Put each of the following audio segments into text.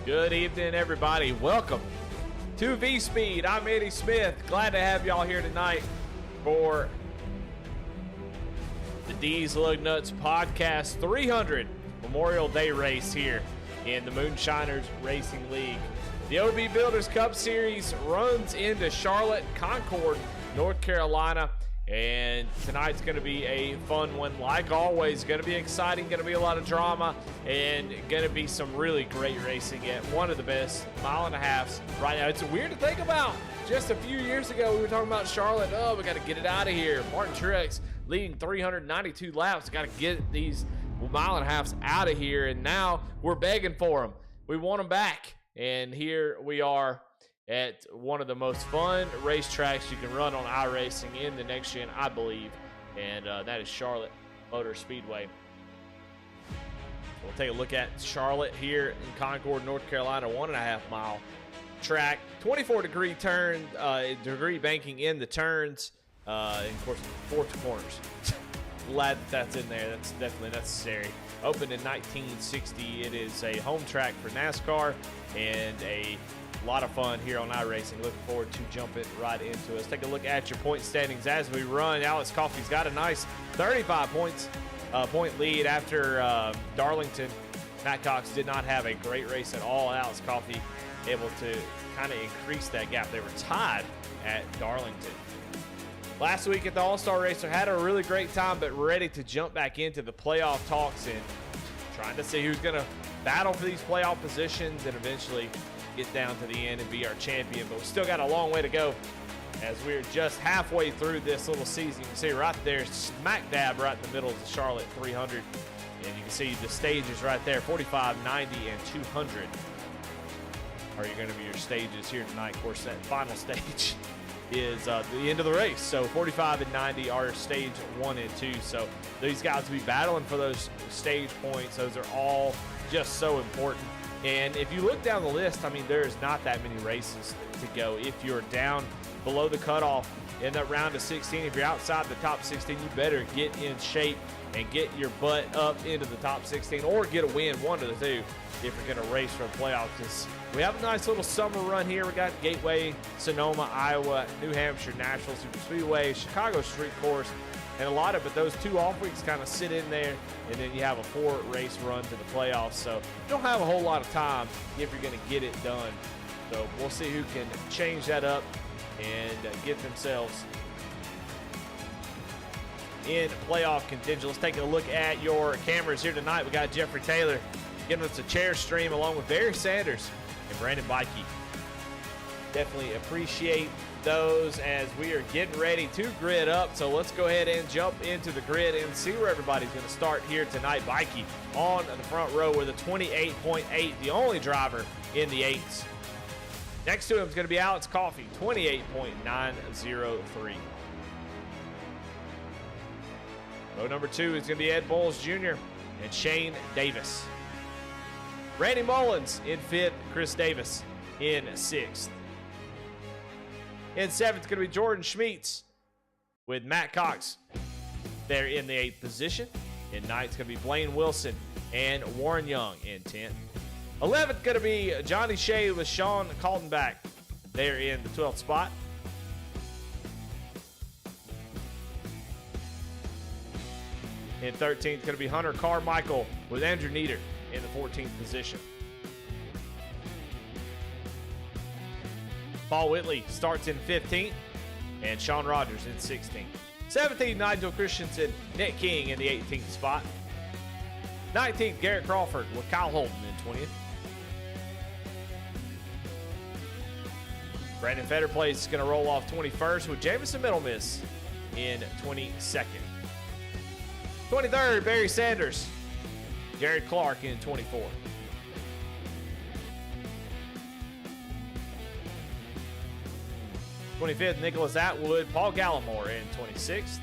Good evening, everybody. Welcome to V-Speed. I'm Eddie Smith. Glad to have y'all here tonight for the Deez Nutz Podcast 300 Memorial Day race here in the Moonshiners Racing League. The OB Builders Cup Series runs into Charlotte, Concord, North Carolina, and tonight's going to be a fun one. Like always, going to be exciting, going to be a lot of drama, and going to be some really great racing at one of the best mile and a halves right now. It's weird to think about. Just a few years ago, we were talking about Charlotte. Oh, we got to get it out of here. Martin Truex leading 392 laps. Got to get these mile and a halves out of here, and now we're begging for them. We want them back, and here we are at one of the most fun racetracks you can run on iRacing in the next gen, I believe, and that is Charlotte Motor Speedway. We'll take a look at Charlotte here in Concord, North Carolina, 1.5 mile track, 24-degree turn, degree banking in the turns, and of course, 4 corners. Glad that's in there. That's definitely necessary. Opened in 1960. It is a home track for NASCAR and a lot of fun here on iRacing. Looking forward to jumping right into it. Let's take a look at your point standings as we run. Alex Coffey's got a nice 35 point lead after Darlington. Matt Cox did not have a great race at all. Alex Coffey able to kind of increase that gap. They were tied at Darlington. Last week at the All-Star Racer, had a really great time, but ready to jump back into the playoff talks and trying to see who's going to battle for these playoff positions and eventually get down to the end and be our champion. But we still got a long way to go as we're just halfway through this little season. You can see right there, smack dab right in the middle of the Charlotte 300. And you can see the stages right there, 45, 90, and 200 are going to be your stages here tonight. Of course, that final stage is the end of the race. So 45 and 90 are stage 1 and 2. So these guys will be battling for those stage points. Those are all just so important. And if you look down the list, I mean, there's not that many races to go. If you're down below the cutoff in that round of 16, if you're outside the top 16, you better get in shape and get your butt up into the top 16 or get a win, one of the two, if you're going to race for a playoff. Because we have a nice little summer run here. We got Gateway, Sonoma, Iowa, New Hampshire, Nashville Super Speedway, Chicago Street Course, and a lot of it. Those 2 off weeks kind of sit in there, and then you have a 4-race run to the playoffs. So you don't have a whole lot of time if you're going to get it done. So we'll see who can change that up and get themselves in playoff contention. Let's take a look at your cameras here tonight. We got Jeffrey Taylor giving us a chair stream along with Barry Sanders and Brandon Bikey. Definitely appreciate those as we are getting ready to grid up. So let's go ahead and jump into the grid and see where everybody's going to start here tonight. Bikey on the front row with a 28.8, the only driver in the 8s. Next to him is going to be Alex Coffey, 28.903. Row number 2 is going to be Ed Bowles Jr. and Shane Davis. Randy Mullins in 5th, Chris Davis in 6th. In 7th, going to be Jordan Schmeets with Matt Cox there in the 8th position. In 9th, it's going to be Blaine Wilson and Warren Young in 10th. 11th, going to be Johnny Shea with Sean Kaltenbach there in the 12th spot. In 13th, going to be Hunter Carmichael with Andrew Nieder in the 14th position. Paul Whitley starts in 15th, and Sean Rogers in 16th. 17th, Nigel Christensen, Nick King in the 18th spot. 19th, Garrett Crawford with Kyle Holden in 20th. Brandon Fetterplace is going to roll off 21st with Jamison Middlemiss in 22nd. 23rd, Barry Sanders. Jared Clark in 24th. 25th, Nicholas Atwood, Paul Gallimore in 26th.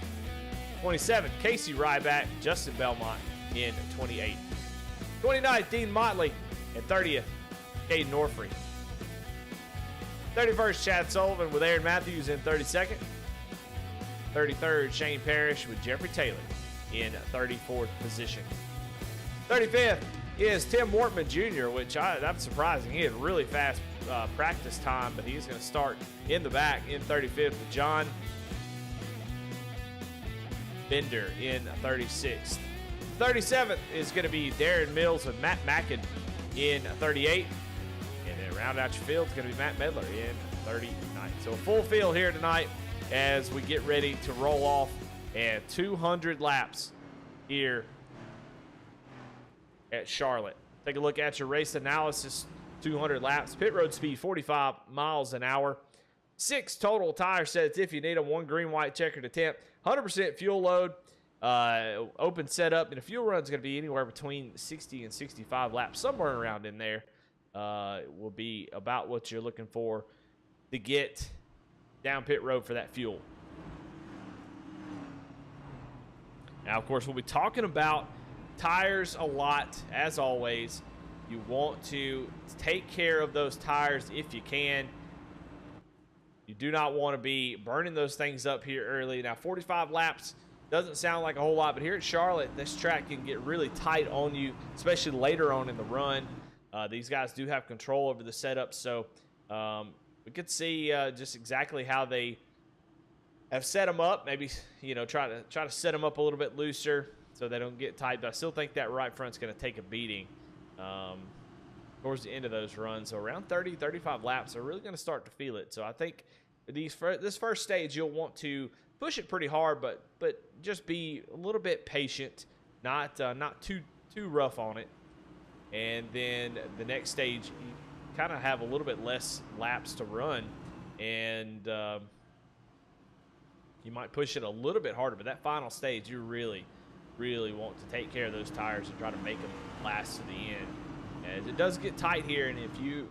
27th, Casey Ryback, Justin Belmont in 28th. 29th, Dean Motley. And 30th, Caden Norfrey. 31st, Chad Sullivan with Aaron Matthews in 32nd. 33rd, Shane Parrish with Jeffrey Taylor in 34th position. 35th, is Tim Wortman Jr., which that's surprising. He had really fast practice time, but he's going to start in the back in 35th with John Bender in 36th. 37th is going to be Darren Mills with Matt Mackin in 38th. And then round out your field is going to be Matt Medler in 39th. So a full field here tonight as we get ready to roll off and 200 laps here at Charlotte. Take a look at your race analysis. 200 laps. Pit road speed 45 miles an hour. 6 total tire sets if you need them. 1 green, white, checkered attempt. 100% fuel load. Open setup. And the fuel run is going to be anywhere between 60 and 65 laps. Somewhere around in there will be about what you're looking for to get down pit road for that fuel. Now, of course, we'll be talking about tires a lot, as always. You want to take care of those tires if you can. You do not want to be burning those things up here early. Now, 45 laps doesn't sound like a whole lot, but here at Charlotte, this track can get really tight on you, especially later on in the run. These guys do have control over the setup, so we could see just exactly how they have set them up. Maybe, you know, try to set them up a little bit looser so they don't get tight. But I still think that right front's going to take a beating towards the end of those runs. So around 30, 35 laps, they're really going to start to feel it. So I think this first stage, you'll want to push it pretty hard, but just be a little bit patient, not too rough on it. And then the next stage, you kind of have a little bit less laps to run, and you might push it a little bit harder. But that final stage, you really want to take care of those tires and try to make them last to the end, as it does get tight here. And if you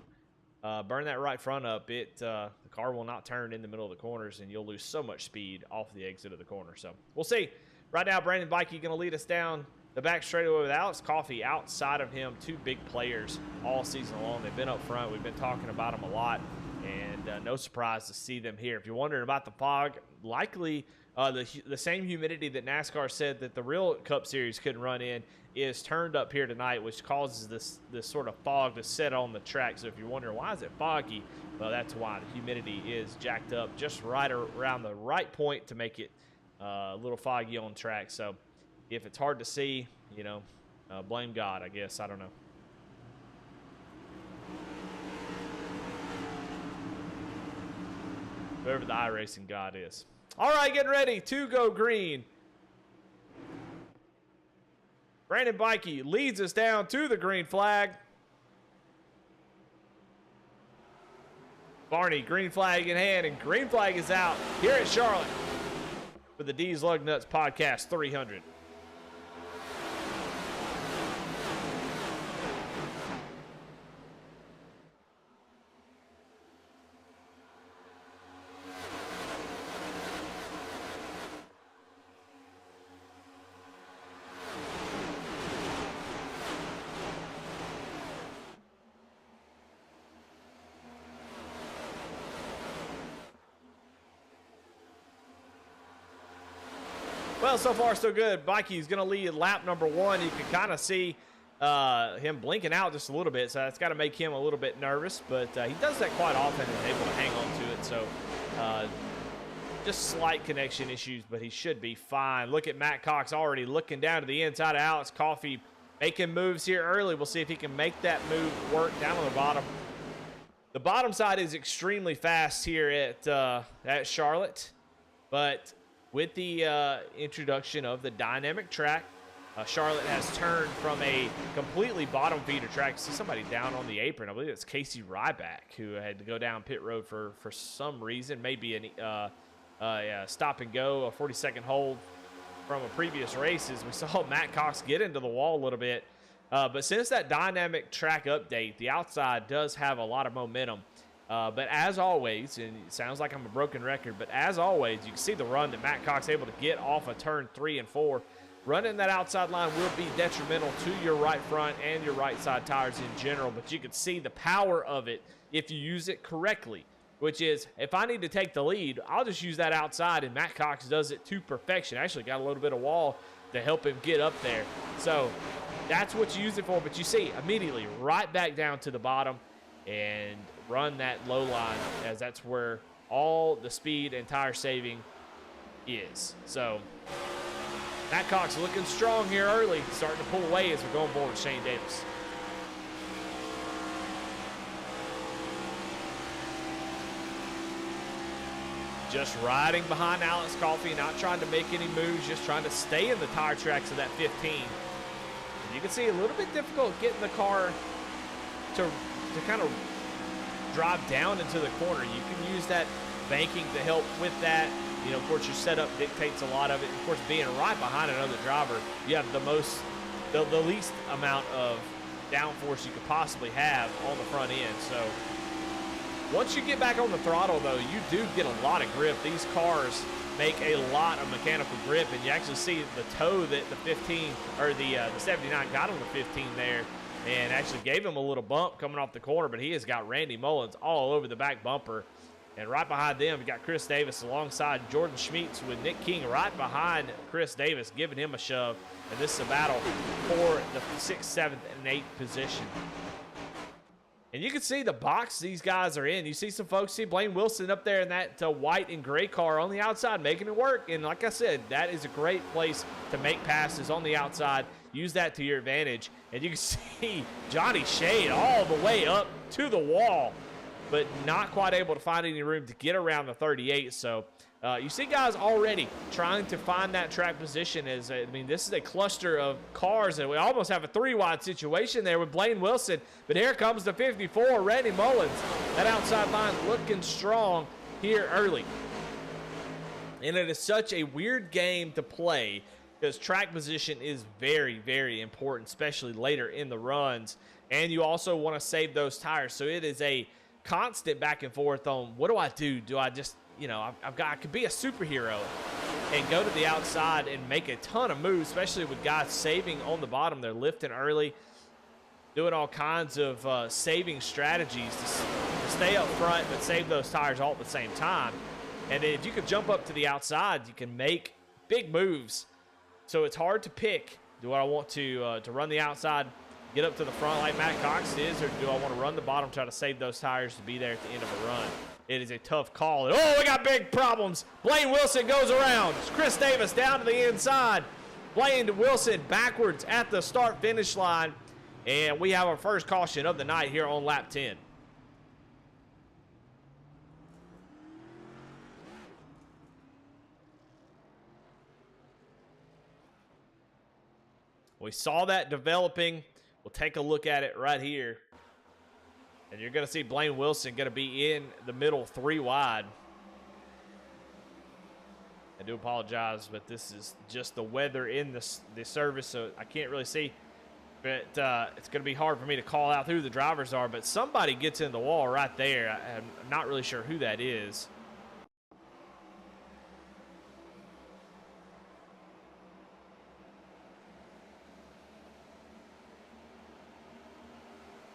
burn that right front up, the car will not turn in the middle of the corners, and you'll lose so much speed off the exit of the corner. So we'll see. Right now, Brandon Bikey going to lead us down the back straightaway with Alex Coffey outside of him. 2 big players all season long. They've been up front. We've been talking about them a lot, and no surprise to see them here. If you're wondering about the fog, likely the same humidity that NASCAR said that the real Cup Series couldn't run in is turned up here tonight, which causes this sort of fog to set on the track. So if you're wondering why is it foggy, well, that's why. The humidity is jacked up just right around the right point to make it a little foggy on track. So if it's hard to see, you know, blame God, I guess. I don't know. Whoever the iRacing God is. All right, getting ready to go green. Brandon Bikey leads us down to the green flag. Barney, green flag in hand, and green flag is out here at Charlotte for the Deez Lug Nuts Podcast 300. Well, so far so good. Mikey's going to lead lap number 1. You can kind of see him blinking out just a little bit, so that's got to make him a little bit nervous. But he does that quite often and is able to hang on to it. So just slight connection issues, but he should be fine. Look at Matt Cox already looking down to the inside of Alex Coffey, making moves here early. We'll see if he can make that move work down on the bottom. The bottom side is extremely fast here at Charlotte, but with the introduction of the dynamic track, Charlotte has turned from a completely bottom feeder track. See somebody down on the apron. I believe it's Casey Ryback, who had to go down pit road for some reason. Maybe a stop and go, a 40-second hold from a previous races. We saw Matt Cox get into the wall a little bit. But since that dynamic track update, the outside does have a lot of momentum. But as always, and it sounds like I'm a broken record, but as always, you can see the run that Matt Cox able to get off of turn 3 and 4. Running that outside line will be detrimental to your right front and your right side tires in general, but you can see the power of it if you use it correctly, which is if I need to take the lead, I'll just use that outside, and Matt Cox does it to perfection. Actually got a little bit of wall to help him get up there. So that's what you use it for. But you see, immediately right back down to the bottom and run that low line, as that's where all the speed and tire saving is. So Matt Cox looking strong here early, starting to pull away as we're going forward with Shane Davis. Just riding behind Alex Coffey, not trying to make any moves, just trying to stay in the tire tracks of that 15. And you can see a little bit difficult getting the car to kind of drive down into the corner. You can use that banking to help with that. You know, of course, your setup dictates a lot of it. Of course, being right behind another driver, you have the least amount of downforce you could possibly have on the front end. So once you get back on the throttle, though, you do get a lot of grip. These cars make a lot of mechanical grip, and you actually see the toe that the 15 or the 79 got on the 15 there, and actually gave him a little bump coming off the corner. But he has got Randy Mullins all over the back bumper, and right behind them, you got Chris Davis alongside Jordan Schmitz with Nick King right behind Chris Davis, giving him a shove. And this is a battle for the 6th, 7th, and 8th position. And you can see the box these guys are in. You see some folks, see Blaine Wilson up there in that white and gray car on the outside making it work. And like I said, that is a great place to make passes on the outside. Use that to your advantage. And you can see Johnny Shade all the way up to the wall, but not quite able to find any room to get around the 38. So you see guys already trying to find that track position. I mean, this is a cluster of cars, and we almost have a 3-wide situation there with Blaine Wilson. But here comes the 54, Randy Mullins. That outside line looking strong here early. And it is such a weird game to play because track position is very, very important, especially later in the runs. And you also want to save those tires. So it is a constant back and forth on what do I do? Do I just, you know, I could be a superhero and go to the outside and make a ton of moves, especially with guys saving on the bottom. They're lifting early, doing all kinds of saving strategies to stay up front but save those tires all at the same time. And if you can jump up to the outside, you can make big moves. So it's hard to pick. Do I want to run the outside, get up to the front like Matt Cox is, or do I want to run the bottom, try to save those tires to be there at the end of a run? It is a tough call. Oh, we got big problems. Blaine Wilson goes around. Chris Davis down to the inside. Blaine Wilson backwards at the start-finish line. And we have our first caution of the night here on lap 10. We saw that developing. We'll take a look at it right here. And you're going to see Blaine Wilson going to be in the middle 3 wide. I do apologize, but this is just the weather in the service, so I can't really see. But it's going to be hard for me to call out who the drivers are. But somebody gets in the wall right there. I'm not really sure who that is.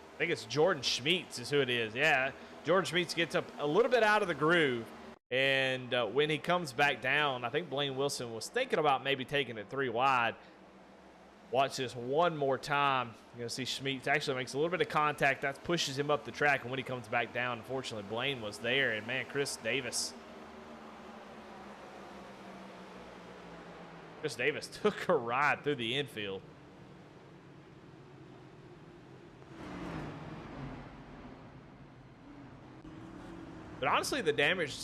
I think it's Jordan Schmitz is who it is. Yeah, Jordan Schmitz gets up a little bit out of the groove, and when he comes back down, I think Blaine Wilson was thinking about maybe taking it 3 wide. Watch this one more time. You're going to see Schmitz actually makes a little bit of contact. That pushes him up the track, and when he comes back down, unfortunately, Blaine was there, and man, Chris Davis took a ride through the infield. But honestly, the damage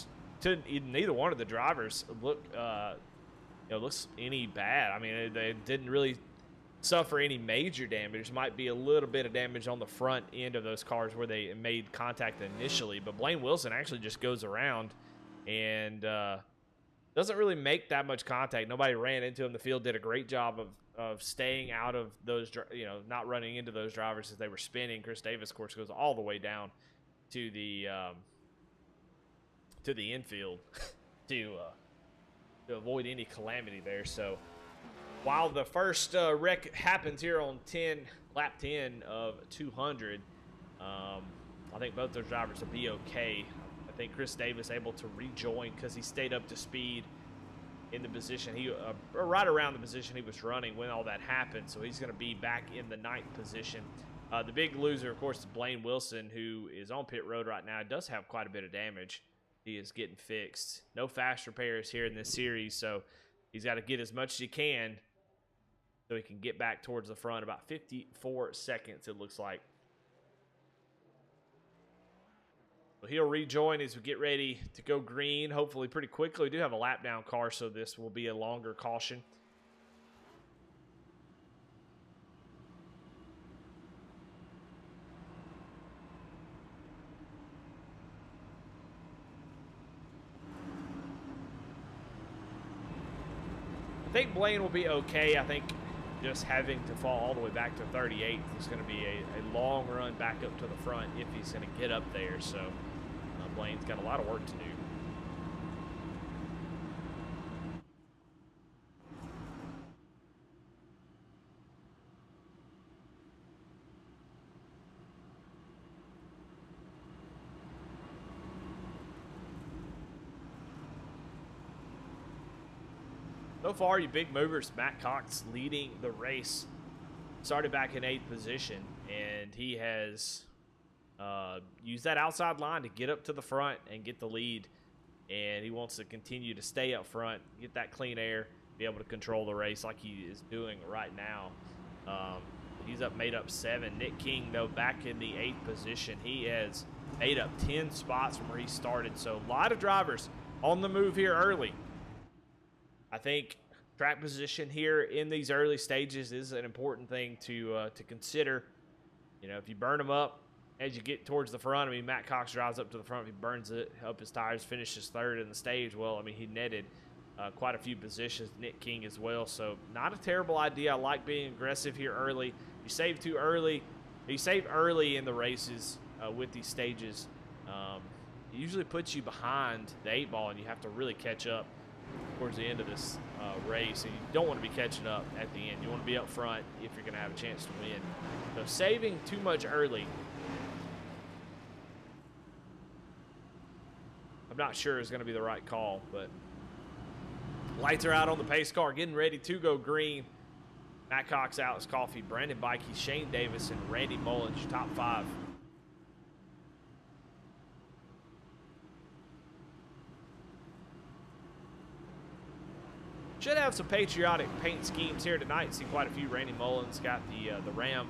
to neither one of the drivers looks any bad. I mean, they didn't really suffer any major damage. Might be a little bit of damage on the front end of those cars where they made contact initially. But Blaine Wilson actually just goes around and doesn't really make that much contact. Nobody ran into him. The field did a great job of staying out of those, not running into those drivers as they were spinning. Chris Davis, of course, goes all the way down to the infield to avoid any calamity there. So while the first wreck happens here on lap 10 of 200, I think both those drivers will be okay. I think Chris Davis able to rejoin because he stayed up to speed in the position or right around the position he was running when all that happened. So he's going to be back in the 9th position. The big loser, of course, is Blaine Wilson, who is on pit road right now. It does have quite a bit of damage. He is getting fixed. No fast repairs here in this series, so he's got to get as much as he can so he can get back towards the front. About 54 seconds, it looks like. So he'll rejoin as we get ready to go green, hopefully pretty quickly. We do have a lap down car, so this will be a longer caution. I think Blaine will be okay. I think just having to fall all the way back to 38th is going to be a long run back up to the front if he's going to get up there. So Blaine's got a lot of work to do. So far, you big movers, Matt Cox leading the race. Started back in 8th position, and he has used that outside line to get up to the front and get the lead. And he wants to continue to stay up front, get that clean air, be able to control the race like he is doing right now. He's made up 7. Nick King, though, back in the 8th position. He has made up 10 spots from where he started. So a lot of drivers on the move here early. I think track position here in these early stages is an important thing to consider. You know, if you burn them up as you get towards the front, I mean, Matt Cox drives up to the front. He burns it up his tires, finishes 3rd in the stage. Well, I mean, he netted quite a few positions. Nick King as well. So not a terrible idea. I like being aggressive here early. You save too early. You save early in the races with these stages. It usually puts you behind the 8 ball, and you have to really catch up towards the end of this race, and you don't want to be catching up at the end. You want to be up front if you're going to have a chance to win. So saving too much early, I'm not sure is going to be the right call, but lights are out on the pace car, getting ready to go green. Matt Cox, Alex Coffey, Brandon Bikey, Shane Davis, and Randy Mullins, your top 5. Should have some patriotic paint schemes here tonight. See quite a few. Randy Mullins got the Ram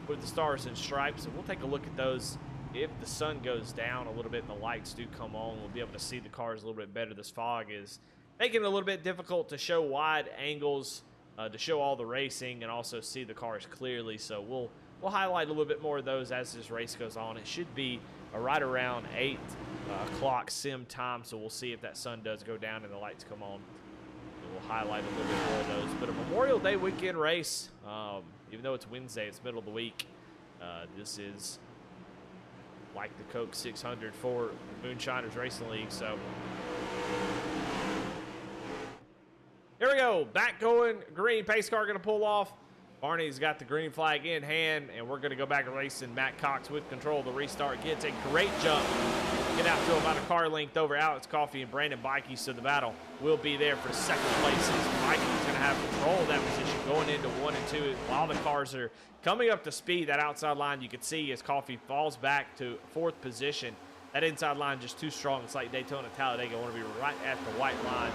with the stars and stripes, and we'll take a look at those. If the sun goes down a little bit and the lights do come on, we'll be able to see the cars a little bit better. This fog is making it a little bit difficult to show wide angles, to show all the racing, and also see the cars clearly. So we'll highlight a little bit more of those as this race goes on. It should be right around 8 o'clock sim time, so we'll see if that sun does go down and the lights come on. We'll highlight a little bit more of those. But a Memorial Day weekend race, even though it's Wednesday, it's middle of the week. This is like the Coke 600 for the Moonshiners Racing League. So here we go. Back going green. Pace car going to pull off. Barney's got the green flag in hand, and we're going to go back and racing. Matt Cox with control of the restart. Gets a great jump. Get out to about a car length over Alex Coffey and Brandon Bikey, so the battle will be there for 2nd places. Bikey's going to have control of that position going into 1 and 2 while the cars are coming up to speed. That outside line you can see as Coffey falls back to 4th position. That inside line just too strong. It's like Daytona, Talladega. Want to be right at the white line,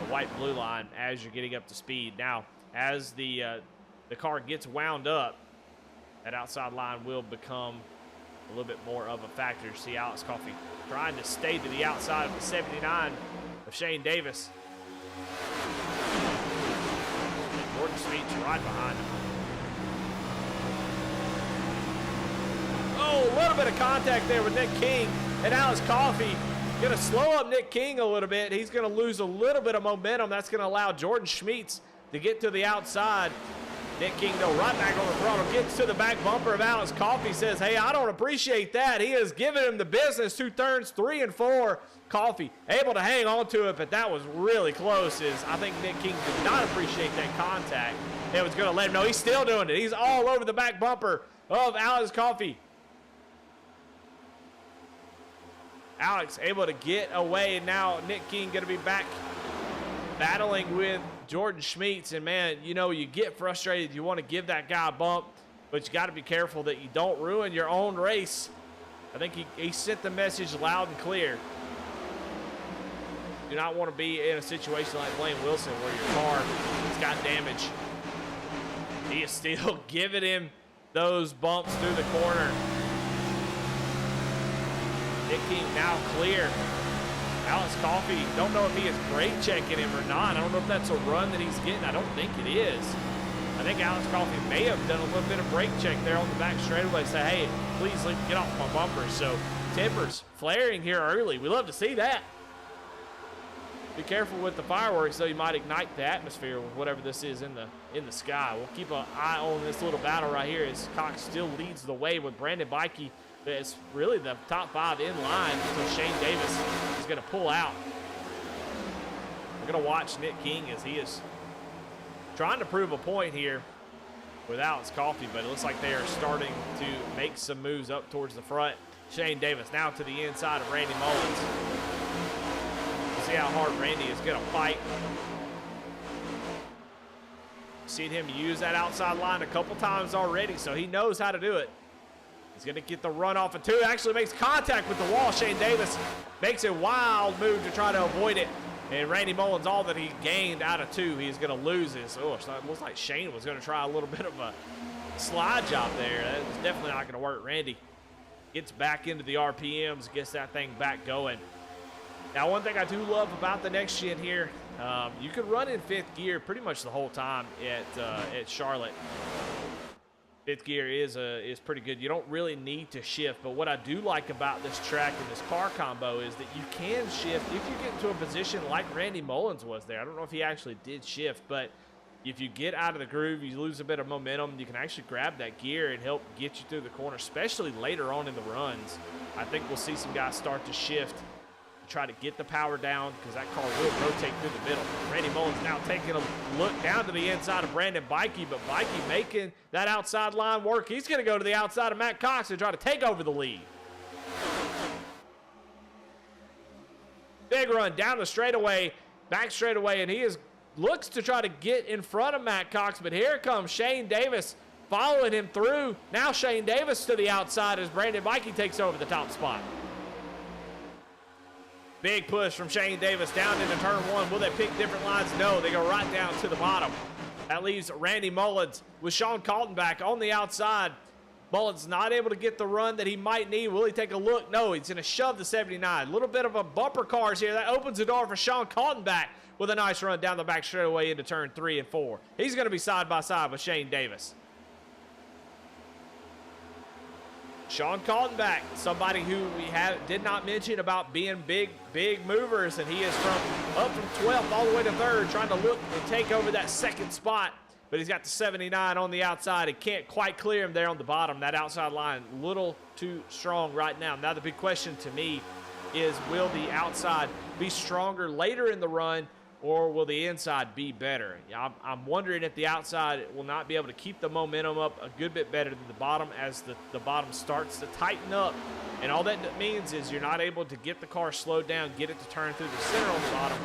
the white-blue line as you're getting up to speed. Now, as the car gets wound up, that outside line will become a little bit more of a factor. See Alex Coffey trying to stay to the outside of the 79 of Shane Davis. And Gordon Smeets right behind him. Oh, a little bit of contact there with Nick King and Alex Coffey. Going to slow up Nick King a little bit. He's going to lose a little bit of momentum. That's going to allow Jordan Schmeets to get to the outside. Nick King, though, right back on the throttle, gets to the back bumper of Alex Coffey, says, hey, I don't appreciate that. He has given him the business. 2 turns, 3 and 4. Coffey able to hang on to it, but that was really close. I think Nick King did not appreciate that contact. It was going to let him know he's still doing it. He's all over the back bumper of Alex Coffey. Alex able to get away, and now Nick King going to be back battling with Jordan Schmeets. And man, you know, you get frustrated. You want to give that guy a bump, but you got to be careful that you don't ruin your own race. I think he sent the message loud and clear. Do not want to be in a situation like Blaine Wilson where your car has got damage. He is still giving him those bumps through the corner. Nick King now clear. Alex Coffey, don't know if he is brake checking him or not. I don't know if that's a run that he's getting. I don't think it is. I think Alex Coffey may have done a little bit of brake check there on the back straightaway. Say, hey, please get off my bumper. So tempers flaring here early. We love to see that. Be careful with the fireworks, though. You might ignite the atmosphere with whatever this is in the sky. We'll keep an eye on this little battle right here as Cox still leads the way with Brandon Bikey. It's really the top 5 in line until Shane Davis is going to pull out. We're going to watch Nick King as he is trying to prove a point here with Alex Coffey, but it looks like they are starting to make some moves up towards the front. Shane Davis now to the inside of Randy Mullins. See how hard Randy is going to fight. Seen him use that outside line a couple times already, so he knows how to do it. He's going to get the run off of 2. Actually makes contact with the wall. Shane Davis makes a wild move to try to avoid it. And Randy Mullins, all that he gained out of 2, he's going to lose his. Oh, it looks like Shane was going to try a little bit of a slide job there. That was definitely not going to work. Randy gets back into the RPMs, gets that thing back going. Now, one thing I do love about the next gen here, you can run in 5th gear pretty much the whole time at Charlotte. 5th gear is pretty good. You don't really need to shift, but what I do like about this track and this car combo is that you can shift if you get into a position like Randy Mullins was there. I don't know if he actually did shift, but if you get out of the groove, you lose a bit of momentum, you can actually grab that gear and help get you through the corner, especially later on in the runs. I think we'll see some guys start to shift, try to get the power down because that car will rotate through the middle. Randy Mullins now taking a look down to the inside of Brandon Bikey, but Bikey making that outside line work. He's going to go to the outside of Matt Cox and try to take over the lead. Big run down the straightaway, back straightaway, and he looks to try to get in front of Matt Cox, but here comes Shane Davis following him through. Now Shane Davis to the outside as Brandon Bikey takes over the top spot. Big push from Shane Davis down into turn 1. Will they pick different lines? No, they go right down to the bottom. That leaves Randy Mullins with Sean Kaltenbach on the outside. Mullins not able to get the run that he might need. Will he take a look? No, he's going to shove the 79. A little bit of a bumper cars here. That opens the door for Sean Kaltenbach with a nice run down the back straightaway into turn 3 and 4. He's going to be side by side with Shane Davis. Sean Kaltenbach, somebody who we did not mention about being big movers, and he is up from 12th all the way to 3rd, trying to look and take over that 2nd spot. But he's got the 79 on the outside. He can't quite clear him there on the bottom. That outside line, a little too strong right now. Now the big question to me is, will the outside be stronger later in the run, or will the inside be better? I'm wondering if the outside will not be able to keep the momentum up a good bit better than the bottom as the bottom starts to tighten up. And all that means is you're not able to get the car slowed down, get it to turn through the center on the bottom.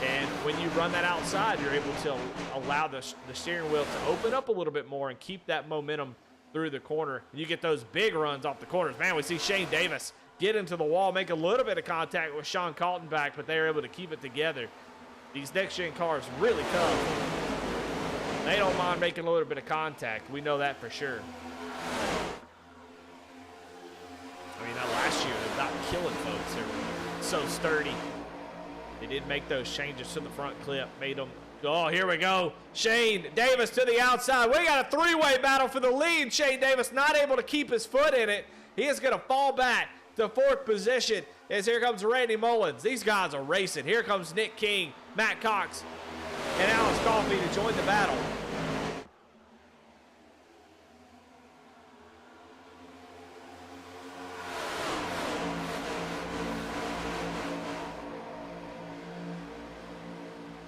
And when you run that outside, you're able to allow the steering wheel to open up a little bit more and keep that momentum through the corner. You get those big runs off the corners. Man, we see Shane Davis get into the wall, make a little bit of contact with Sean Kaltenbach, but they're able to keep it together. These next-gen cars really tough. They don't mind making a little bit of contact. We know that for sure. I mean, that last year, they're not killing folks. They were so sturdy. They did make those changes to the front clip, made them. Oh, here we go. Shane Davis to the outside. We got a 3-way battle for the lead. Shane Davis not able to keep his foot in it. He is going to fall back to 4th position as here comes Randy Mullins. These guys are racing. Here comes Nick King, Matt Cox, and Alex Coffey to join the battle.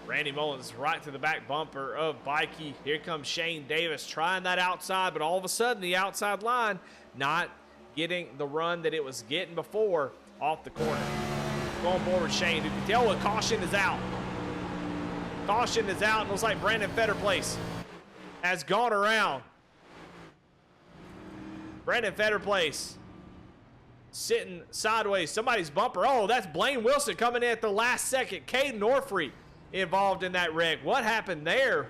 Randy Mullins right to the back bumper of Bikey. Here comes Shane Davis trying that outside, but all of a sudden the outside line not getting the run that it was getting before off the corner. Going forward, Shane, you can tell what caution is out. Caution is out, and looks like Brandon Fetterplace has gone around. Brandon Fetterplace sitting sideways. Somebody's bumper. Oh, that's Blaine Wilson coming in at the last second. Caden Orfrey involved in that wreck. What happened there?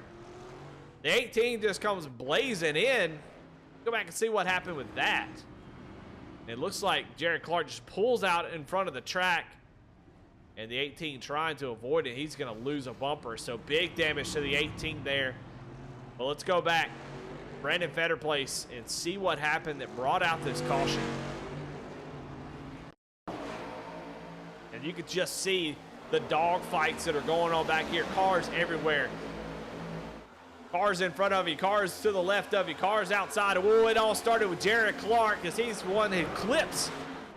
The 18 just comes blazing in. Go back and see what happened with that. It looks like Jared Clark just pulls out in front of the track, and the 18 trying to avoid it. He's going to lose a bumper, so big damage to the 18 there. But let's go back, Brandon Fetterplace, and see what happened that brought out this caution. And you could just see the dog fights that are going on back here. Cars everywhere. Cars in front of you, cars to the left of you, cars outside. Oh, it all started with Jared Clark because he's the one that clips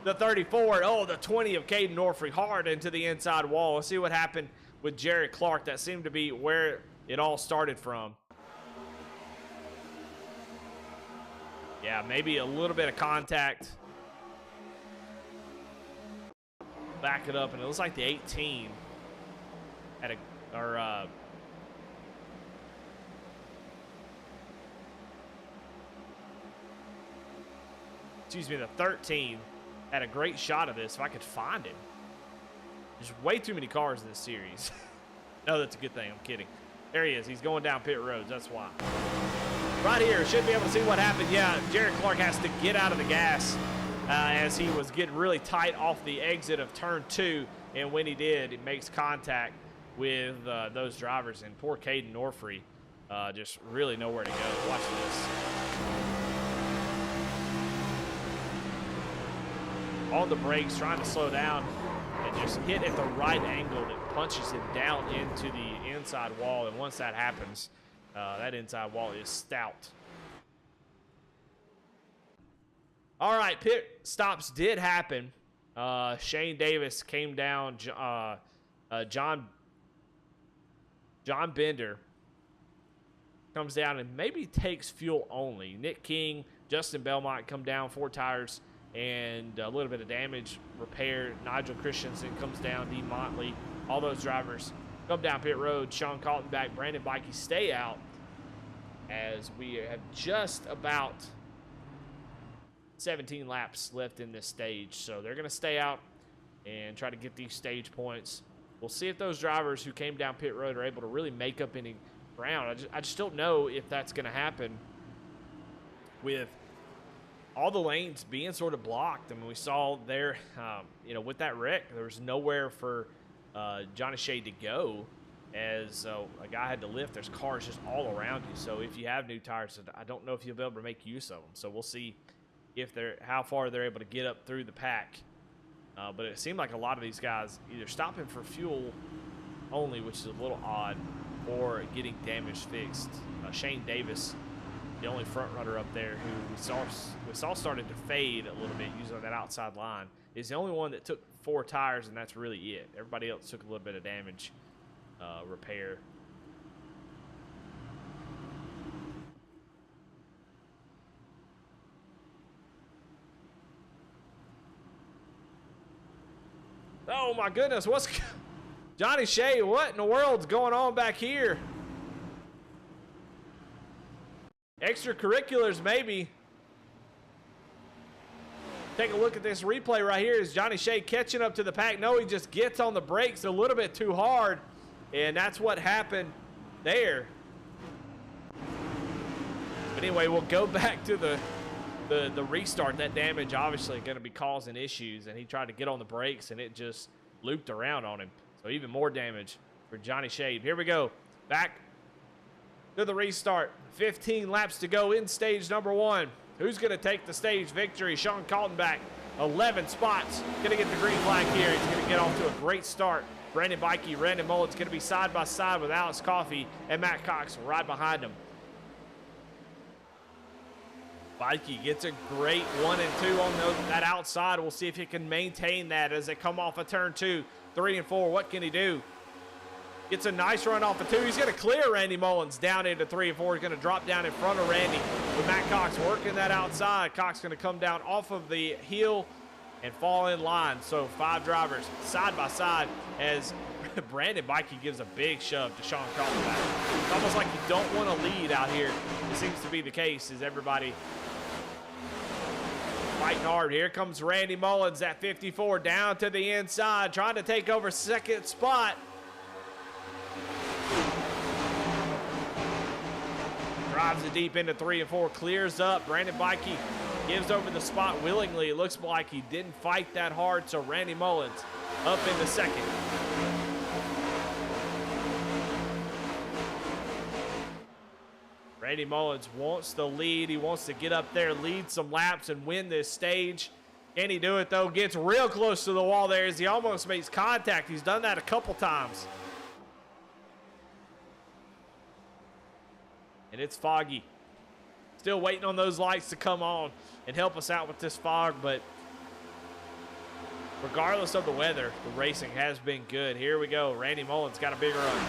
the 34. Oh, the 20 of Caden Orfrey hard into the inside wall. Let's see what happened with Jared Clark. That seemed to be where it all started from. Yeah, maybe a little bit of contact. Back it up, and it looks like the 18 had the 13 had a great shot of this if I could find him. There's way too many cars in this series. No, that's a good thing. I'm kidding. There he is. He's going down pit roads. That's why. Right here, should be able to see what happened. Yeah, Jared Clark has to get out of the gas as he was getting really tight off the exit of turn 2. And when he did, it makes contact with those drivers. And poor Caden Orfrey just really nowhere to go. Watch this. On the brakes, trying to slow down, and just hit at the right angle that punches him down into the inside wall. And once that happens, that inside wall is stout. All right, pit stops did happen. Shane Davis came down. John Bender comes down and maybe takes fuel only. Nick King, Justin Belmont come down, 4 tires and a little bit of damage repair. Nigel Christensen comes down, Dean Motley, all those drivers come down pit road. Sean Kaltenbach, Brandon Bikey stay out as we have just about 17 laps left in this stage. So they're going to stay out and try to get these stage points. We'll see if those drivers who came down pit road are able to really make up any ground. I just don't know if that's going to happen with all the lanes being sort of blocked. I mean, we saw there, with that wreck, there was nowhere for Johnny Shea to go as a guy had to lift. There's cars just all around you. So if you have new tires, I don't know if you'll be able to make use of them. So we'll see if how far they're able to get up through the pack. But it seemed like a lot of these guys either stopping for fuel only, which is a little odd, or getting damage fixed. Shane Davis, the only front runner up there who we saw started to fade a little bit using that outside line, is the only one that took 4 tires, and that's really it. Everybody else took a little bit of damage repair. Oh my goodness, what's Johnny Shea, what in the world's going on back here? Extracurriculars, maybe. Take a look at this replay right here. Is Johnny Shea catching up to the pack? No, he just gets on the brakes a little bit too hard, and that's what happened there. But anyway, we'll go back to the restart. That damage obviously going to be causing issues, and he tried to get on the brakes, and it just looped around on him. So even more damage for Johnny Shea. Here we go. Back to the restart. 15 laps to go in stage number 1. Who's going to take the stage victory? Sean Kaltenbach, 11 spots. Going to get the green flag here. He's going to get off to a great start. Brandon Bikey, Brandon Mullen's going to be side by side with Alex Coffey and Matt Cox right behind him. Bikey gets a great 1 and 2 on that outside. We'll see if he can maintain that as they come off of turn 2, 3 and 4. What can he do? Gets a nice run off of 2. He's going to clear Randy Mullins down into 3 and 4. He's going to drop down in front of Randy with Matt Cox working that outside. Cox going to come down off of the hill and fall in line. So 5 drivers side by side as Brandon Bikey gives a big shove to Sean Kaltenbach. It's almost like you don't want to lead out here. It seems to be the case as everybody fighting hard. Here comes Randy Mullins at 54 down to the inside, trying to take over second spot. Drives it deep into 3 and 4, clears up. Brandon Bikey gives over the spot willingly. It looks like he didn't fight that hard, so Randy Mullins up into second. Randy Mullins wants the lead. He wants to get up there, lead some laps, and win this stage. Can he do it, though? Gets real close to the wall there as he almost makes contact. He's done that a couple times. And it's foggy. Still waiting on those lights to come on and help us out with this fog, but regardless of the weather, the racing has been good. Here we go. Randy Mullins got a big run.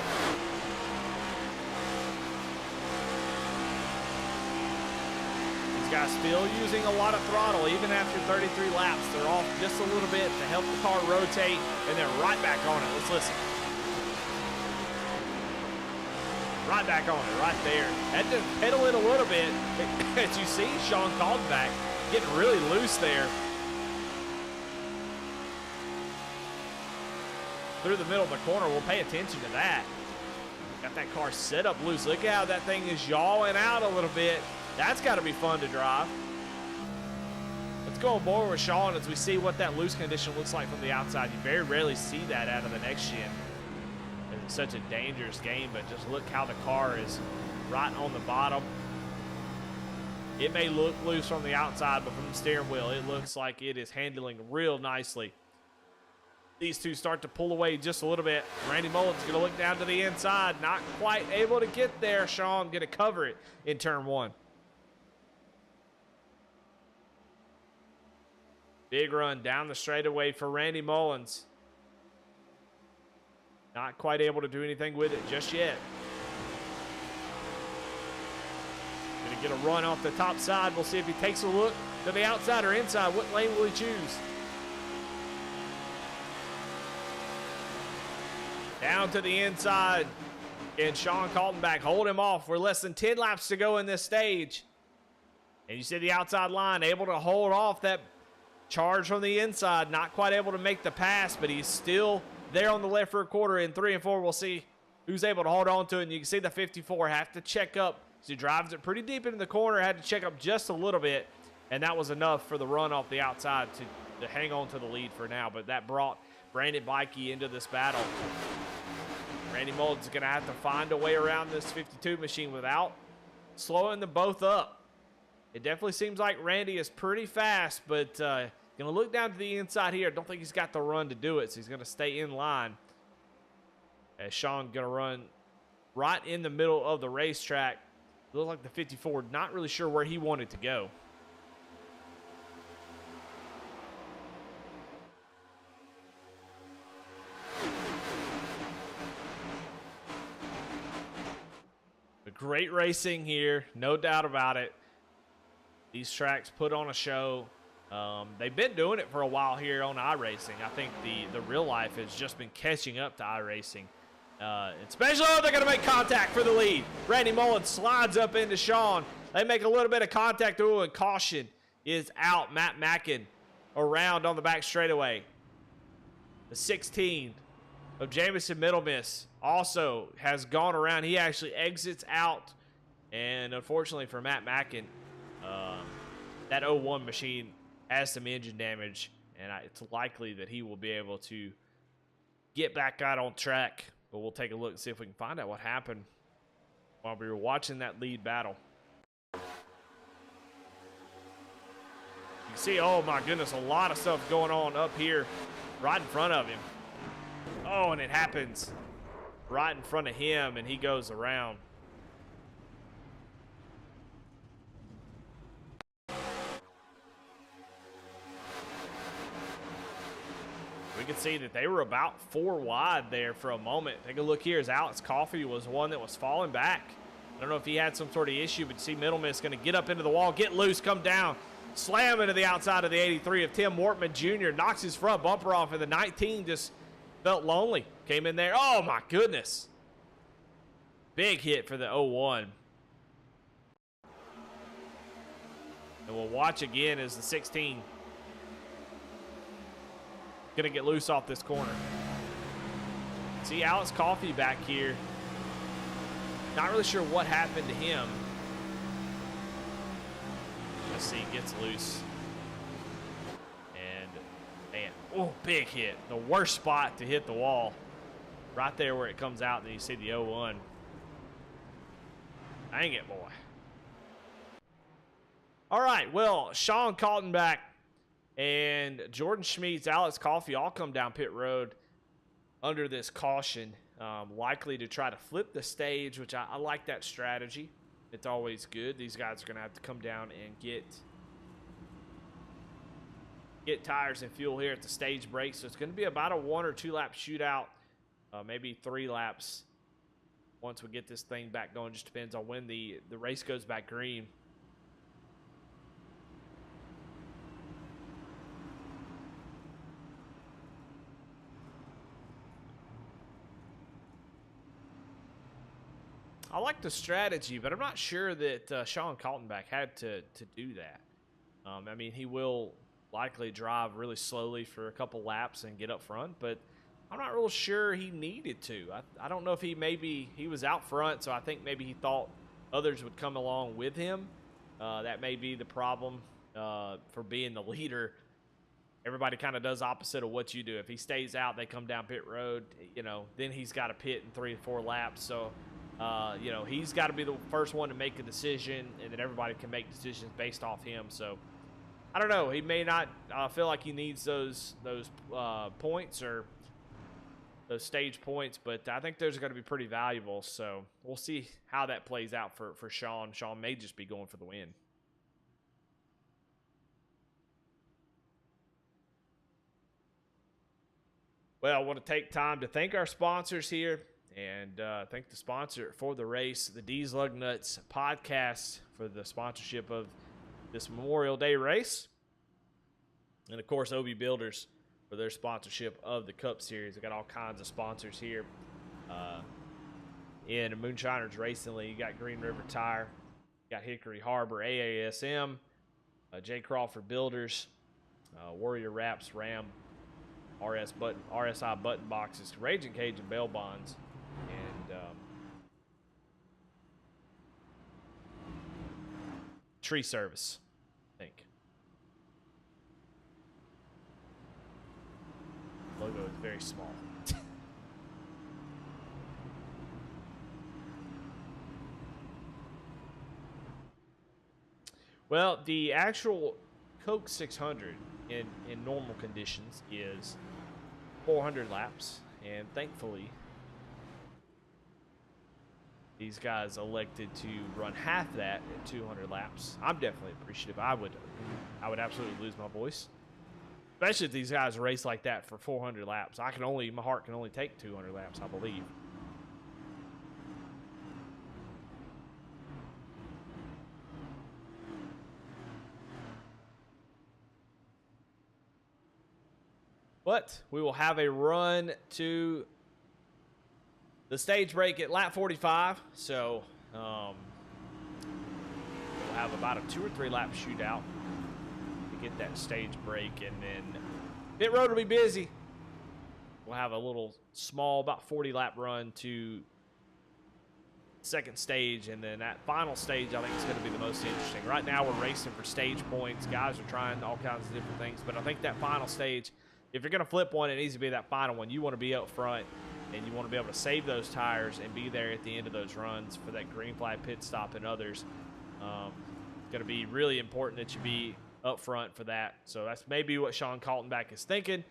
These guys still using a lot of throttle even after 33 laps. They're off just a little bit to help the car rotate, and then right back on it. Let's listen. Right back on it, right there. Had to pedal it a little bit. As you see, Sean Kaltenbach getting really loose there. Through the middle of the corner, we'll pay attention to that. Got that car set up loose. Look at how that thing is yawing out a little bit. That's got to be fun to drive. Let's go on board with Sean as we see what that loose condition looks like from the outside. You very rarely see that out of the next gen. It's such a dangerous game, but just look how the car is right on the bottom. It may look loose from the outside, but from the steering wheel, it looks like it is handling real nicely. These two start to pull away just a little bit. Randy Mullins going to look down to the inside. Not quite able to get there. Sean going to cover it in turn one. Big run down the straightaway for Randy Mullins. Not quite able to do anything with it just yet. Going to get a run off the top side. We'll see if he takes a look to the outside or inside. What lane will he choose? Down to the inside. And Sean Kaltenbach hold him off. We're less than 10 laps to go in this stage. And you see the outside line able to hold off that charge from the inside. Not quite able to make the pass, but he's still there on the left rear quarter. In 3 and 4, we'll see who's able to hold on to it. And you can see the 54 have to check up. So he drives it pretty deep into the corner, had to check up just a little bit. And that was enough for the run off the outside to hang on to the lead for now. But that brought Brandon Bikey into this battle. Randy Mullins is going to have to find a way around this 52 machine without slowing them both up. It definitely seems like Randy is pretty fast, but going to look down to the inside here. Don't think he's got the run to do it, so he's going to stay in line. As Sean going to run right in the middle of the racetrack. Looks like the 54, not really sure where he wanted to go. Great racing here, no doubt about it. These tracks put on a show. They've been doing it for a while here on iRacing. I think the real life has just been catching up to iRacing. Especially, they're going to make contact for the lead. Randy Mullins slides up into Sean. They make a little bit of contact. Ooh, and caution is out. Matt Mackin around on the back straightaway. The 16 of Jamison Middlemiss also has gone around. He actually exits out. And unfortunately for Matt Mackin, that 01 machine has some engine damage. And it's likely that he will be able to get back out on track. But we'll take a look and see if we can find out what happened while we were watching that lead battle. You can see, oh my goodness, a lot of stuff going on up here right in front of him. Oh, and it happens right in front of him, and he goes around. We can see that they were about 4 wide there for a moment. Take a look here as Alex Coffey was one that was falling back. I don't know if he had some sort of issue, but you see Middlemiss going to get up into the wall, get loose, come down, slam into the outside of the 83 of Tim Wortman Jr. Knocks his front bumper off, and the 19 just Felt lonely. Came in there. Oh, my goodness. Big hit for the 0-1. And we'll watch again as the 16 going to get loose off this corner. See Alex Coffey back here. Not really sure what happened to him. Let's see, gets loose. And, man, oh, big hit. The worst spot to hit the wall. Right there where it comes out, and then you see the 0-1. Dang it, boy. All right, well, Sean Kaltenbach and Jordan Schmeets, Alex Coffey all come down pit road under this caution, likely to try to flip the stage, which I like that strategy. It's always good. These guys are going to have to come down and get tires and fuel here at the stage break. So it's going to be about a 1 or 2 lap shootout, maybe 3 laps once we get this thing back going. Just depends on when the race goes back green. I like the strategy, but I'm not sure that Sean Kaltenbach had to do that. I mean, he will likely drive really slowly for a couple laps and get up front, but I'm not real sure he needed to. I don't know if he was out front, so I think maybe he thought others would come along with him. That may be the problem for being the leader. Everybody kind of does opposite of what you do. If he stays out, they come down pit road, then he's got to pit in 3 or 4 laps. So, he's got to be the first one to make a decision, and then everybody can make decisions based off him. So, I don't know. He may not feel like he needs those points or those stage points, but I think those are going to be pretty valuable. So, we'll see how that plays out for Sean. Sean may just be going for the win. Well, I want to take time to thank our sponsors here. And thank the sponsor for the race, the Deez Lug Nuts podcast, for the sponsorship of this Memorial Day race. And, of course, OB Builders for their sponsorship of the Cup Series. They got all kinds of sponsors here in the Moonshiners Racing League. You got Green River Tire, you got Hickory Harbor, AASM, J. Crawford Builders, Warrior Wraps, Ram, RSI Button Boxes, Raging Cajun Bail Bonds, and Tree Service, I think. Logo is very small. Well, the actual Coke 600 in normal conditions is 400 laps, and thankfully these guys elected to run half that at 200 laps. I'm definitely appreciative. I would absolutely lose my voice, especially if these guys race like that for 400 laps. My heart can only take 200 laps, I believe. But we will have a run to the stage break at lap 45. So we'll have about a 2 or 3 lap shootout to get that stage break. And then pit road will be busy. We'll have a little small, about 40 lap run to second stage. And then that final stage, I think, is going to be the most interesting. Right now we're racing for stage points. Guys are trying all kinds of different things. But I think that final stage, if you're going to flip one, it needs to be that final one. You want to be up front, and you want to be able to save those tires and be there at the end of those runs for that green flag pit stop and others. It's going to be really important that you be up front for that. So that's maybe what Sean Kaltenbach is thinking.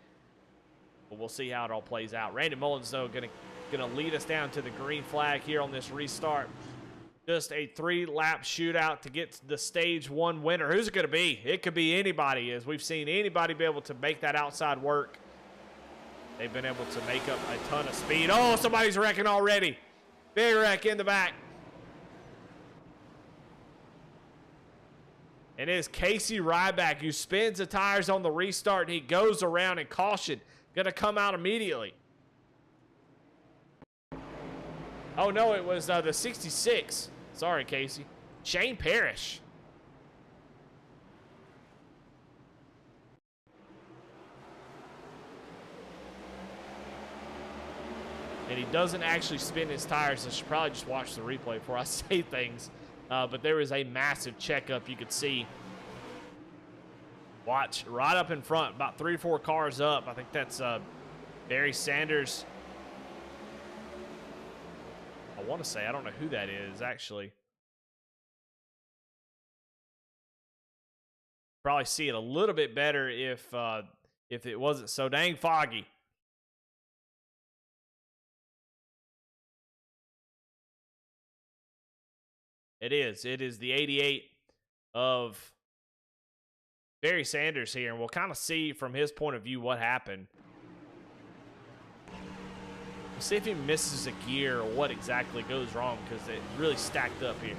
But we'll see how it all plays out. Randy Mullins, though, going to lead us down to the green flag here on this restart. Just a 3-lap shootout to get the stage 1 winner. Who's it going to be? It could be anybody, as we've seen anybody be able to make that outside work. They've been able to make up a ton of speed. Oh, somebody's wrecking already. Big wreck in the back. And it is Casey Ryback who spins the tires on the restart, and he goes around, and caution going to come out immediately. Oh, no, it was the 66. Sorry, Casey. Shane Parrish. And he doesn't actually spin his tires. I should probably just watch the replay before I say things. But there was a massive checkup you could see. Watch, right up in front, about 3 or 4 cars up. I think that's Barry Sanders. I want to say, I don't know who that is, actually. Probably see it a little bit better if it wasn't so dang foggy. It is. It is the 88 of Barry Sanders here, and we'll kind of see from his point of view what happened. We'll see if he misses a gear or what exactly goes wrong, because it really stacked up here.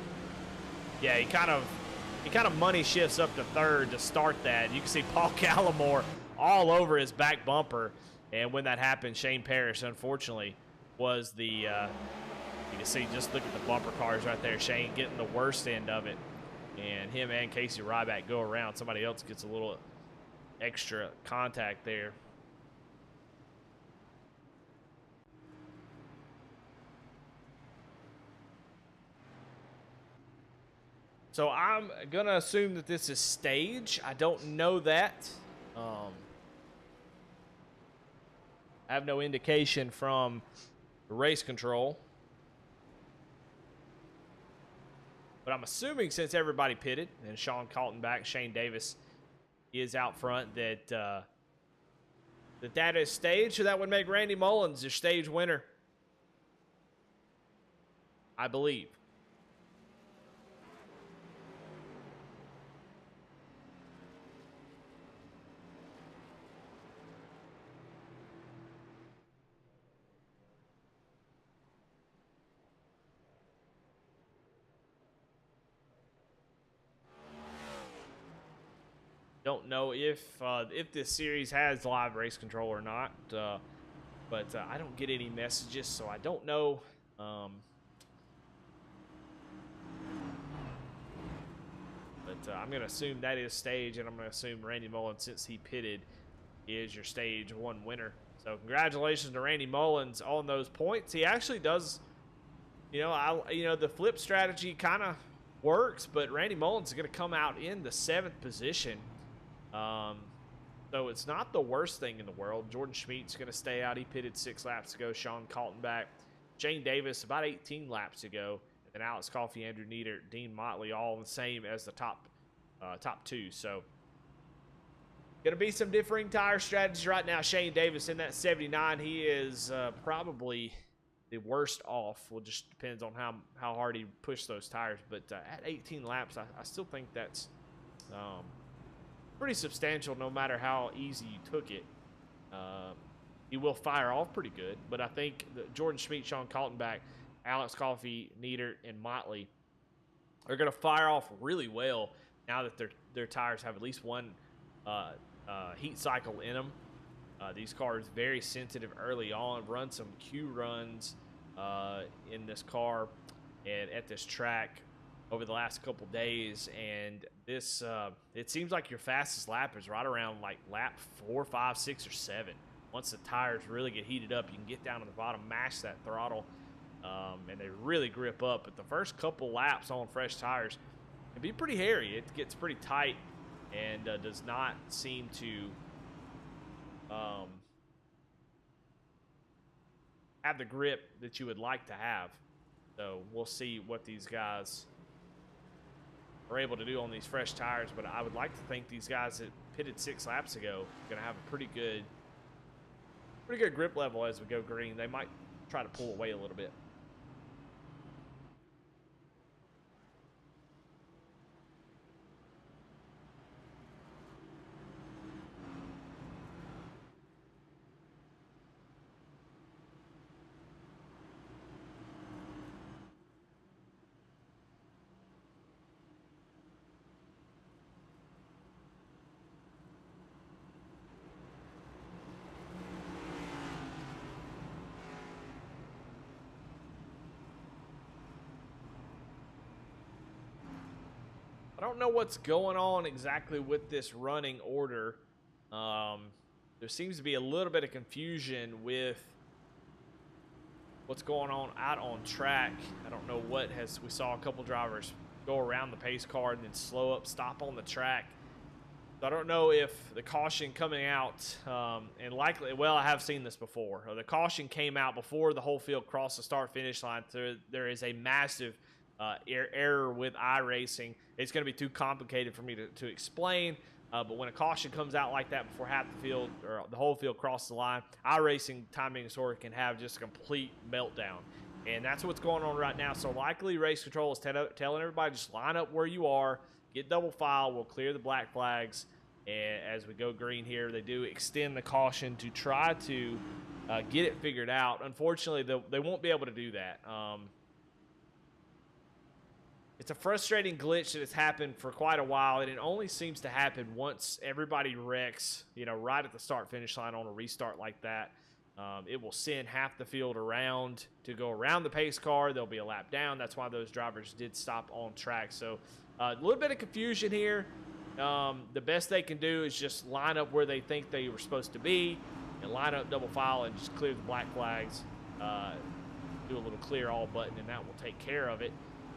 Yeah, he kind of money shifts up to third to start that. You can see Paul Gallimore all over his back bumper, and when that happened, Shane Parrish, unfortunately, was the you can see, just look at the bumper cars right there. Shane getting the worst end of it. And him and Casey Ryback go around. Somebody else gets a little extra contact there. So I'm going to assume that this is stage. I don't know that. I have no indication from race control. But I'm assuming since everybody pitted and Sean Kaltenbach, Shane Davis is out front, that that is stage. So that would make Randy Mullins your stage winner, I believe. Don't know if this series has live race control or not, but I don't get any messages, so I don't know. But I'm going to assume that is stage, and I'm going to assume Randy Mullins, since he pitted, is your stage 1 winner. So congratulations to Randy Mullins on those points. He actually does, the flip strategy kind of works, but Randy Mullins is going to come out in the 7th position. So it's not the worst thing in the world. Jordan Schmidt's going to stay out. He pitted 6 laps ago. Sean Kaltenbach, Shane Davis about 18 laps ago. And then Alex Coffey, Andrew Nieder, Dean Motley, all the same as the top 2. So going to be some differing tire strategies right now. Shane Davis in that 79. He is probably the worst off. Well, just depends on how hard he pushed those tires. But at 18 laps, I still think that's pretty substantial, no matter how easy you took it. He will fire off pretty good, but I think that Jordan Schmidt, Sean Kaltenbach, Alex Coffey, Nieder, and Motley are going to fire off really well now that their tires have at least one heat cycle in them. These cars very sensitive early on. Run some Q runs in this car and at this track over the last couple days, and this it seems like your fastest lap is right around like lap 4, 5, 6, or 7. Once the tires really get heated up, you can get down to the bottom, mash that throttle, and they really grip up. But the first couple laps on fresh tires can be pretty hairy. It gets pretty tight and does not seem to have the grip that you would like to have. So we'll see what these guys are able to do on these fresh tires, but I would like to think these guys that pitted 6 laps ago are going to have a pretty good grip level as we go green. They might try to pull away a little bit. I don't know what's going on exactly with this running order. There seems to be a little bit of confusion with what's going on out on track. I don't know what we saw a couple drivers go around the pace car and then slow up, stop on the track. So I don't know if the caution coming out, and likely, well, I have seen this before. The caution came out before the whole field crossed the start-finish line. So there is a massive error with iRacing. It's going to be too complicated for me to explain. But when a caution comes out like that before half the field or the whole field crosses the line, iRacing timing disorder can have just a complete meltdown. And that's what's going on right now. So likely race control is telling everybody just line up where you are, get double file, we'll clear the black flags. And as we go green here, they do extend the caution to try to get it figured out. Unfortunately, they won't be able to do that. It's a frustrating glitch that has happened for quite a while, and it only seems to happen once everybody wrecks, right at the start-finish line on a restart like that. It will send half the field around to go around the pace car. There'll be a lap down. That's why those drivers did stop on track. So a little bit of confusion here. The best they can do is just line up where they think they were supposed to be and line up double file and just clear the black flags. Do a little clear all button, and that will take care of it.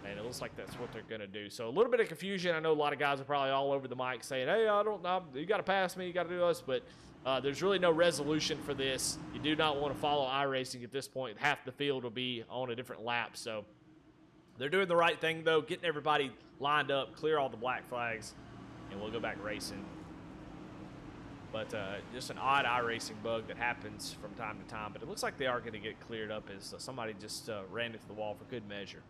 And it looks like that's what they're going to do. So a little bit of confusion. I know a lot of guys are probably all over the mic saying, hey, I don't know, you got to pass me, you got to do this. But there's really no resolution for this. You do not want to follow iRacing at this point. Half the field will be on a different lap. So they're doing the right thing, though, getting everybody lined up, clear all the black flags, and we'll go back racing. But just an odd iRacing bug that happens from time to time. But it looks like they are going to get cleared up as somebody just ran into the wall for good measure.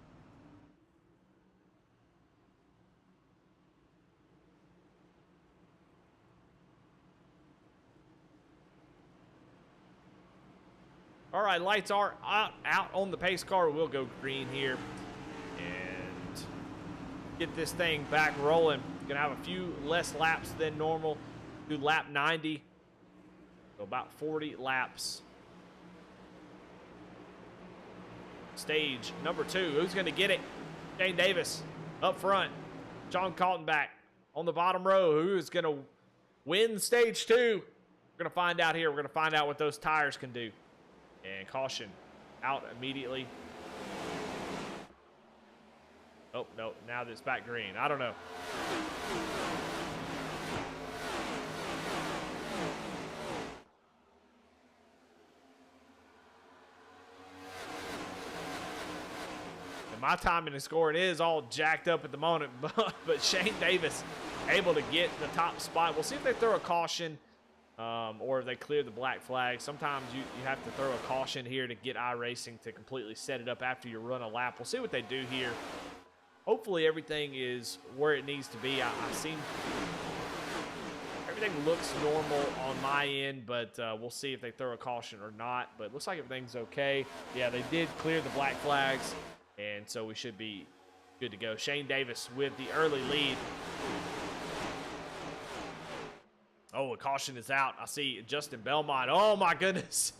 All right, lights are out on the pace car. We'll go green here and get this thing back rolling. Gonna have a few less laps than normal. Do lap 90, so about 40 laps. Stage number 2. Who's gonna get it? Shane Davis up front. John Kaltenbach on the bottom row. Who is gonna win stage 2? We're gonna find out here. We're gonna find out what those tires can do. And caution out immediately. Oh, no, now it's back green. I don't know. And my timing and scoring is all jacked up at the moment, but Shane Davis able to get the top spot. We'll see if they throw a caution. Or if they clear the black flag. Sometimes you have to throw a caution here to get iRacing to completely set it up after you run a lap. We'll see what they do here. Hopefully everything is where it needs to be. Everything looks normal on my end, but we'll see if they throw a caution or not. But it looks like everything's okay. Yeah, they did clear the black flags, and so we should be good to go. Shane Davis with the early lead. Oh, a caution is out. I see Justin Belmont. Oh, my goodness.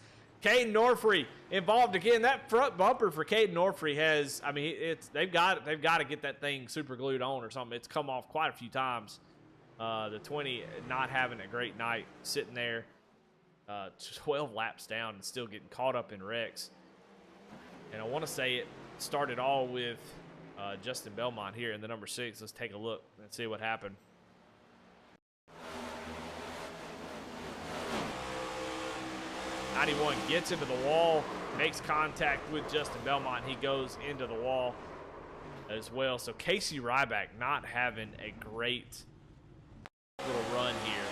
Caden Norfree involved again. That front bumper for Caden Norfree has, I mean, they've got to get that thing super glued on or something. It's come off quite a few times. The 20 not having a great night, sitting there 12 laps down and still getting caught up in wrecks. And I want to say it started all with Justin Belmont here in the number 6. Let's take a look and see what happened. '91 gets into the wall, makes contact with Justin Belmont. He goes into the wall as well. So Casey Ryback not having a great little run here.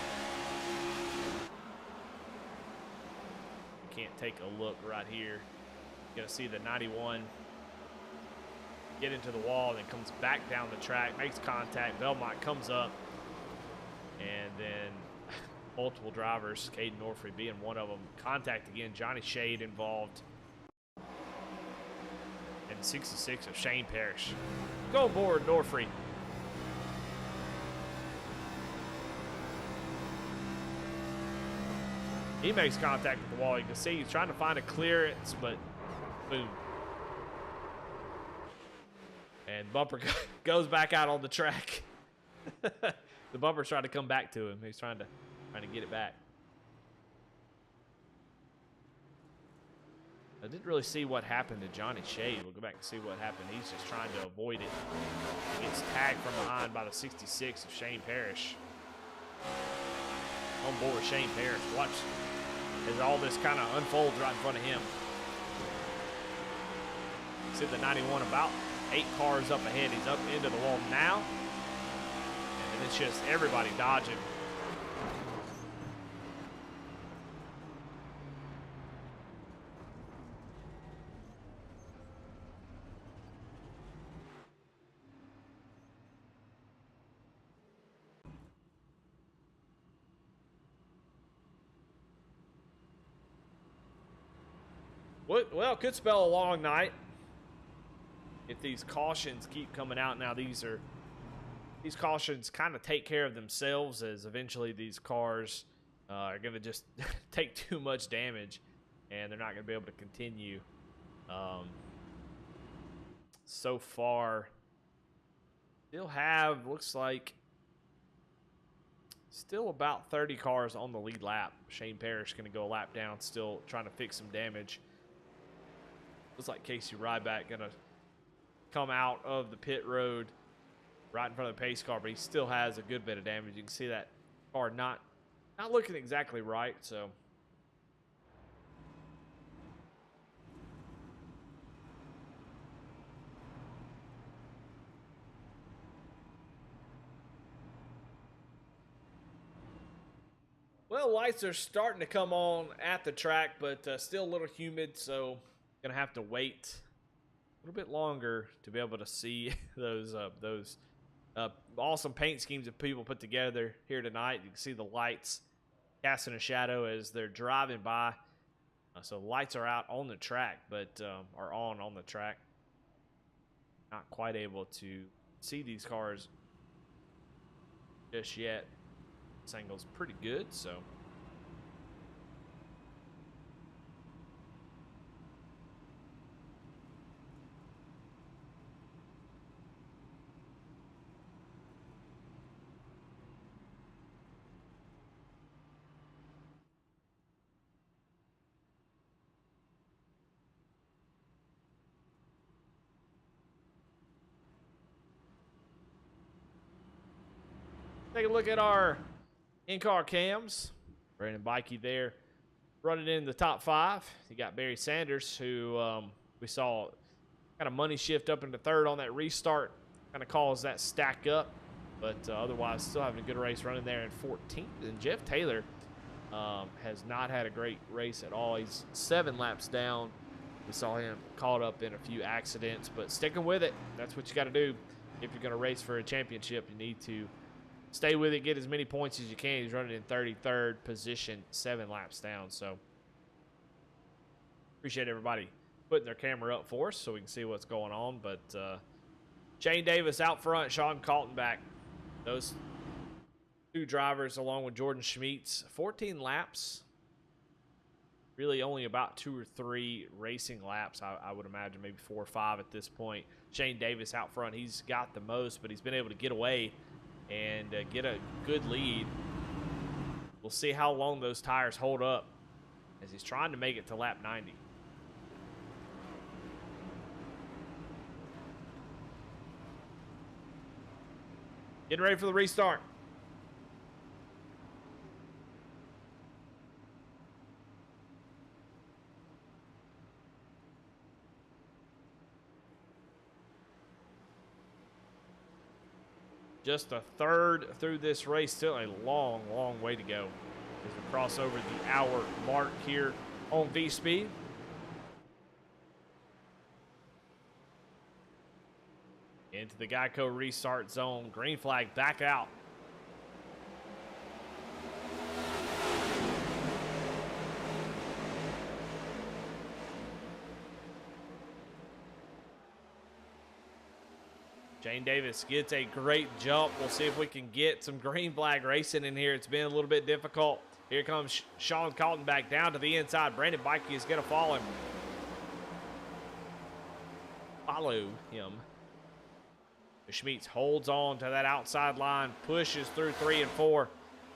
Can't take a look right here. Gonna see the 91 get into the wall, and then comes back down the track, makes contact. Belmont comes up, and then multiple drivers, Caden Norfree being one of them. Contact again, Johnny Shade involved. And 66 of Shane Parrish. Go aboard, Norfree. He makes contact with the wall. You can see he's trying to find a clearance, but boom. And bumper goes back out on the track. The bumper's trying to come back to him. He's trying to get it back. I didn't really see what happened to Johnny Shade. We'll go back and see what happened. He's just trying to avoid it. He gets tagged from behind by the 66 of Shane Parrish. On board with Shane Parrish. Watch as all this kind of unfolds right in front of him. See the 91 about 8 cars up ahead. He's up into the wall now. And it's just everybody dodging. Well, could spell a long night if these cautions keep coming out. Now these cautions kind of take care of themselves, as eventually these cars are going to just take too much damage and they're not going to be able to continue. So far, still have, looks like, still about 30 cars on the lead lap. Shane Parrish going to go a lap down, still trying to fix some damage. Looks like Casey Ryback going to come out of the pit road right in front of the pace car, but he still has a good bit of damage. You can see that car not looking exactly right, so. Well, lights are starting to come on at the track, but still a little humid, so gonna have to wait a little bit longer to be able to see those awesome paint schemes that people put together here tonight. You can see the lights casting a shadow as they're driving by. So lights are out on the track, but are on the track. Not quite able to see these cars just yet. This angle's pretty good, so. Take a look at our in-car cams. Brandon Bikey there running in the top 5. You got Barry Sanders, who we saw kind of money shift up into 3rd on that restart. Kind of caused that stack up. But otherwise, still having a good race running there in 14th. And Jeff Taylor has not had a great race at all. He's 7 laps down. We saw him caught up in a few accidents. But sticking with it, that's what you got to do. If you're going to race for a championship, you need to stay with it, get as many points as you can. He's running in 33rd position, 7 laps down. So appreciate everybody putting their camera up for us so we can see what's going on. But Shane Davis out front, Sean Kaltenbach. Those 2 drivers along with Jordan Schmeets. 14 laps. Really only about 2 or 3 racing laps, I would imagine, maybe 4 or 5 at this point. Shane Davis out front, he's got the most, but he's been able to get away and get a good lead. We'll see how long those tires hold up as he's trying to make it to lap 90. Getting ready for the restart. Just a 3rd through this race. Still a long, long way to go as we cross over the hour mark here on V-Speed. Into the Geico restart zone. Green flag back out. Shane Davis gets a great jump. We'll see if we can get some green flag racing in here. It's been a little bit difficult. Here comes Sean Kaltenbach down to the inside. Brandon Bikey is going to follow him. Schmitz holds on to that outside line, pushes through 3 and 4.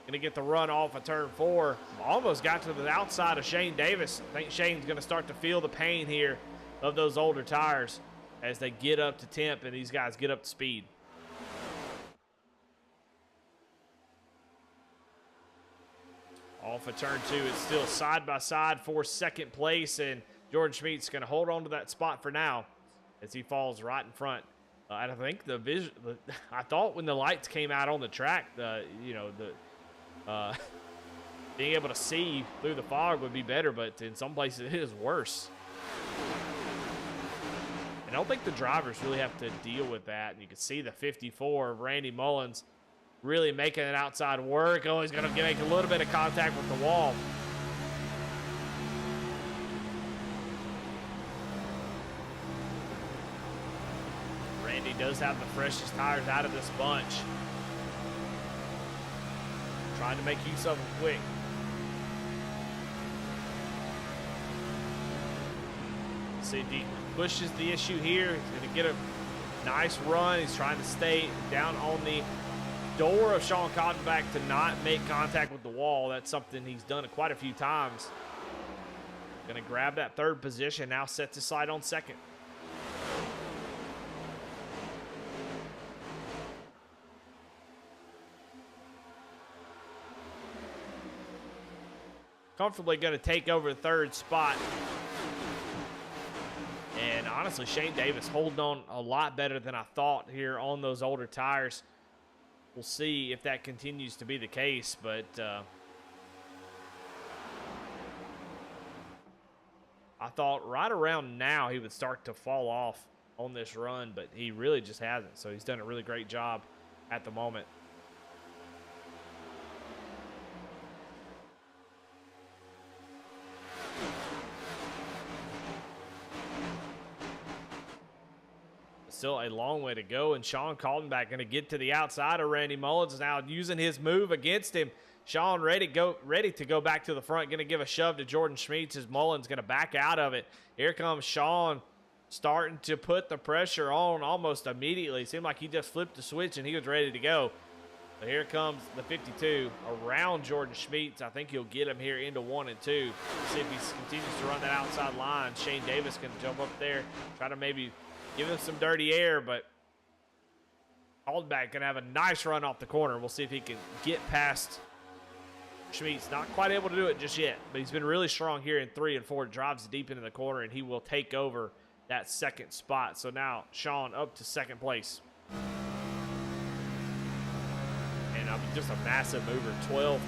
Going to get the run off of turn 4. Almost got to the outside of Shane Davis. I think Shane's going to start to feel the pain here of those older tires as they get up to temp and these guys get up to speed. Off of turn 2, it's still side by side for second place, and Jordan Schmitz going to hold on to that spot for now as he falls right in front. And I think I thought when the lights came out on the track, being able to see through the fog would be better, but in some places it is worse. And I don't think the drivers really have to deal with that. And you can see the 54 of Randy Mullins really making it outside work. Oh, he's going to make a little bit of contact with the wall. Randy does have the freshest tires out of this bunch. Trying to make use of them quick. See, Deez pushes the issue here. He's going to get a nice run. He's trying to stay down on the door of Sean Cottonback to not make contact with the wall. That's something he's done quite a few times. Going to grab that third position. Now sets his sight on second. Comfortably going to take over the third spot. And honestly, Shane Davis holding on a lot better than I thought here on those older tires. We'll see if that continues to be the case, but I thought right around now he would start to fall off on this run, but he really just hasn't. So he's done a really great job at the moment. Still a long way to go, and Sean Caldenback going to get to the outside of Randy Mullins now, using his move against him. Sean ready to go back to the front, going to give a shove to Jordan Schmitz as Mullins going to back out of it. Here comes Sean starting to put the pressure on almost immediately. It seemed like he just flipped the switch and he was ready to go. But here comes the 52 around Jordan Schmitz. I think he'll get him here into 1 and 2. See if he continues to run that outside line. Shane Davis can jump up there, try to maybe give him some dirty air, but Caldenback going to have a nice run off the corner. We'll see if he can get past Schmitz. Not quite able to do it just yet, but he's been really strong here in 3 and 4. Drives deep into the corner, and he will take over that second spot. So now Sean up to second place. And just a massive mover. 12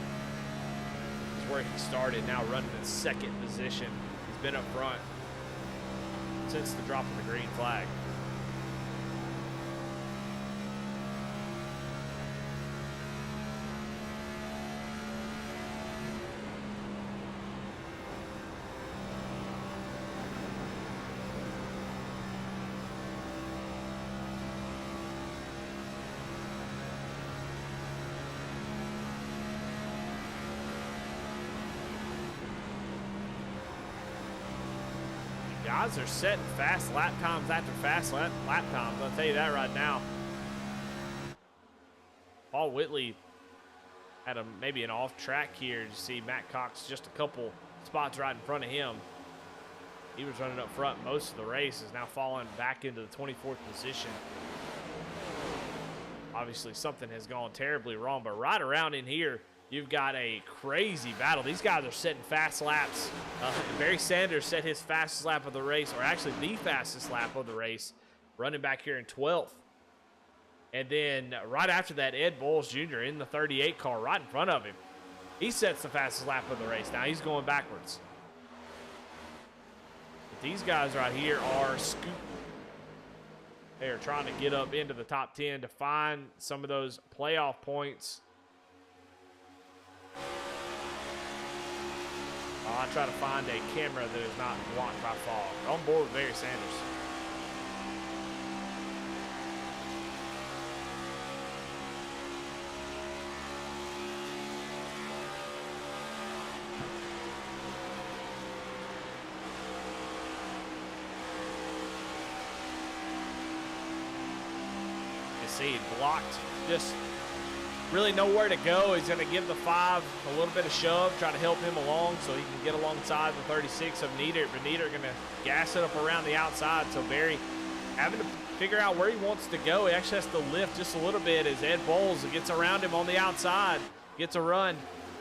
is where he started, now running in second position. He's been up front since the drop of the green flag. Guys are setting fast lap times after fast lap times. I'll tell you that right now. Paul Whitley had maybe an off track here. You see Matt Cox just a couple spots right in front of him. He was running up front most of the race, is now falling back into the 24th position. Obviously something has gone terribly wrong, but right around in here, you've got a crazy battle. These guys are setting fast laps. Barry Sanders set his fastest lap of the race, or actually the fastest lap of the race, running back here in 12th. And then right after that, Ed Bowles Jr. in the 38 car right in front of him. He sets the fastest lap of the race. Now he's going backwards. But these guys right here are scooting. They are trying to get up into the top 10 to find some of those playoff points. I'll try to find a camera that is not blocked by fog. On board with Barry Sanders. see, blocked, just really nowhere to go. He's going to give the 5 a little bit of shove, try to help him along so he can get alongside the 36 of Nieder. But Nieder going to gas it up around the outside. So Barry having to figure out where he wants to go. He actually has to lift just a little bit as Ed Bowles gets around him on the outside, gets a run.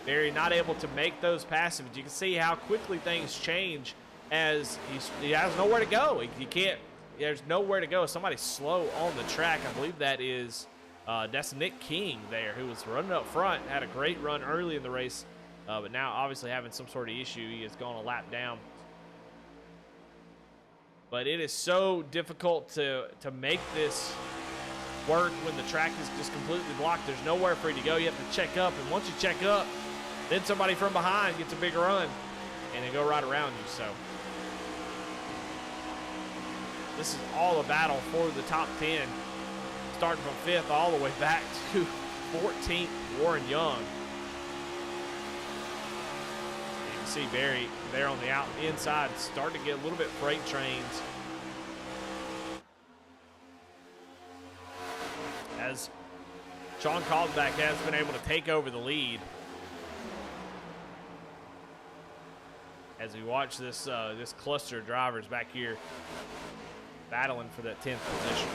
Barry not able to make those passes. But you can see how quickly things change as he has nowhere to go. He can't. There's nowhere to go. Somebody's slow on the track. I believe that is that's Nick King there, who was running up front. Had a great run early in the race, but now obviously having some sort of issue. He has gone a lap down. But it is so difficult to make this work when the track is just completely blocked. There's nowhere for you to go. You have to check up, and once you check up, then somebody from behind gets a big run, and they go right around you. So this is all a battle for the top 10, starting from 5th all the way back to 14th, Warren Young. You can see Barry there on the inside, starting to get a little bit freight trains. As Sean Kaltenbach has been able to take over the lead. As we watch this this cluster of drivers back here battling for that 10th position.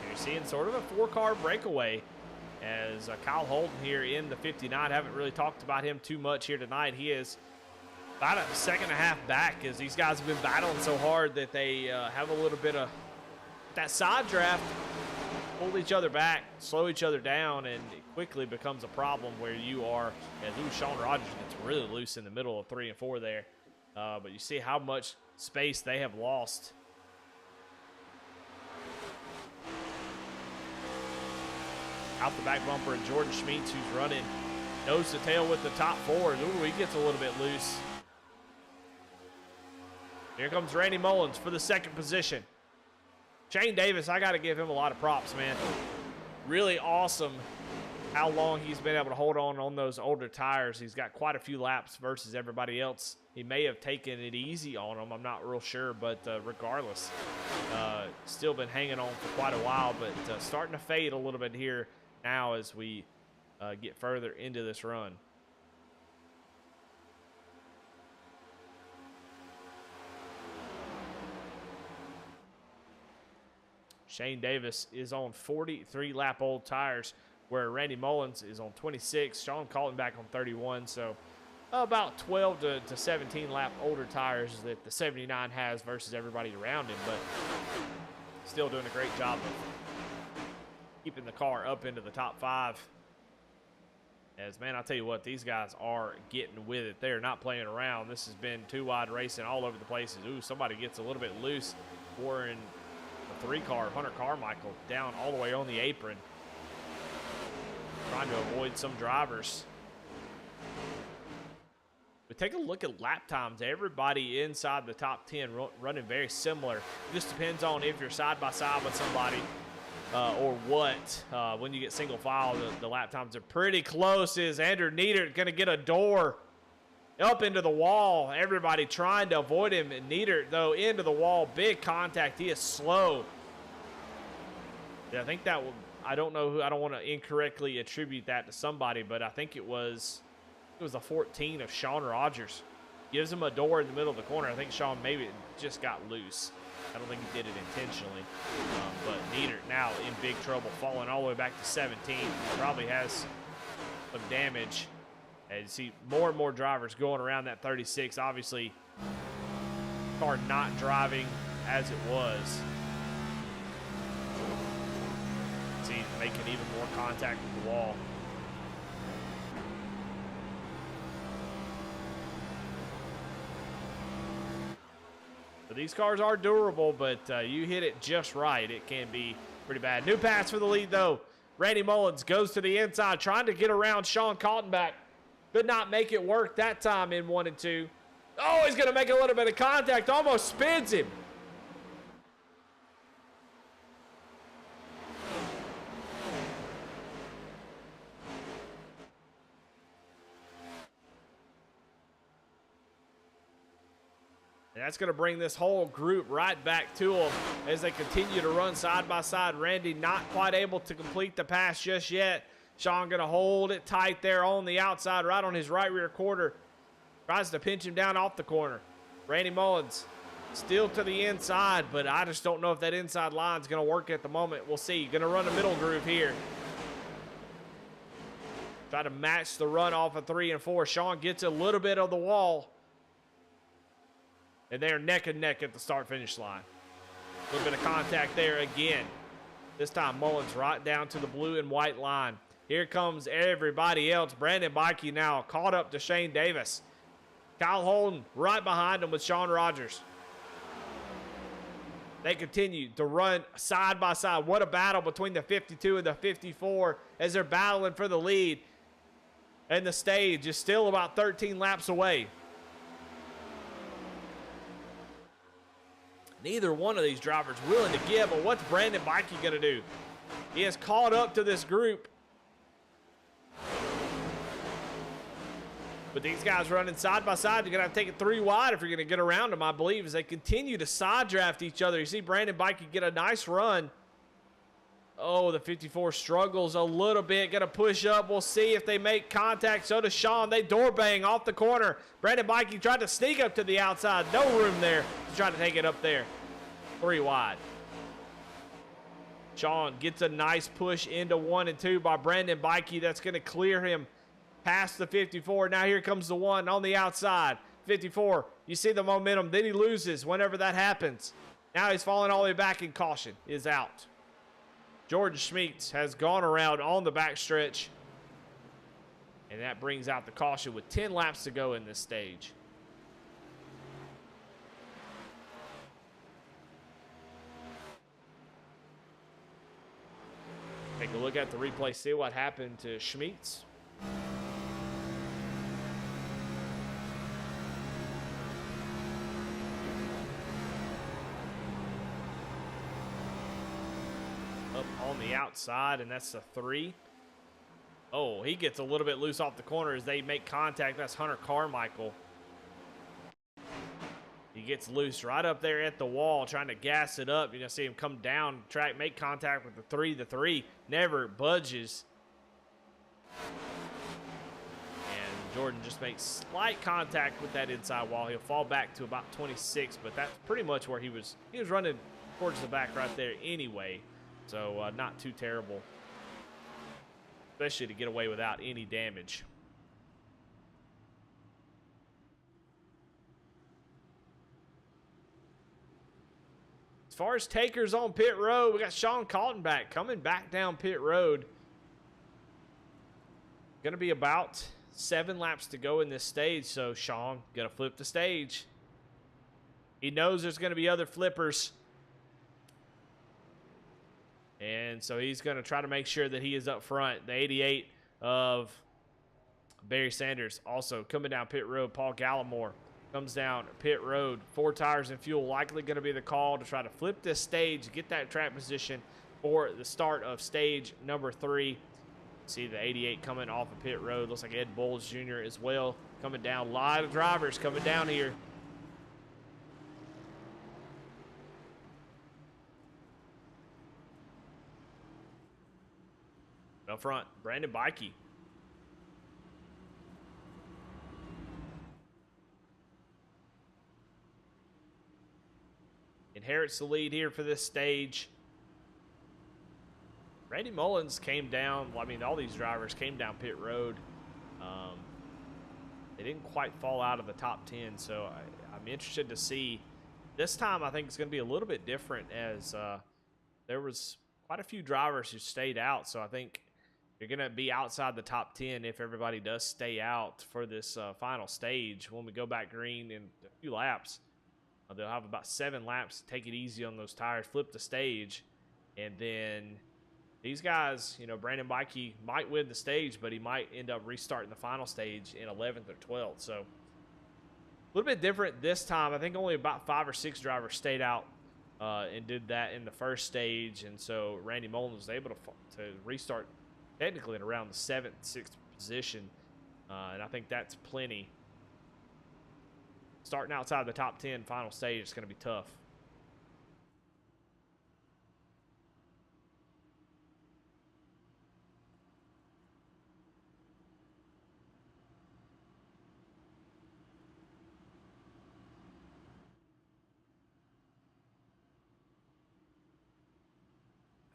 You're seeing sort of a 4-car breakaway as Kyle Holden here in the 59. Haven't really talked about him too much here tonight. He is about a second and a half back as these guys have been battling so hard that they have a little bit of that side draft, pull each other back, slow each other down, and it quickly becomes a problem where you are, as Sean Rogers gets really loose in the middle of 3 and 4 there. But you see how much space they have lost. Out the back bumper, and Jordan Schmeets, who's running nose to tail with the top 4. Ooh, he gets a little bit loose. Here comes Randy Mullins for the 2nd position. Shane Davis, I got to give him a lot of props, man. Really awesome how long he's been able to hold on those older tires. He's got quite a few laps versus everybody else. He may have taken it easy on them. I'm not real sure, but regardless, still been hanging on for quite a while, but starting to fade a little bit here now as we get further into this run. Shane Davis is on 43-lap-old tires, where Randy Mullins is on 26. Sean Kaltenbach on 31. So about 12 to 17-lap older tires that the 79 has versus everybody around him. But still doing a great job of keeping the car up into the top 5. As, man, I'll tell you what, these guys are getting with it. They're not playing around. This has been 2-wide racing all over the places. Ooh, somebody gets a little bit loose. Warren, the 3-car, Hunter Carmichael, down all the way on the apron, trying to avoid some drivers. But take a look at lap times. Everybody inside the top 10 running very similar. It just depends on if you're side by side with somebody or what. When you get single file, the lap times are pretty close. Is Andrew Nieder going to get a door up into the wall? Everybody trying to avoid him. And Nieder, though, into the wall. Big contact. He is slow. Yeah, I think that will, I don't know who, I don't want to incorrectly attribute that to somebody, but I think it was a 14 of Sean Rogers. Gives him a door in the middle of the corner. I think Sean maybe just got loose. I don't think he did it intentionally. But Nieder now in big trouble, falling all the way back to 17. He probably has some damage. And you see more and more drivers going around that 36. Obviously, car not driving as it was. See, making even more contact with the wall. So these cars are durable, but you hit it just right, it can be pretty bad. New pass for the lead, though. Randy Mullins goes to the inside, trying to get around Sean Kaltenbach. Could not make it work that time in 1 and 2. Oh, he's going to make a little bit of contact. Almost spins him. And that's going to bring this whole group right back to them as they continue to run side by side. Randy not quite able to complete the pass just yet. Sean going to hold it tight there on the outside, right on his right rear quarter. Tries to pinch him down off the corner. Randy Mullins still to the inside, but I just don't know if that inside line is going to work at the moment. We'll see. Going to run a middle groove here. Try to match the run off of 3 and 4. Sean gets a little bit of the wall. And they're neck and neck at the start-finish line. A little bit of contact there again. This time Mullins right down to the blue and white line. Here comes everybody else. Brandon Bikey now caught up to Shane Davis. Kyle Holden right behind him with Sean Rogers. They continue to run side by side. What a battle between the 52 and the 54 as they're battling for the lead. And the stage is still about 13 laps away. Neither one of these drivers willing to give, but what's Brandon Bikey going to do? He has caught up to this group. But these guys running side by side, you're going to have to take it 3 wide if you're going to get around them, I believe, as they continue to side draft each other. You see Brandon Bikey get a nice run. Oh, the 54 struggles a little bit. Going to push up. We'll see if they make contact. So does Sean. They door bang off the corner. Brandon Bikey tried to sneak up to the outside. No room there to try to take it up there. 3 wide. Sean gets a nice push into 1 and 2 by Brandon Bikey. That's going to clear him past the 54. Now here comes the 1 on the outside. 54, you see the momentum. Then he loses whenever that happens. Now he's falling all the way back, and caution is out. Jordan Schmeets has gone around on the backstretch. And that brings out the caution with 10 laps to go in this stage. Take a look at the replay, see what happened to Schmeets. Up on the outside, and that's the 3. Oh, he gets a little bit loose off the corner as they make contact. That's Hunter Carmichael. He gets loose right up there at the wall, trying to gas it up. You're going to see him come down track, make contact with the 3. The 3 never budges. And Jordan just makes slight contact with that inside wall. He'll fall back to about 26, but that's pretty much where he was running towards the back right there anyway. So not too terrible, especially to get away without any damage. As far as takers on pit road, we got Sean Kaltenbach coming back down pit road. Going to be about 7 laps to go in this stage, so Sean going to flip the stage. He knows there's going to be other flippers. And so he's going to try to make sure that he is up front. The 88 of Barry Sanders also coming down pit road. Paul Gallimore comes down pit road. 4 tires and fuel likely going to be the call to try to flip this stage, get that track position for the start of stage number 3. See the 88 coming off of pit road. Looks like Ed Bowles Jr. as well coming down. A lot of drivers coming down here. Up front, Brandon Bikey. Inherits the lead here for this stage. Randy Mullins came down. Well, I mean, all these drivers came down pit road. They didn't quite fall out of the top 10, so I'm interested to see. This time, I think it's going to be a little bit different as there was quite a few drivers who stayed out, so I think you're going to be outside the top 10 if everybody does stay out for this final stage. When we go back green in a few laps, they'll have about 7 laps to take it easy on those tires, flip the stage, and then these guys, you know, Brandon Bikey might win the stage, but he might end up restarting the final stage in 11th or 12th. So a little bit different this time. I think only about 5 or 6 drivers stayed out and did that in the first stage, and so Randy Mullins was able to restart technically at around the 7th, 6th position, and I think that's plenty starting outside the top 10 final stage is going to be tough.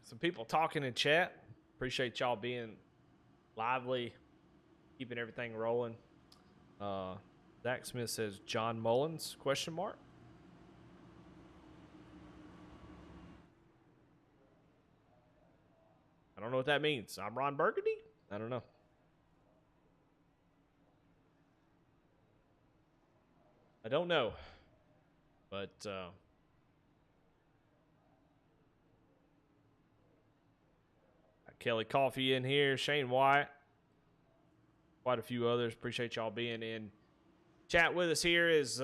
Some people talking in chat. Appreciate y'all being lively, keeping everything rolling. Zach Smith says John Mullins, question mark. I don't know what that means. I'm Ron Burgundy? I don't know. I don't know. But Kelly Coffee in here, Shane White, quite a few others. Appreciate y'all being in chat with us here. Is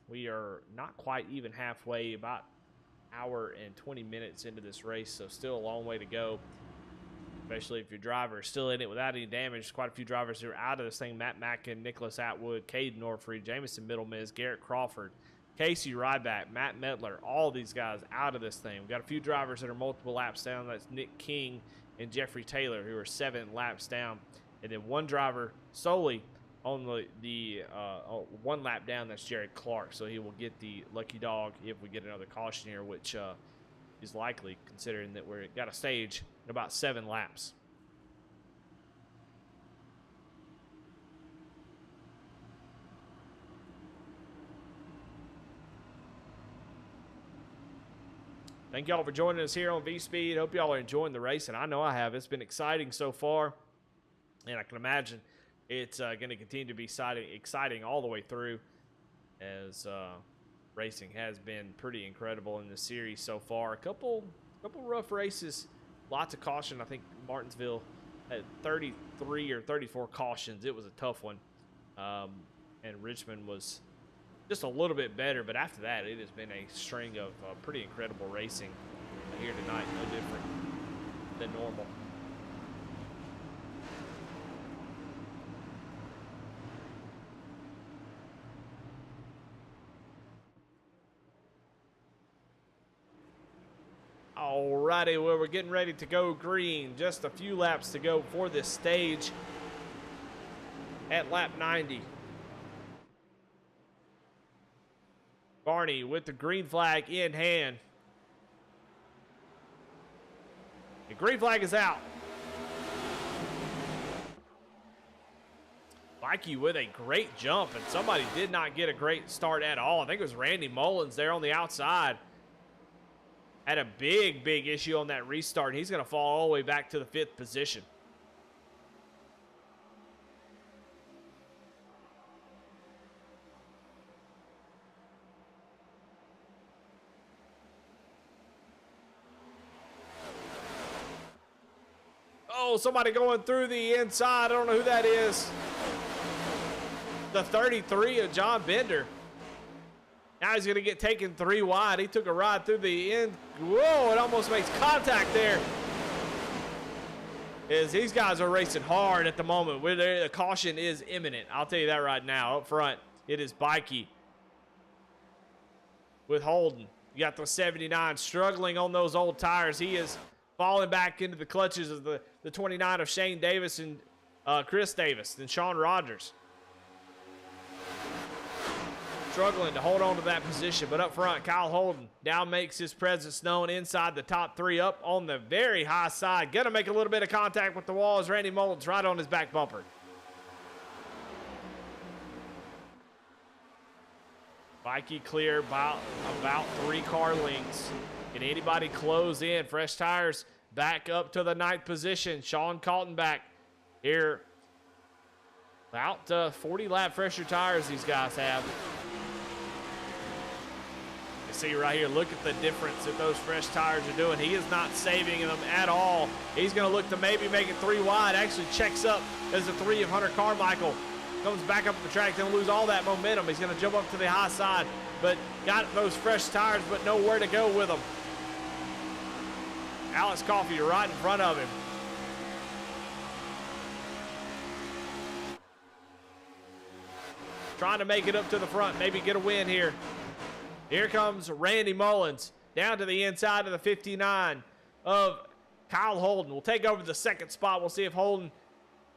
we are not quite even halfway, about an hour and 20 minutes into this race, so still a long way to go, especially if your driver is still in it without any damage. There's quite a few drivers who are out of this thing. Matt Mackin, Nicholas Atwood, Caden Norfree, Jamison Middlemiz, Garrett Crawford, Casey Ryback, Matt Medler, all these guys out of this thing. We've got a few drivers that are multiple laps down. That's Nick King and Jeffrey Taylor, who are 7 laps down. And then one driver solely on the 1 lap down, that's Jared Clark. So he will get the lucky dog if we get another caution here, which is likely, considering that we've got a stage in about 7 laps. Thank y'all for joining us here on V-Speed. Hope y'all are enjoying the race, and I know I have. It's been exciting so far, and I can imagine it's going to continue to be exciting all the way through, as racing has been pretty incredible in this series so far. A couple rough races, lots of caution. I think Martinsville had 33 or 34 cautions. It was a tough one, and Richmond was just a little bit better, but after that, it has been a string of pretty incredible racing here tonight. No different than normal. Alrighty, well, we're getting ready to go green. Just a few laps to go for this stage at lap 90. Barney with the green flag in hand. The green flag is out. Mikey with a great jump, and somebody did not get a great start at all. I think it was Randy Mullins there on the outside. Had a big issue on that restart. He's going to fall all the way back to the 5th position. Oh, somebody going through the inside. I don't know who that is. The 33 of John Bender. Now he's going to get taken 3 wide. He took a ride through the end. Whoa, it almost makes contact there. As these guys are racing hard at the moment. The caution is imminent. I'll tell you that right now. Up front, it is Bikey with Holden. You got the 79 struggling on those old tires. He is falling back into the clutches of the 29 of Shane Davis and Chris Davis and Sean Rogers. Struggling to hold on to that position, but up front, Kyle Holden now makes his presence known inside the top 3, up on the very high side. Gonna make a little bit of contact with the wall as Randy Mullins right on his back bumper. Mikey clear about 3 car lengths. Can anybody close in? Fresh tires back up to the 9th position. Sean Kaltenbach here. About 40 lap fresher tires these guys have. You see right here, look at the difference that those fresh tires are doing. He is not saving them at all. He's going to look to maybe make it 3 wide. Actually checks up as the 3 of Hunter Carmichael. Comes back up the track, going to lose all that momentum. He's going to jump up to the high side, but got those fresh tires, but nowhere to go with them. Alex Coffey right in front of him. trying to make it up to the front, maybe get a win here. Here comes Randy Mullins down to the inside of the 59 of Kyle Holden. Will take over the second spot. We'll see if Holden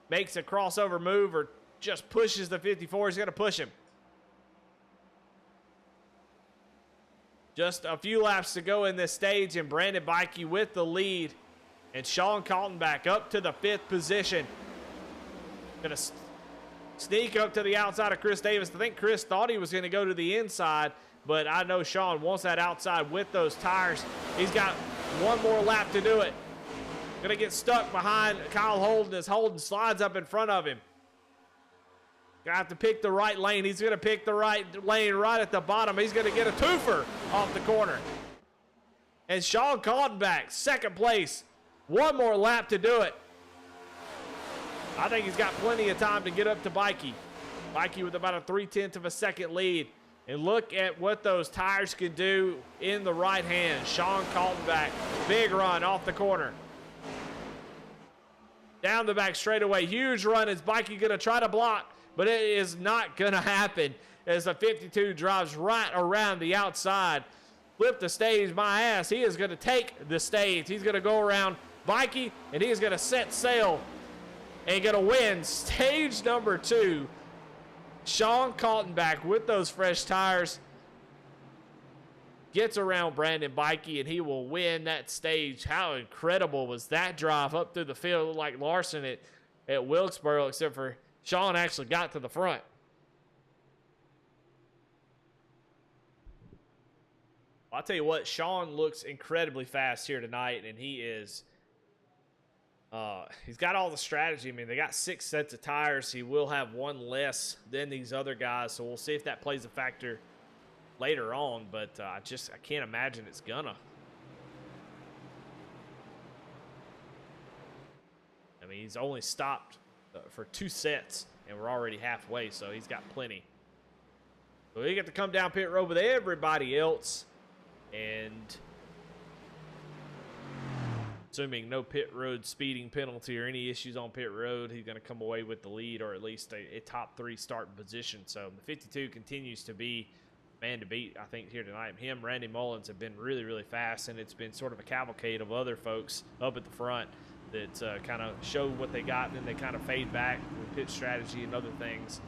makes a crossover move or just pushes the 54. He's going to push him. Just a few laps to go in this stage, and Brandon Bikey with the lead. And Sean Kaltenbach up to the 5th position. Going to sneak up to the outside of Chris Davis. I think Chris thought he was going to go to the inside, but I know Sean wants that outside with those tires. He's got one more lap to do it. Going to get stuck behind Kyle Holden as Holden slides up in front of him. Gonna have to pick the right lane. He's gonna pick the right lane right at the bottom. He's gonna get a twofer off the corner. And Sean Kaltenbach, second place. One more lap to do it. I think he's got plenty of time to get up to Bikey. Bikey with about a 3/10 of a second lead. And look at what those tires can do in the right hand. Sean Kaltenbach, big run off the corner. Down the back straightaway, huge run. Is Bikey gonna try to block? But it is not going to happen as the 52 drives right around the outside. Flip the stage, my ass. He is going to take the stage. He's going to go around Bikey, and he is going to set sail and going to win stage number 2. Sean Kaltenbach with those fresh tires gets around Brandon Bikey, and he will win that stage. How incredible was that drive up through the field like Larson at Wilkesboro, except for Sean actually got to the front. I'll tell you what, Sean looks incredibly fast here tonight, and he is, he's got all the strategy. I mean, they got 6 sets of tires. He will have one less than these other guys, so we'll see if that plays a factor later on, but I can't imagine it's gonna. I mean, he's only stopped for 2 sets, and we're already halfway, so he's got plenty. So we get to come down pit road with everybody else, and assuming no pit road speeding penalty or any issues on pit road, he's going to come away with the lead, or at least a top 3 starting position. So the 52 continues to be man to beat, I think, here tonight. Him, Randy Mullins have been really, really fast, and it's been sort of a cavalcade of other folks up at the front that kind of show what they got, and then they kind of fade back with pit strategy and other things.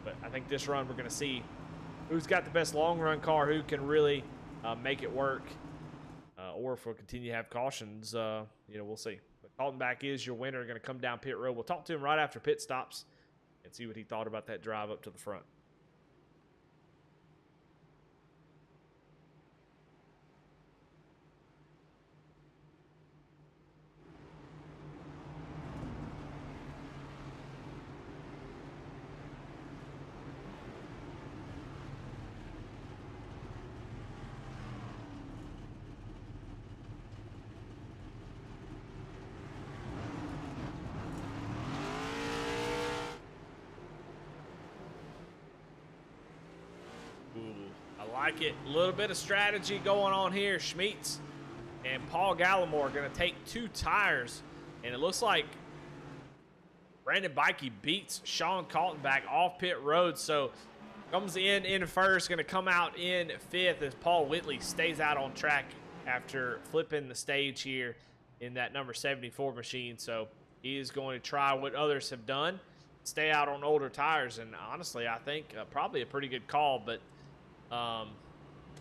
But I think this run we're going to see who's got the best long-run car, who can really make it work, or if we'll continue to have cautions, we'll see. But Kaltenbach is your winner, going to come down pit road. We'll talk to him right after pit stops and see what he thought about that drive up to the front. I like it. A little bit of strategy going on here. Schmeets and Paul Gallimore are going to take 2 tires, and it looks like Brandon Bikey beats Sean Kaltenbach off pit road, so comes in first, going to come out in 5th as Paul Whitley stays out on track after flipping the stage here in that number 74 machine. So he is going to try what others have done, stay out on older tires, and honestly, I think probably a pretty good call, but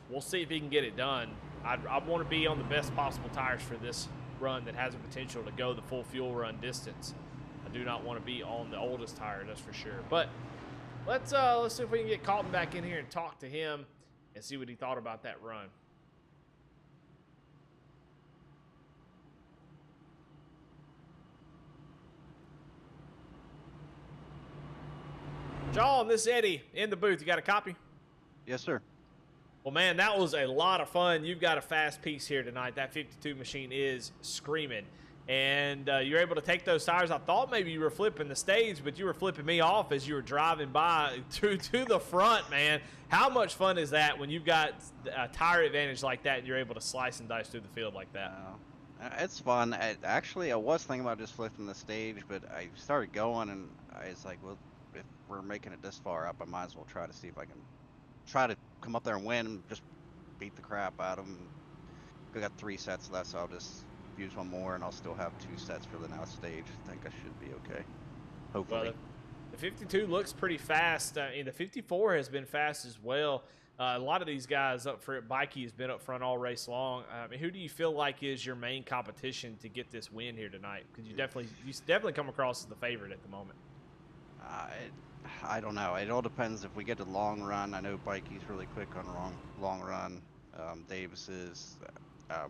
we'll see if he can get it done. I want to be on the best possible tires for this run that has the potential to go the full fuel run distance. I do not want to be on the oldest tire, that's for sure. But let's see if we can get Kaltenbach in here and talk to him and see what he thought about that run. John, this is Eddie in the booth. You got a copy? Yes, sir. Well, man, that was a lot of fun. You've got a fast piece here tonight. That 52 machine is screaming. And you're able to take those tires. I thought maybe you were flipping the stage, but you were flipping me off as you were driving by to the front, man. How much fun is that when you've got a tire advantage like that and you're able to slice and dice through the field like that? It's fun. Actually, I was thinking about just flipping the stage, but I started going, and I was like, well, if we're making it this far up, I might as well try to see if I can try to come up there and win and just beat the crap out of them. We got 3 sets left, so I'll just use one more, and I'll still have 2 sets for the next stage. I think I should be okay. Hopefully. Well, the 52 looks pretty fast, and the 54 has been fast as well. A lot of these guys up for it, Bikey has been up front all race long. Who do you feel like is your main competition to get this win here tonight? Because you definitely come across as the favorite at the moment. I don't know. It all depends if we get to long run. I know Bikey's really quick on long run. Davis is.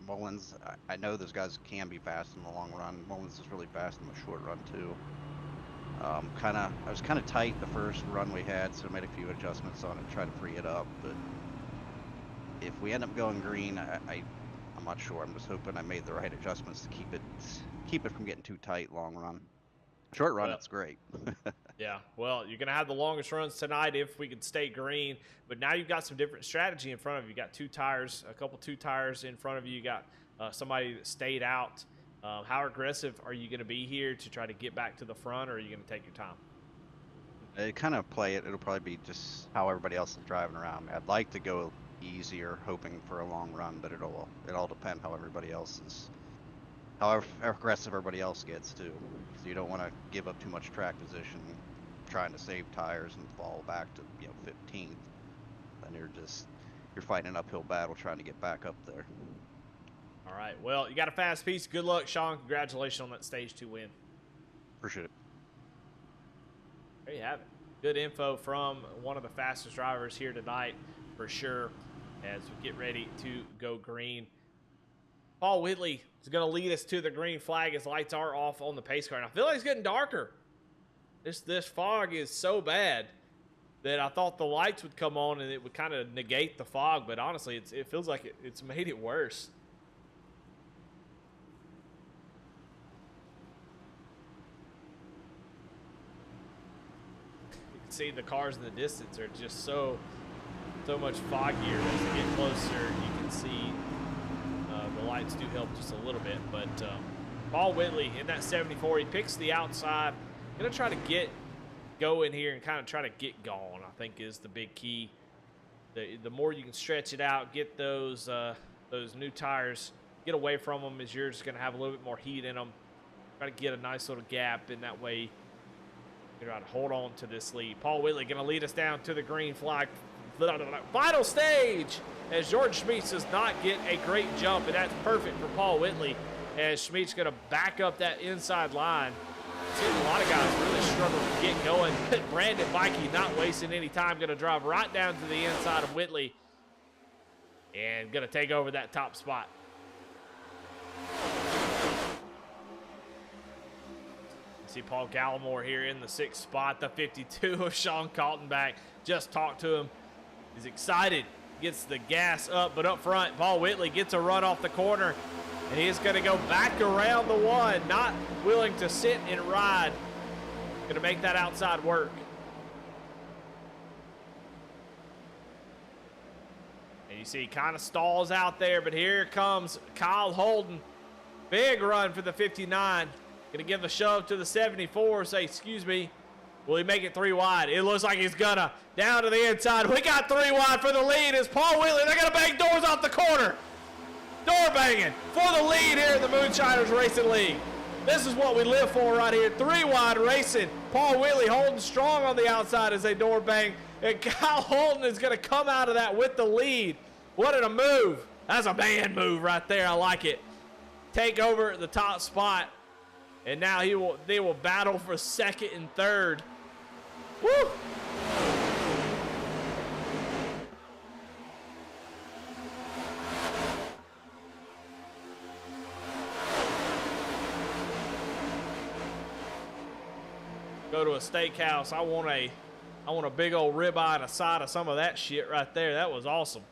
Mullins, I know those guys can be fast in the long run. Mullins is really fast in the short run too. I was kind of tight the first run we had, so I made a few adjustments on it to try to free it up. But if we end up going green, I'm not sure. I'm just hoping I made the right adjustments to keep it from getting too tight long run. Short run, it's great. Yeah, well, you're going to have the longest runs tonight if we can stay green. But now you've got some different strategy in front of you. You got 2 tires, a couple 2 tires in front of you. You got somebody that stayed out. How aggressive are you going to be here to try to get back to the front, or are you going to take your time? I kind of play it. It'll probably be just how everybody else is driving around. I'd like to go easier, hoping for a long run, but it all depend how everybody else is. How aggressive everybody else gets too. So you don't want to give up too much track position, trying to save tires and fall back to 15th. Then you're fighting an uphill battle trying to get back up there. All right. Well, you got a fast piece. Good luck, Sean. Congratulations on that stage 2 win. Appreciate it. There you have it. Good info from one of the fastest drivers here tonight, for sure, as we get ready to go green. Paul Whitley is going to lead us to the green flag as lights are off on the pace car. And I feel like it's getting darker. This fog is so bad that I thought the lights would come on and it would kind of negate the fog, but honestly, it feels like it's made it worse. You can see the cars in the distance are just so much foggier. As you get closer, you can see the lights do help just a little bit. But Paul Whitley in that 74, he picks the outside. Gonna try to go in here and kind of try to get going, I think, is the big key. The more you can stretch it out, get those new tires, get away from them, as you're just gonna have a little bit more heat in them. Try to get a nice little gap, in that way you try to hold on to this lead. Paul Whitley gonna lead us down to the green flag. Final stage, as George Schmitz does not get a great jump, and that's perfect for Paul Whitley, as Schmitz gonna back up that inside line. Seeing a lot of guys really struggle to get going. Brandon Bikey not wasting any time, gonna drive right down to the inside of Whitley and gonna take over that top spot. See Paul Gallimore here in the 6th spot, the 52 of Sean Kaltenbach. Just talked to him. He's excited, gets the gas up, but up front, Paul Whitley gets a run off the corner, and he is going to go back around the 1, not willing to sit and ride. Going to make that outside work. And you see he kind of stalls out there, but here comes Kyle Holden. Big run for the 59. Going to give the shove to the 74, say, excuse me. Will he make it 3 wide? It looks like he's gonna. Down to the inside. We got 3 wide for the lead. It's Paul Whitley. They're gonna bang doors off the corner. Door banging for the lead here in the Moonshiners Racing League. This is what we live for right here. 3 wide racing. Paul Whitley holding strong on the outside as they door bang. And Kyle Holden is gonna come out of that with the lead. What a move. That's a man move right there. I like it. Take over the top spot. And now they will battle for 2nd and 3rd. Woo! Go to a steakhouse. I want a big old ribeye and a side of some of that shit right there. That was awesome.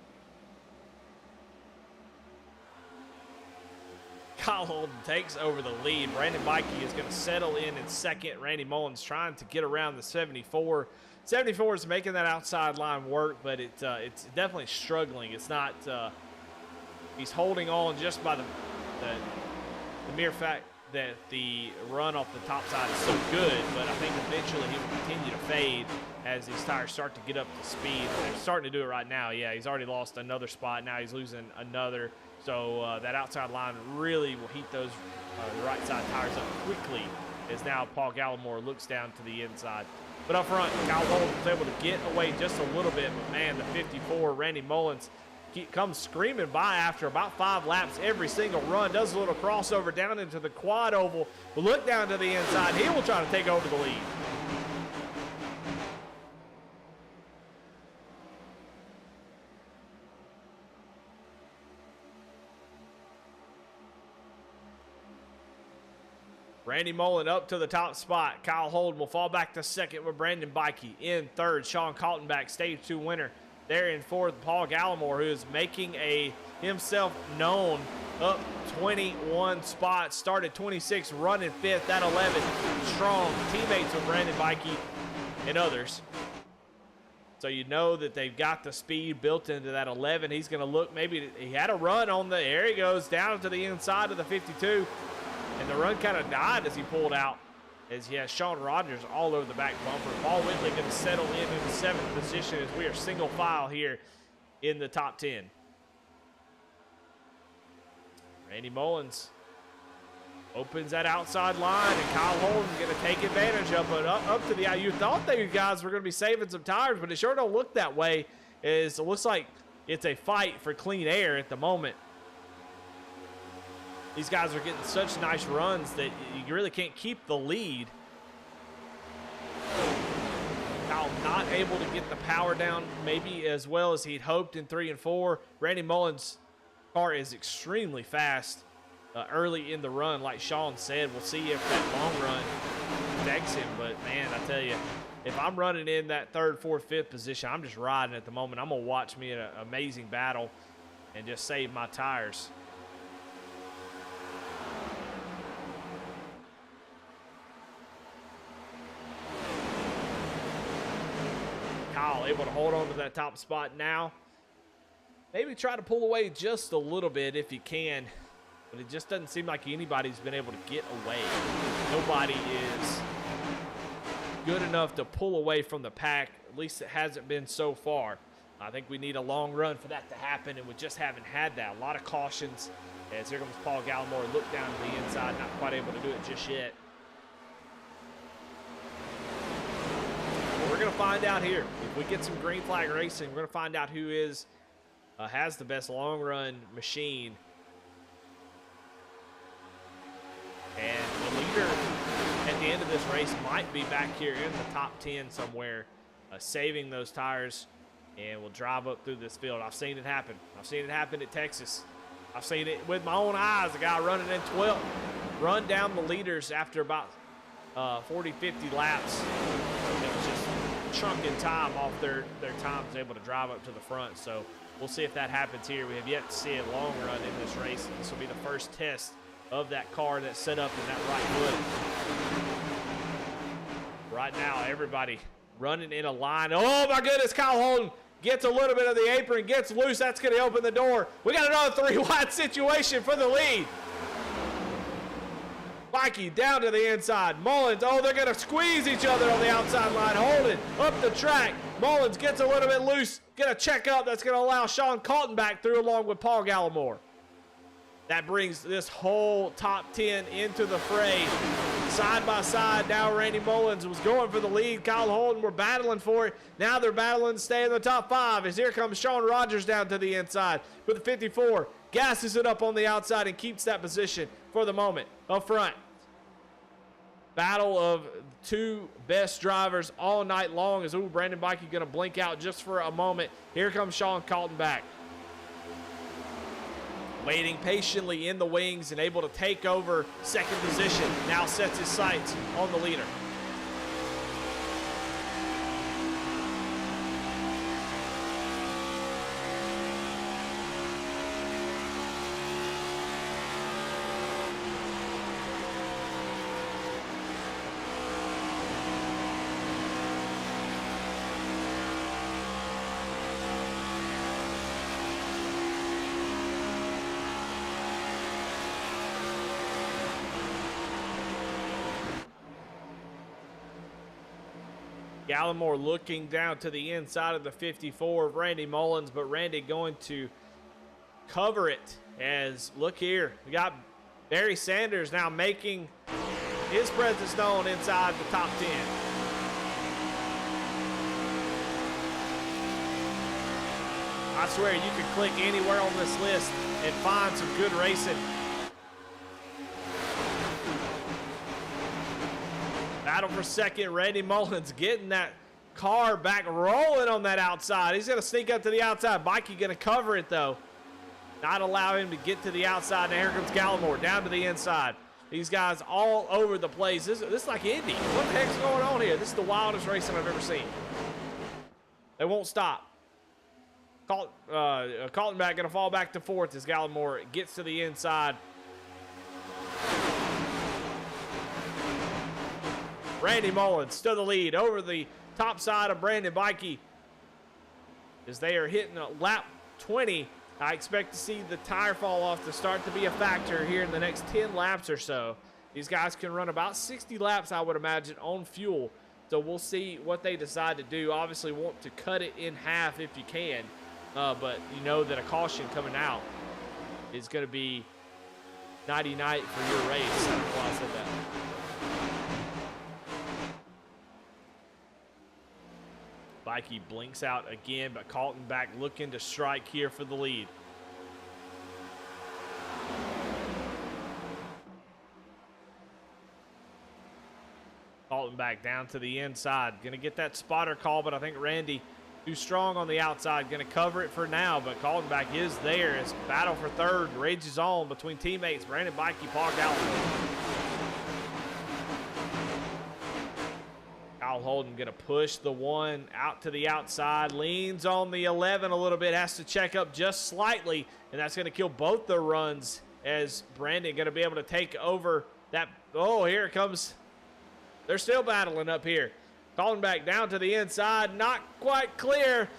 Kyle Holden takes over the lead. Brandon Bikey is going to settle in 2nd. Randy Mullins trying to get around the 74. 74 is making that outside line work, but it's definitely struggling. It's not. He's holding on just by the mere fact. that the run off the top side is so good, but I think eventually he will continue to fade as these tires start to get up to speed. They're starting to do it right now. Yeah, he's already lost another spot. Now he's losing another. So that outside line really will heat those right side tires up quickly as now Paul Gallimore looks down to the inside. But up front, Kyle Holden was able to get away just a little bit, but man, the 54, Randy Mullins, comes screaming by after about 5 laps every single run, does a little crossover down into the quad oval, but look down to the inside. He will try to take over the lead. Randy Mullen up to the top spot. Kyle Holden will fall back to second with Brandon Bikey. In third, Sean Kaltenbach, stage 2 winner. There in fourth, Paul Gallimore, who is making himself known, up 21 spots, started 26, running fifth at 11. Strong teammates with Brandon Bikey and others. So you know that they've got the speed built into that 11. He's going to look, maybe he had a run on there he goes, down to the inside of the 52. And the run kind of died as he pulled out, as he has Sean Rogers all over the back bumper. Paul Whitley going to settle in the 7th position as we are single file here in the top 10. Randy Mullins opens that outside line, and Kyle Holden going to take advantage of it up to the. You thought these guys were going to be saving some tires, but it sure don't look that way. It looks like it's a fight for clean air at the moment. These guys are getting such nice runs that you really can't keep the lead. Kyle not able to get the power down maybe as well as he'd hoped in 3 and 4. Randy Mullins' car is extremely fast early in the run, like Sean said. We'll see if that long run protects him. But, man, I tell you, if I'm running in that 3rd, 4th, 5th position, I'm just riding at the moment. I'm going to watch me in an amazing battle and just save my tires. Kyle able to hold on to that top spot now. Maybe try to pull away just a little bit if you can, but it just doesn't seem like anybody's been able to get away. Nobody is good enough to pull away from the pack. At least it hasn't been so far. I think we need a long run for that to happen, and we just haven't had that. A lot of cautions as here comes Paul Gallimore. Look down to the inside, not quite able to do it just yet. We're going to find out here. If we get some green flag racing, we're going to find out who has the best long run machine. And the leader at the end of this race might be back here in the top 10 somewhere, saving those tires, and we'll drive up through this field. I've seen it happen. I've seen it happen at Texas. I've seen it with my own eyes. A guy running in 12th, run down the leaders after about 40, 50 laps. It was just chunking time off their times, able to drive up to the front. So we'll see if that happens here. We have yet to see a long run in this race. This will be the first test of that car that's set up in that right hood. Right now, everybody running in a line. Oh my goodness, Kyle Holden gets a little bit of the apron, gets loose. That's going to open the door. We got another 3-wide situation for the lead. Mikey down to the inside. Mullins, oh, they're going to squeeze each other on the outside line. Holden up the track. Mullins gets a little bit loose. Get a check up. That's going to allow Sean Kaltenbach through along with Paul Gallimore. That brings this whole top 10 into the fray. Side by side, now Randy Mullins was going for the lead. Kyle Holden were battling for it. Now they're battling to stay in the top 5 as here comes Sean Rogers down to the inside with the 54. Gasses it up on the outside and keeps that position for the moment. Up front. Battle of 2 best drivers all night long as Brandon Bikey going to blink out just for a moment. Here comes Sean Kaltenbach. Waiting patiently in the wings and able to take over second position. Now sets his sights on the leader. Gallimore looking down to the inside of the 54 of Randy Mullins, but Randy going to cover it as, look here, we got Barry Sanders now making his presence known inside the top 10. I swear you could click anywhere on this list and find some good racing. Battle for second, Randy Mullins getting that car back rolling on that outside. He's going to sneak up to the outside. Mikey going to cover it, though. Not allow him to get to the outside. Now here comes Gallimore down to the inside. These guys all over the place. This is like Indy. What the heck's going on here? This is the wildest racing I've ever seen. They won't stop. Kaltenbach going to fall back to fourth as Gallimore gets to the inside. Randy Mullins to the lead over the top side of Brandon Bikey as they are hitting a lap 20. I expect to see the tire fall off to start to be a factor here in the next 10 laps or so. These guys can run about 60 laps, I would imagine, on fuel. So we'll see what they decide to do. Obviously want to cut it in half if you can. But you know that a caution coming out is going to be nighty-night for your race. I don't know why I said that. Bikey blinks out again, but Kaltenbach looking to strike here for the lead. Kaltenbach down to the inside. Going to get that spotter call, but I think Randy too strong on the outside. Going to cover it for now, but Kaltenbach is there as battle for third rages on between teammates Brandon Bikey, Paul Gallimore. Kyle Holden going to push the one out to the outside, leans on the 11 a little bit, has to check up just slightly, and that's going to kill both the runs as Brandon going to be able to take over that. Oh, here it comes. They're still battling up here. Kaltenbach down to the inside, not quite clear.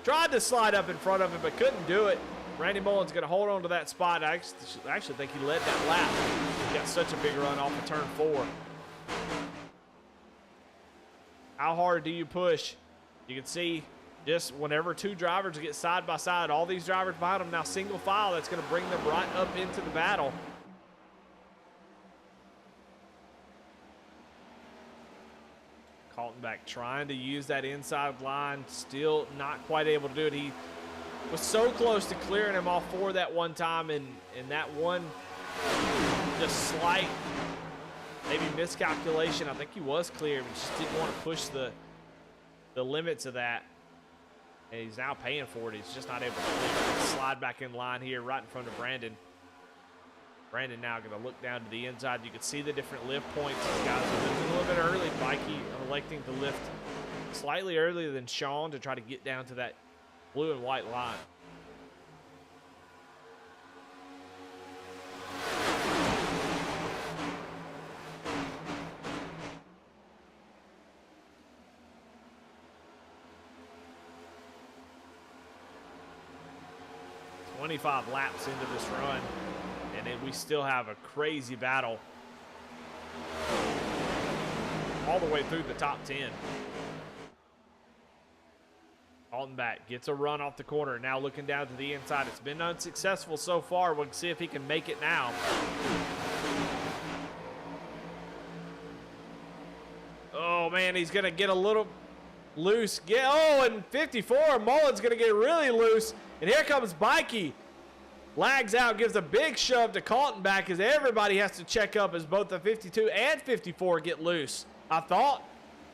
Tried to slide up in front of him, but couldn't do it. Randy Mullins going to hold on to that spot. I actually think he led that lap. He got such a big run off of turn 4. How hard do you push? You can see just whenever two drivers get side by side, all these drivers behind them now single file, that's going to bring them right up into the battle. Kaltenbach trying to use that inside line, still not quite able to do it. He was so close to clearing him off for that one time, and that one just slight maybe miscalculation. I think he was clear, but just didn't want to push the limits of that. And he's now paying for it. He's just not able to slide back in line here right in front of Brandon. Brandon now going to look down to the inside. You can see the different lift points. These guys are lifting a little bit early. Bikey electing to lift slightly earlier than Sean to try to get down to that blue and white line. "25 laps into this run, and then we still have a crazy battle all the way through the top 10. Kaltenbach gets a run off the corner, now looking down to the inside. It's been unsuccessful so far. We'll see if he can make it now. Oh, man, he's going to get a little loose. And 54, Mullins going to get really loose. And here comes Bikey. Lags out, gives a big shove to Kaltenbach as everybody has to check up as both the 52 and 54 get loose. I thought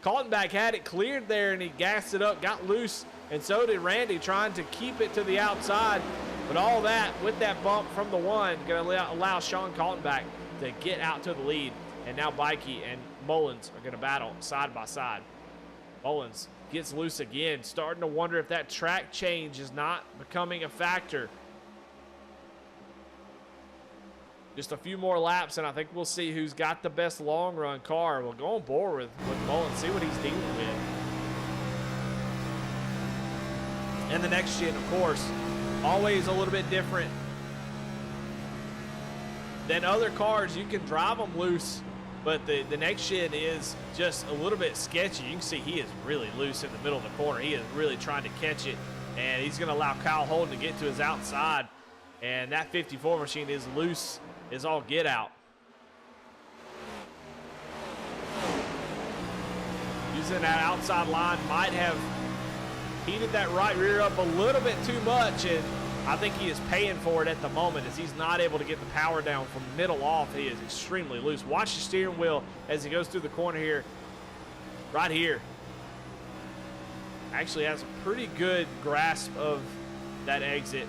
Kaltenbach had it cleared there and he gassed it up, got loose, and so did Randy trying to keep it to the outside. But all that with that bump from the one going to allow Sean Kaltenbach to get out to the lead. And now Bikey and Mullins are going to battle side by side. Mullins gets loose again, starting to wonder if that track change is not becoming a factor. Just a few more laps, and I think we'll see who's got the best long-run car. We'll go on board with Mullins, see what he's dealing with. And the next gen, of course, always a little bit different than other cars. You can drive them loose But the next gen is just a little bit sketchy. You can see he is really loose in the middle of the corner. He is really trying to catch it, and he's going to allow Kyle Holden to get to his outside. And that 54 machine is loose as all get out. Using that outside line might have heated that right rear up a little bit too much, and I think he is paying for it at the moment as he's not able to get the power down from middle off. He is extremely loose. Watch the steering wheel as he goes through the corner here, right here. Actually has a pretty good grasp of that exit.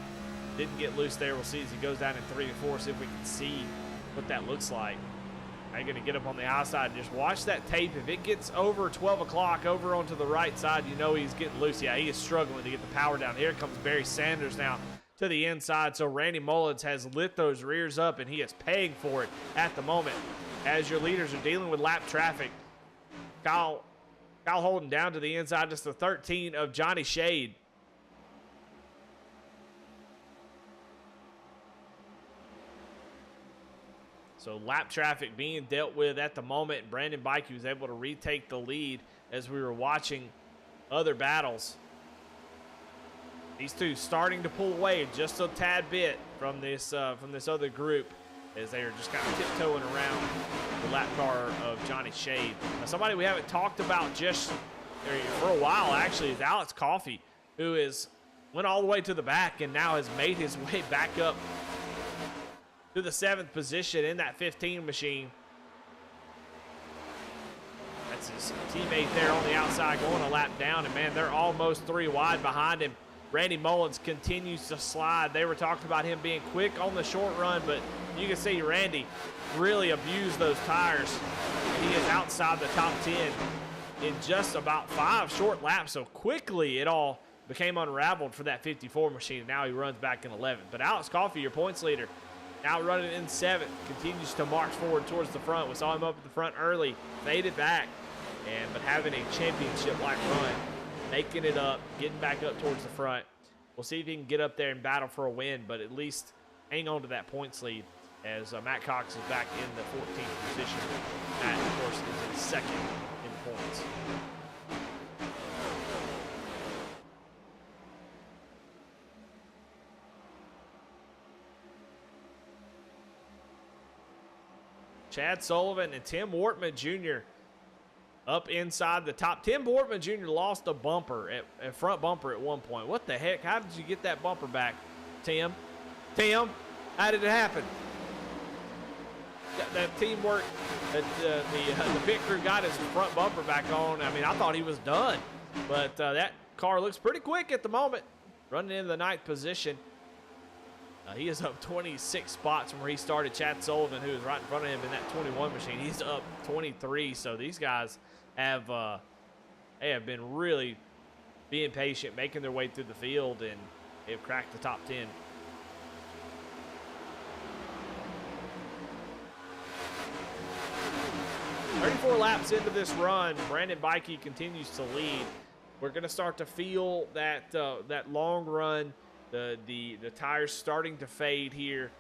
Didn't get loose there. We'll see as he goes down in 3 and 4, see if we can see what that looks like. Now you're going to get up on the outside and just watch that tape. If it gets over 12 o'clock over onto the right side, you know he's getting loose. Yeah, he is struggling to get the power down. Here comes Barry Sanders now to the inside. So Randy Mullins has lit those rears up, and he is paying for it at the moment as your leaders are dealing with lap traffic. Kyle Holden down to the inside, just the 13 of Johnny Shade. So lap traffic being dealt with at the moment. Brandon Bikey was able to retake the lead as we were watching other battles. These two starting to pull away just a tad bit from this other group as they are just kind of tiptoeing around the lap car of Johnny Shade. Now, somebody we haven't talked about just for a while actually is Alex Coffey, who went all the way to the back and now has made his way back up to the 7th position in that 15 machine. That's his teammate there on the outside going a lap down, and man, they're almost 3 wide behind him. Randy Mullins continues to slide. They were talking about him being quick on the short run, but you can see Randy really abused those tires. He is outside the top 10 in just about 5 short laps, so quickly it all became unraveled for that 54 machine, and now he runs back in 11th. But Alex Coffey, your points leader, now running in 7th, continues to march forward towards the front. We saw him up at the front early, faded back, but having a championship-like run, making it up, getting back up towards the front. We'll see if he can get up there and battle for a win, but at least hang on to that points lead as Matt Cox is back in the 14th position. Matt, of course, is in 2nd in points. Chad Sullivan and Tim Wortman Jr. up inside the top. Tim Wortman Jr. lost a bumper, a front bumper at one point. What the heck? How did you get that bumper back, Tim? Tim, how did it happen? That teamwork, the pit crew got his front bumper back on. I mean, I thought he was done, but that car looks pretty quick at the moment, running in the 9th position. He is up 26 spots from where he started. Chad Sullivan, who is right in front of him in that 21 machine, he's up 23. So these guys have been really being patient, making their way through the field, and they've cracked the top 10. "34 laps into this run, Brandon Bikey continues to lead. We're going to start to feel that that long run. The tires starting to fade here,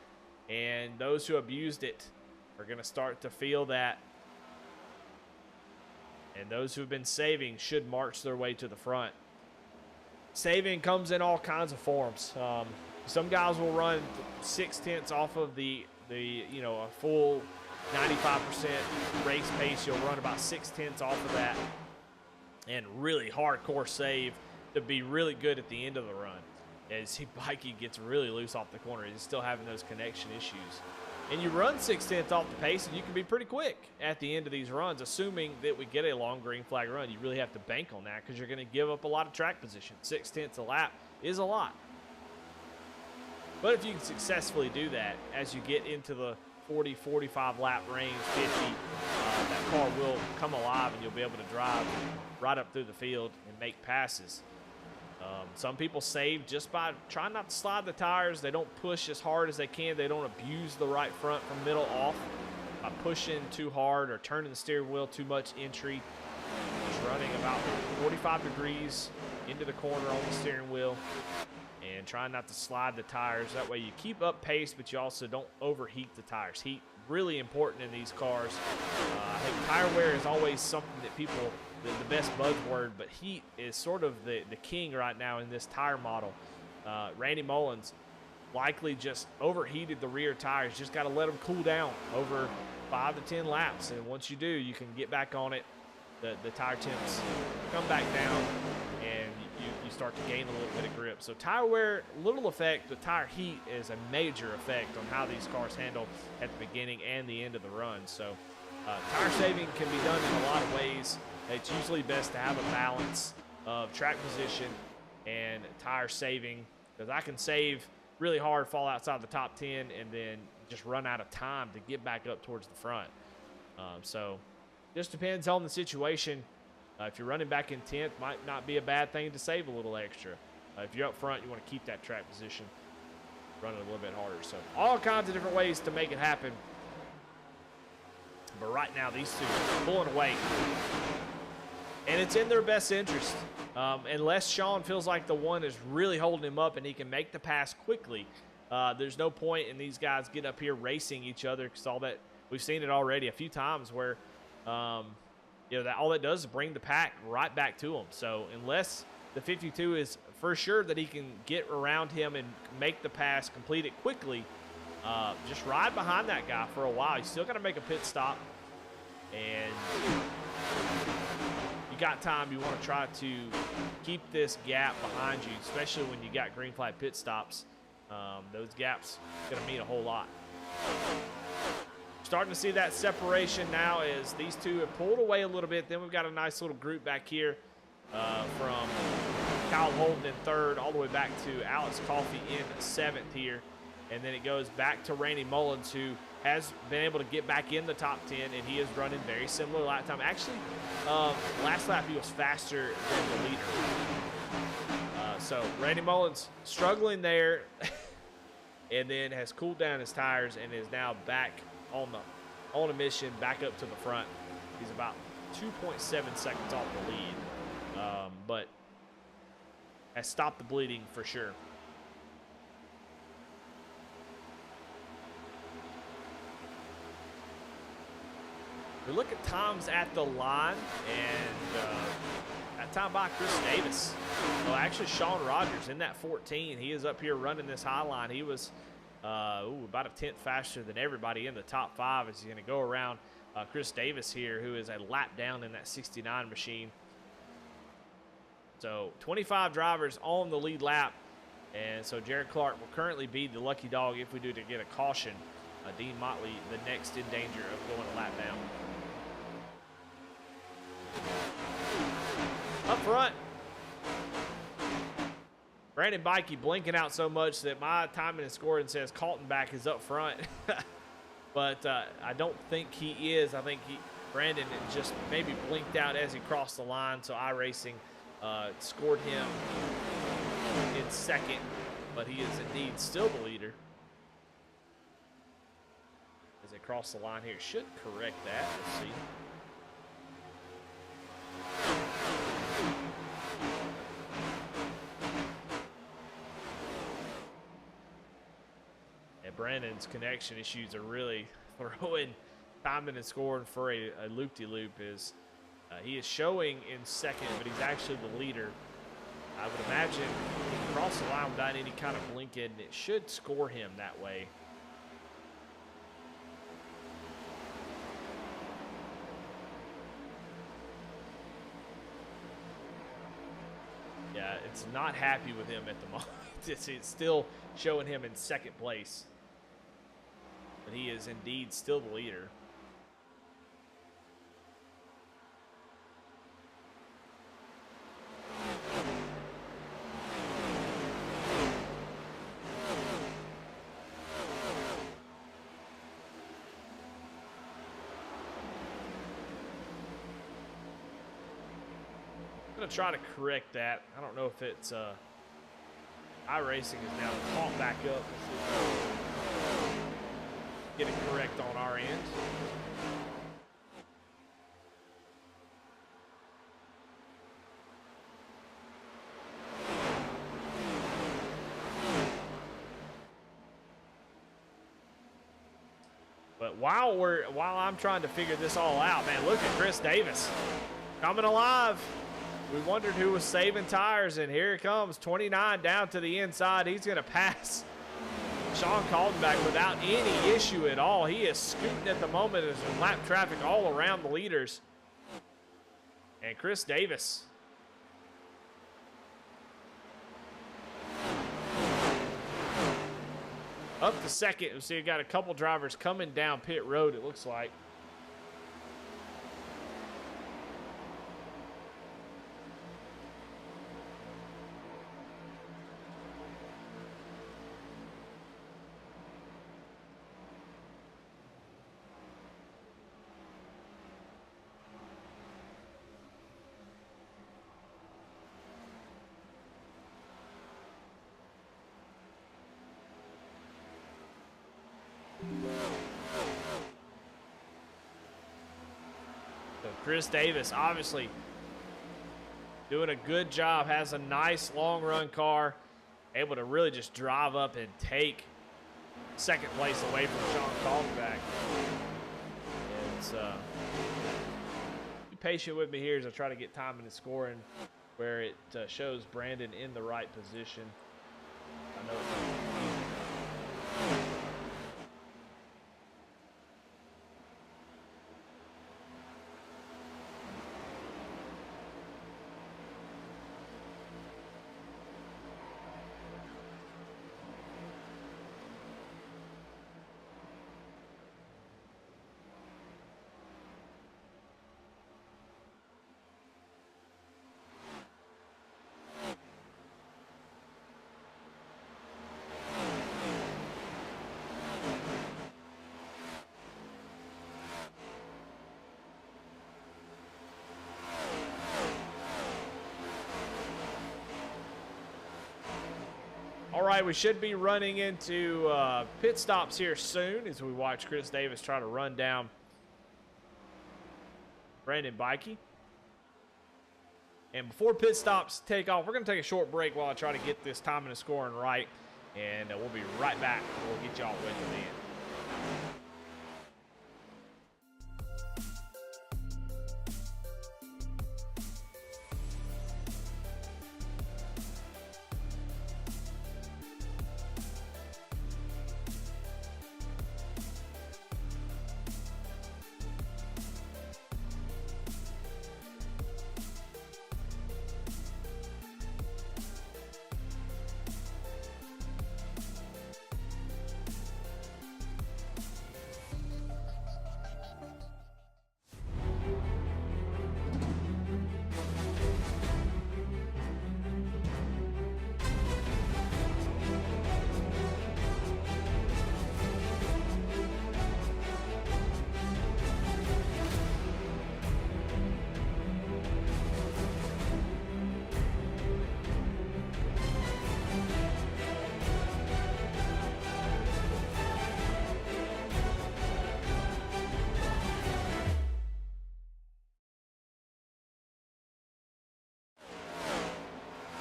and those who abused it are going to start to feel that. And those who have been saving should march their way to the front. Saving comes in all kinds of forms. Some guys will run 6/10 off of a full 95% race pace. You'll run about 6/10 off of that, and really hardcore save to be really good at the end of the run. As Bikey gets really loose off the corner, he's still having those connection issues. And you run 6/10 off the pace, and you can be pretty quick at the end of these runs, assuming that we get a long green flag run. You really have to bank on that because you're going to give up a lot of track position. 6/10 a lap is a lot. But if you can successfully do that as you get into the 40, 45 lap range, 50, that car will come alive, and you'll be able to drive right up through the field and make passes. Some people save just by trying not to slide the tires. They don't push as hard as they can. They don't abuse the right front from middle off by pushing too hard or turning the steering wheel too much entry. Just running about 45 degrees into the corner on the steering wheel and trying not to slide the tires. That way you keep up pace, but you also don't overheat the tires. Heat really important in these cars. I think tire wear is always something that people, the best buzzword, but heat is sort of the king right now in this tire model. Randy Mullins likely just overheated the rear tires. Just got to let them cool down over 5 to 10 laps, and once you do, you can get back on it. The tire temps come back down, and you start to gain a little bit of grip. So tire wear, little effect, but tire heat is a major effect on how these cars handle at the beginning and the end of the run. So tire saving can be done in a lot of ways. It's usually best to have a balance of track position and tire saving, because I can save really hard, fall outside the top 10, and then just run out of time to get back up towards the front. So just depends on the situation. If you're running back in 10th, might not be a bad thing to save a little extra. If you're up front, you want to keep that track position, run it a little bit harder. So all kinds of different ways to make it happen. But right now, these two are pulling away. And it's in their best interest. Unless Sean feels like the one is really holding him up and he can make the pass quickly, there's no point in these guys get up here racing each other, because all that, we've seen it already a few times where that all that does is bring the pack right back to him. So unless the 52 is for sure that he can get around him and make the pass, complete it quickly, just ride behind that guy for a while. You still got to make a pit stop, and you got time. You want to try to keep this gap behind you, especially when you got green flag pit stops. Those gaps are going to mean a whole lot. Starting to see that separation now as these two have pulled away a little bit. Then we've got a nice little group back here from Kyle Holden in 3rd all the way back to Alex Coffey in 7th here. And then it goes back to Randy Mullins, who has been able to get back in the top 10, and he is running very similar lap time. Actually, last lap he was faster than the leader. So Randy Mullins struggling there and then has cooled down his tires and is now back on a mission, back up to the front. He's about 2.7 seconds off the lead, but has stopped the bleeding for sure. We look at times at the line, and that time by Chris Davis. Well, actually, Sean Rogers in that 14. He is up here running this high line. He was about a tenth faster than everybody in the top 5 as he's going to go around Chris Davis here, who is a lap down in that 69 machine. So 25 drivers on the lead lap, and so Jared Clark will currently be the lucky dog if we do to get a caution. Dean Motley, the next in danger of going a lap down. Up front, Brandon Bikey blinking out so much that my timing and scoring says Kaltenbach is up front. But I don't think he is. I think Brandon just maybe blinked out as he crossed the line. So iRacing scored him in 2nd, but he is indeed still the leader. As they cross the line here, should correct that. Let's see. And Brandon's connection issues are really throwing timing and scoring for a loop-de-loop. He is showing in 2nd, but he's actually the leader. I would imagine he can cross the line without any kind of blinking. It should score him that way. Yeah, it's not happy with him at the moment. It's still showing him in 2nd place. But he is indeed still the leader. I'm going to try to correct that. I don't know if it's iRacing is now caught back up. Get it correct on our end. But while I'm trying to figure this all out, man, look at Chris Davis coming alive. We wondered who was saving tires, and here it comes, 29 down to the inside. He's going to pass Sean Caldenback without any issue at all. He is scooting at the moment as there's lap traffic all around the leaders. And Chris Davis up to second. So you got a couple drivers coming down pit road, it looks like. So Chris Davis obviously doing a good job, has a nice long run car, able to really just drive up and take second place away from Sean Caldenback. It's be patient with me here as I try to get timing and scoring where it shows Brandon in the right position. I know it's all right, we should be running into pit stops here soon as we watch Chris Davis try to run down Brandon Bikey. And before pit stops take off, we're going to take a short break while I try to get this timing and scoring right. And we'll be right back. We'll get y'all with the end.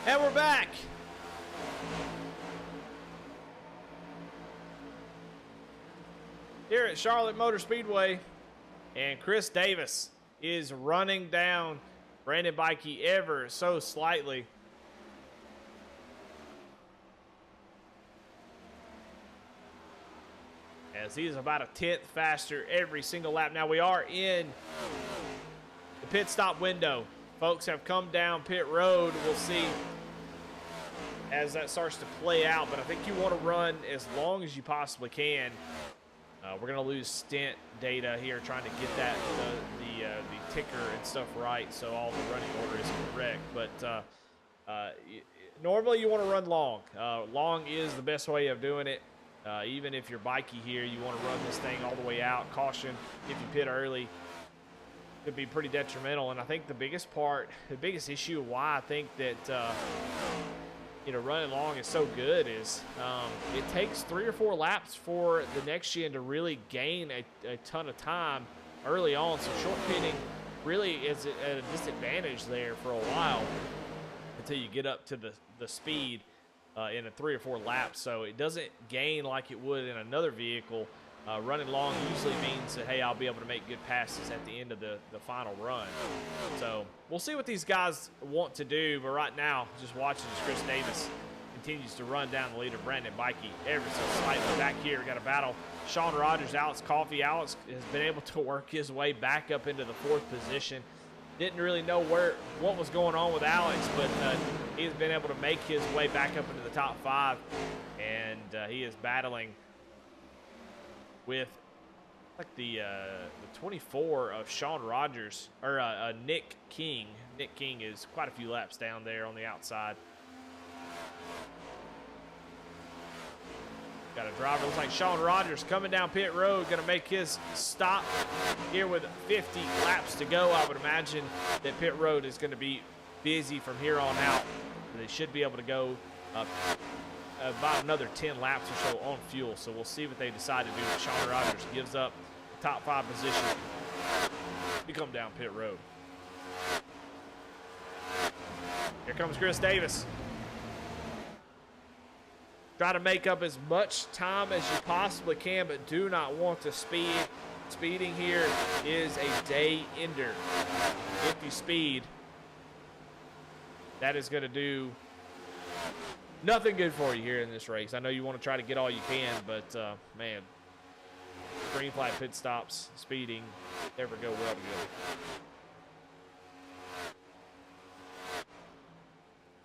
And we're back. Here at Charlotte Motor Speedway, and Chris Davis is running down Brandon Bikey ever so slightly. As he is about a tenth faster every single lap. Now we are in the pit stop window. Folks have come down pit road. We'll see as that starts to play out, but I think you want to run as long as you possibly can. We're going to lose stint data here trying to get that the ticker and stuff right so all the running order is correct. But normally you want to run long. Long is the best way of doing it. Even if you're bikey here, you want to run this thing all the way out. Caution if you pit early. Could be pretty detrimental. And I think the biggest issue why I think that running long is so good is it takes 3 or 4 laps for the next gen to really gain a ton of time early on. So short pitting really is at a disadvantage there for a while until you get up to the speed in a 3 or 4 laps. So it doesn't gain like it would in another vehicle Running long usually means that, hey, I'll be able to make good passes at the end of the final run. So we'll see what these guys want to do. But right now, just watching as Chris Davis continues to run down the leader. Brandon Bikey ever so slightly back here. We got a battle. Sean Rogers, Alex Coffey. Alex has been able to work his way back up into the 4th position. Didn't really know what was going on with Alex, but he's been able to make his way back up into the top 5. And he is battling with like the 24 of Sean Rogers, or Nick King. Nick King is quite a few laps down there on the outside. Got a driver, looks like Sean Rogers coming down pit road, going to make his stop here with 50 laps to go. I would imagine that pit road is going to be busy from here on out. They should be able to go about another 10 laps or so on fuel. So we'll see what they decide to do. Sean Rogers gives up the top 5 position to come down pit road. Here comes Chris Davis. Try to make up as much time as you possibly can, but do not want to speed. Speeding here is a day ender. If you speed, that is going to do nothing good for you here in this race. I know you want to try to get all you can, but man, green flag pit stops, speeding, never go well together.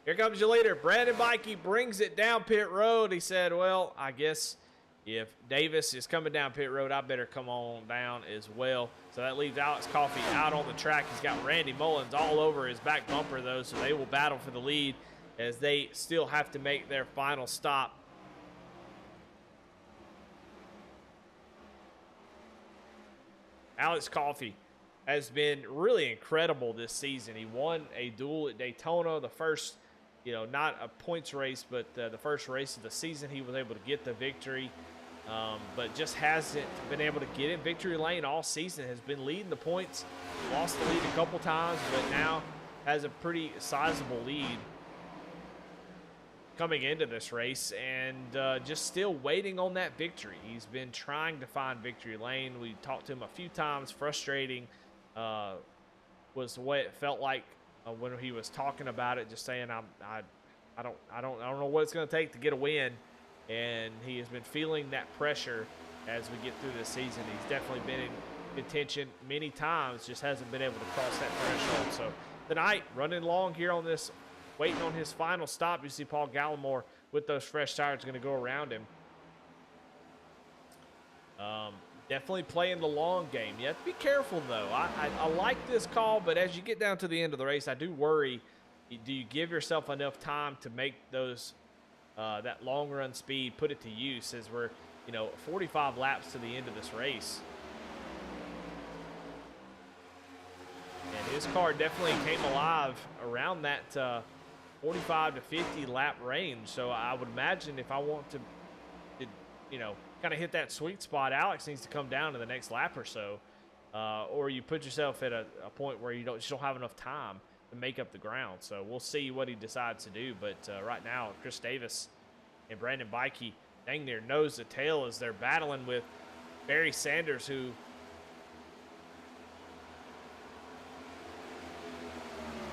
Here comes your leader. Brandon Bikey brings it down pit road. He said, well, I guess if Davis is coming down pit road, I better come on down as well. So that leaves Alex Coffey out on the track. He's got Randy Mullins all over his back bumper, though, so they will battle for the lead as they still have to make their final stop. Alex Coffey has been really incredible this season. He won a duel at Daytona, the first, not a points race, but the first race of the season. He was able to get the victory, but just hasn't been able to get in victory lane all season. Has been leading the points, lost the lead a couple times, but now has a pretty sizable lead coming into this race, and just still waiting on that victory. He's been trying to find victory lane. We talked to him a few times. Frustrating was the way it felt like when he was talking about it, just saying, I don't know what it's going to take to get a win, and he has been feeling that pressure as we get through this season. He's definitely been in contention many times, just hasn't been able to cross that threshold. So tonight, running long here on this, waiting on his final stop. You see Paul Gallimore with those fresh tires going to go around him. Definitely playing the long game. You have to be careful, though. I like this call, but as you get down to the end of the race, I do worry, do you give yourself enough time to make those that long run speed, put it to use, as we're 45 laps to the end of this race. And his car definitely came alive around that 45 to 50 lap range. So I would imagine if I want to kind of hit that sweet spot, Alex needs to come down to the next lap or so, or you put yourself at a point where you just don't have enough time to make up the ground. So we'll see what he decides to do. But right now, Chris Davis and Brandon Bikey dang near nose to tail as they're battling with Barry Sanders, who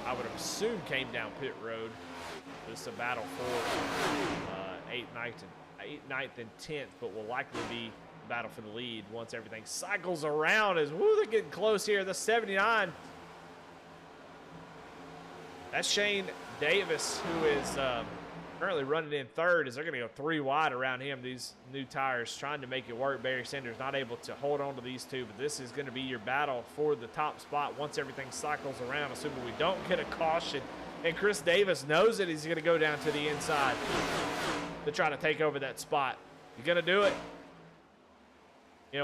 I would assume came down pit road. This is a battle for 8th, 9th, and 10th, but will likely be a battle for the lead once everything cycles around. As they're getting close here. The 79. That's Shane Davis, who is currently running in 3rd, as they're going to go 3 wide around him. These new tires trying to make it work. Barry Sanders not able to hold on to these two, but this is going to be your battle for the top spot once everything cycles around, assuming we don't get a caution. And Chris Davis knows that he's going to go down to the inside to try to take over that spot. You going to do it?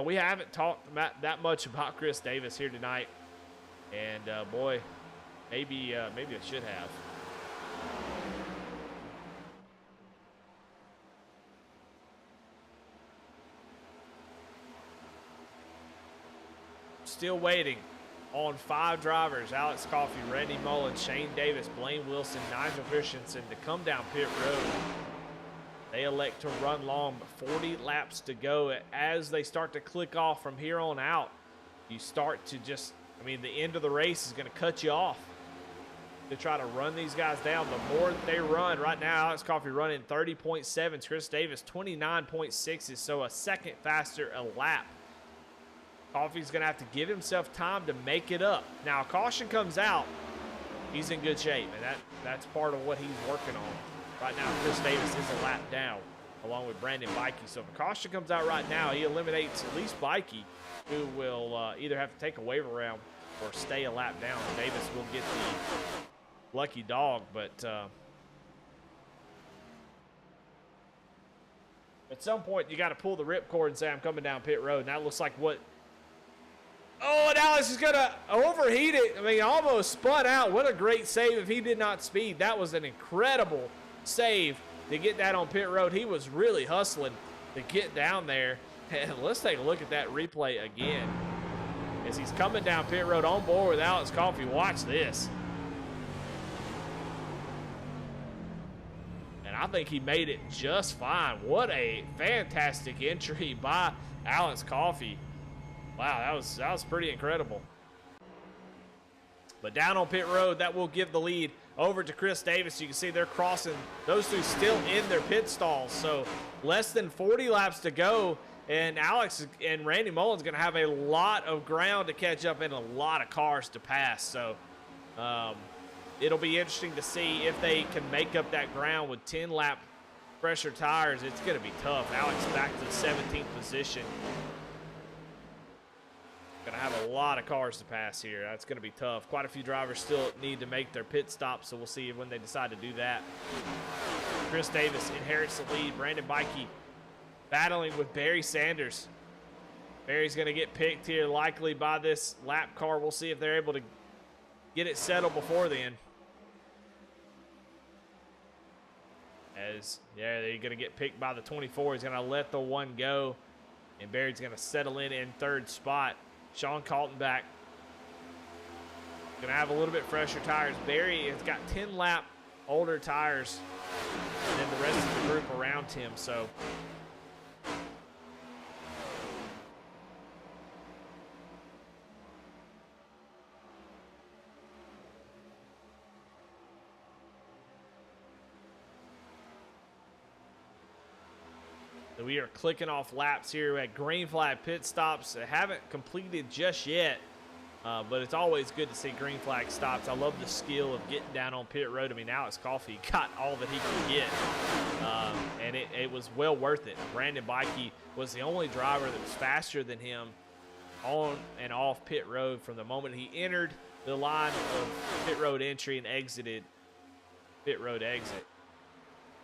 We haven't talked that much about Chris Davis here tonight, and boy, maybe I should have. Still waiting on 5 drivers: Alex Coffey, Randy Mullins, Shane Davis, Blaine Wilson, Nigel Christensen to come down pit road. They elect to run long, but 40 laps to go. As they start to click off from here on out, you start to just, I mean, the end of the race is going to cut you off to try to run these guys down. The more that they run, right now, Alex Coffey running 30.7s, Chris Davis 29.6s, so a second faster a lap. Coffey's going to have to give himself time to make it up. Now, caution comes out, he's in good shape, and that's part of what he's working on. Right now, Chris Davis is a lap down, along with Brandon Bikey. So if a caution comes out right now, he eliminates at least Bikey, who will either have to take a waiver round or stay a lap down. Davis will get the lucky dog, but at some point, you got to pull the ripcord and say, I'm coming down pit road. And that looks like what... Oh, and Alex is going to overheat it. I mean, almost spun out. What a great save if he did not speed. That was an incredible save to get that on pit road. He was really hustling to get down there. And let's take a look at that replay again. As he's coming down pit road on board with Alex Coffey. Watch this. And I think he made it just fine. What a fantastic entry by Alex Coffey. Wow, that was pretty incredible. But down on pit road, that will give the lead over to Chris Davis. You can see they're crossing, those two still in their pit stalls. So less than 40 laps to go. And Alex and Randy Mullins going to have a lot of ground to catch up and a lot of cars to pass. So it'll be interesting to see if they can make up that ground with 10-lap fresher tires. It's going to be tough. Alex back to the 17th position. Going to have a lot of cars to pass here. That's going to be tough. Quite a few drivers still need to make their pit stops, so we'll see when they decide to do that. Chris Davis inherits the lead. Brandon Bikey battling with Barry Sanders. Barry's going to get picked here likely by this lap car. We'll see if they're able to get it settled before then. They're going to get picked by the 24. He's going to let the one go, and Barry's going to settle in third spot. Sean Kaltenbach going to have a little bit fresher tires. Barry has got 10-lap older tires than the rest of the group around him. So we are clicking off laps here at green flag pit stops. They haven't completed just yet, but it's always good to see green flag stops. I love the skill of getting down on pit road. I mean, Alex Coffey got all that he could get, and it was well worth it. Brandon Bikey was the only driver that was faster than him on and off pit road from the moment he entered the line of pit road entry and exited pit road exit.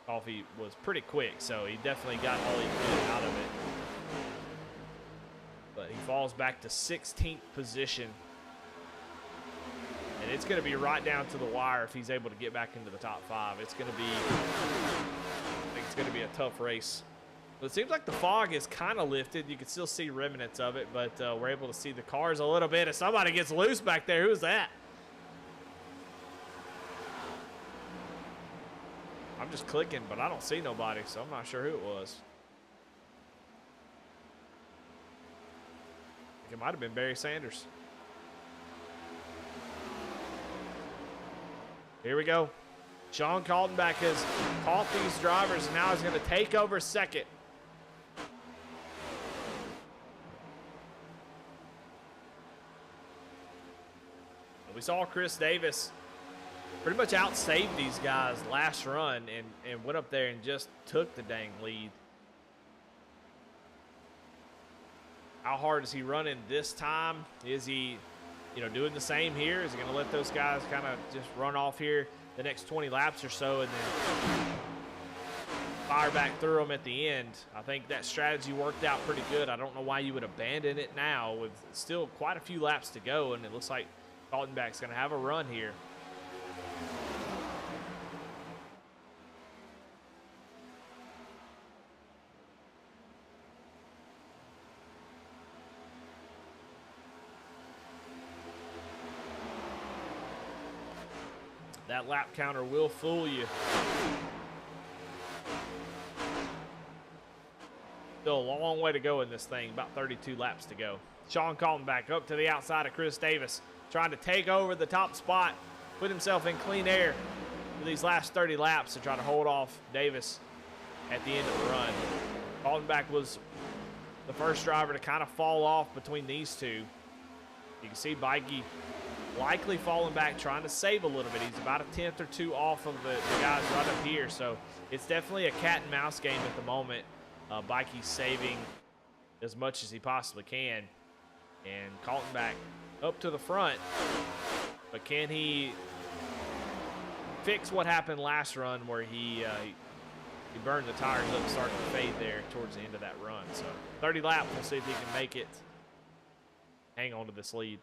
Coffey was pretty quick, so he definitely got all he could out of it. But he falls back to 16th position. And it's going to be right down to the wire if he's able to get back into the top 5. It's going to be, I think it's going to be a tough race. But it seems like the fog is kind of lifted. You can still see remnants of it, but we're able to see the cars a little bit. If somebody gets loose back there, who's that? I'm just clicking, but I don't see nobody, so I'm not sure who it was. I think it might have been Barry Sanders. Here we go. Sean Kaltenbach has caught these drivers, and now he's going to take over second. We saw Chris Davis pretty much outsaved these guys last run and went up there and just took the dang lead. How hard is he running this time? Is he, doing the same here? Is he going to let those guys kind of just run off here the next 20 laps or so and then fire back through them at the end? I think that strategy worked out pretty good. I don't know why you would abandon it now with still quite a few laps to go, and it looks like Kaltenbach's going to have a run here. That lap counter will fool you. Still a long way to go in this thing, about 32 laps to go. Sean Kaltenbach up to the outside of Chris Davis, trying to take over the top spot, put himself in clean air for these last 30 laps to try to hold off Davis at the end of the run. Kaltenbach was the first driver to kind of fall off between these two. You can see Bikey likely falling back, trying to save a little bit. He's about a tenth or two off of the guys right up here, so it's definitely a cat and mouse game at the moment. Bikey's saving as much as he possibly can, and Kaltenbach up to the front, but can he fix what happened last run where he burned the tires up, starting to fade there towards the end of that run? So 30 laps, we'll see if he can make it hang on to this lead.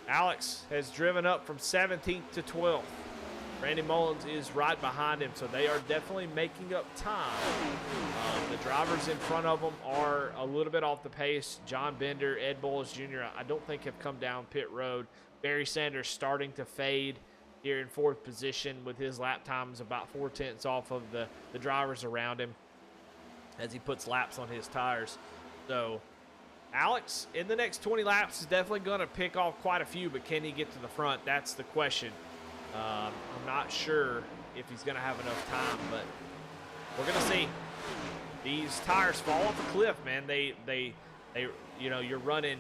Alex has driven up from 17th to 12th. Randy Mullins is right behind him, so they are definitely making up time. The drivers in front of them are a little bit off the pace. John Bender, Ed Bowles Jr., I don't think have come down pit road. Barry Sanders starting to fade here in 4th position with his lap times about 4/10 off of the drivers around him as he puts laps on his tires. So Alex, in the next 20 laps, is definitely going to pick off quite a few, but can he get to the front? That's the question. I'm not sure if he's going to have enough time, but we're going to see. These tires fall off a cliff, man. They you know, you're running,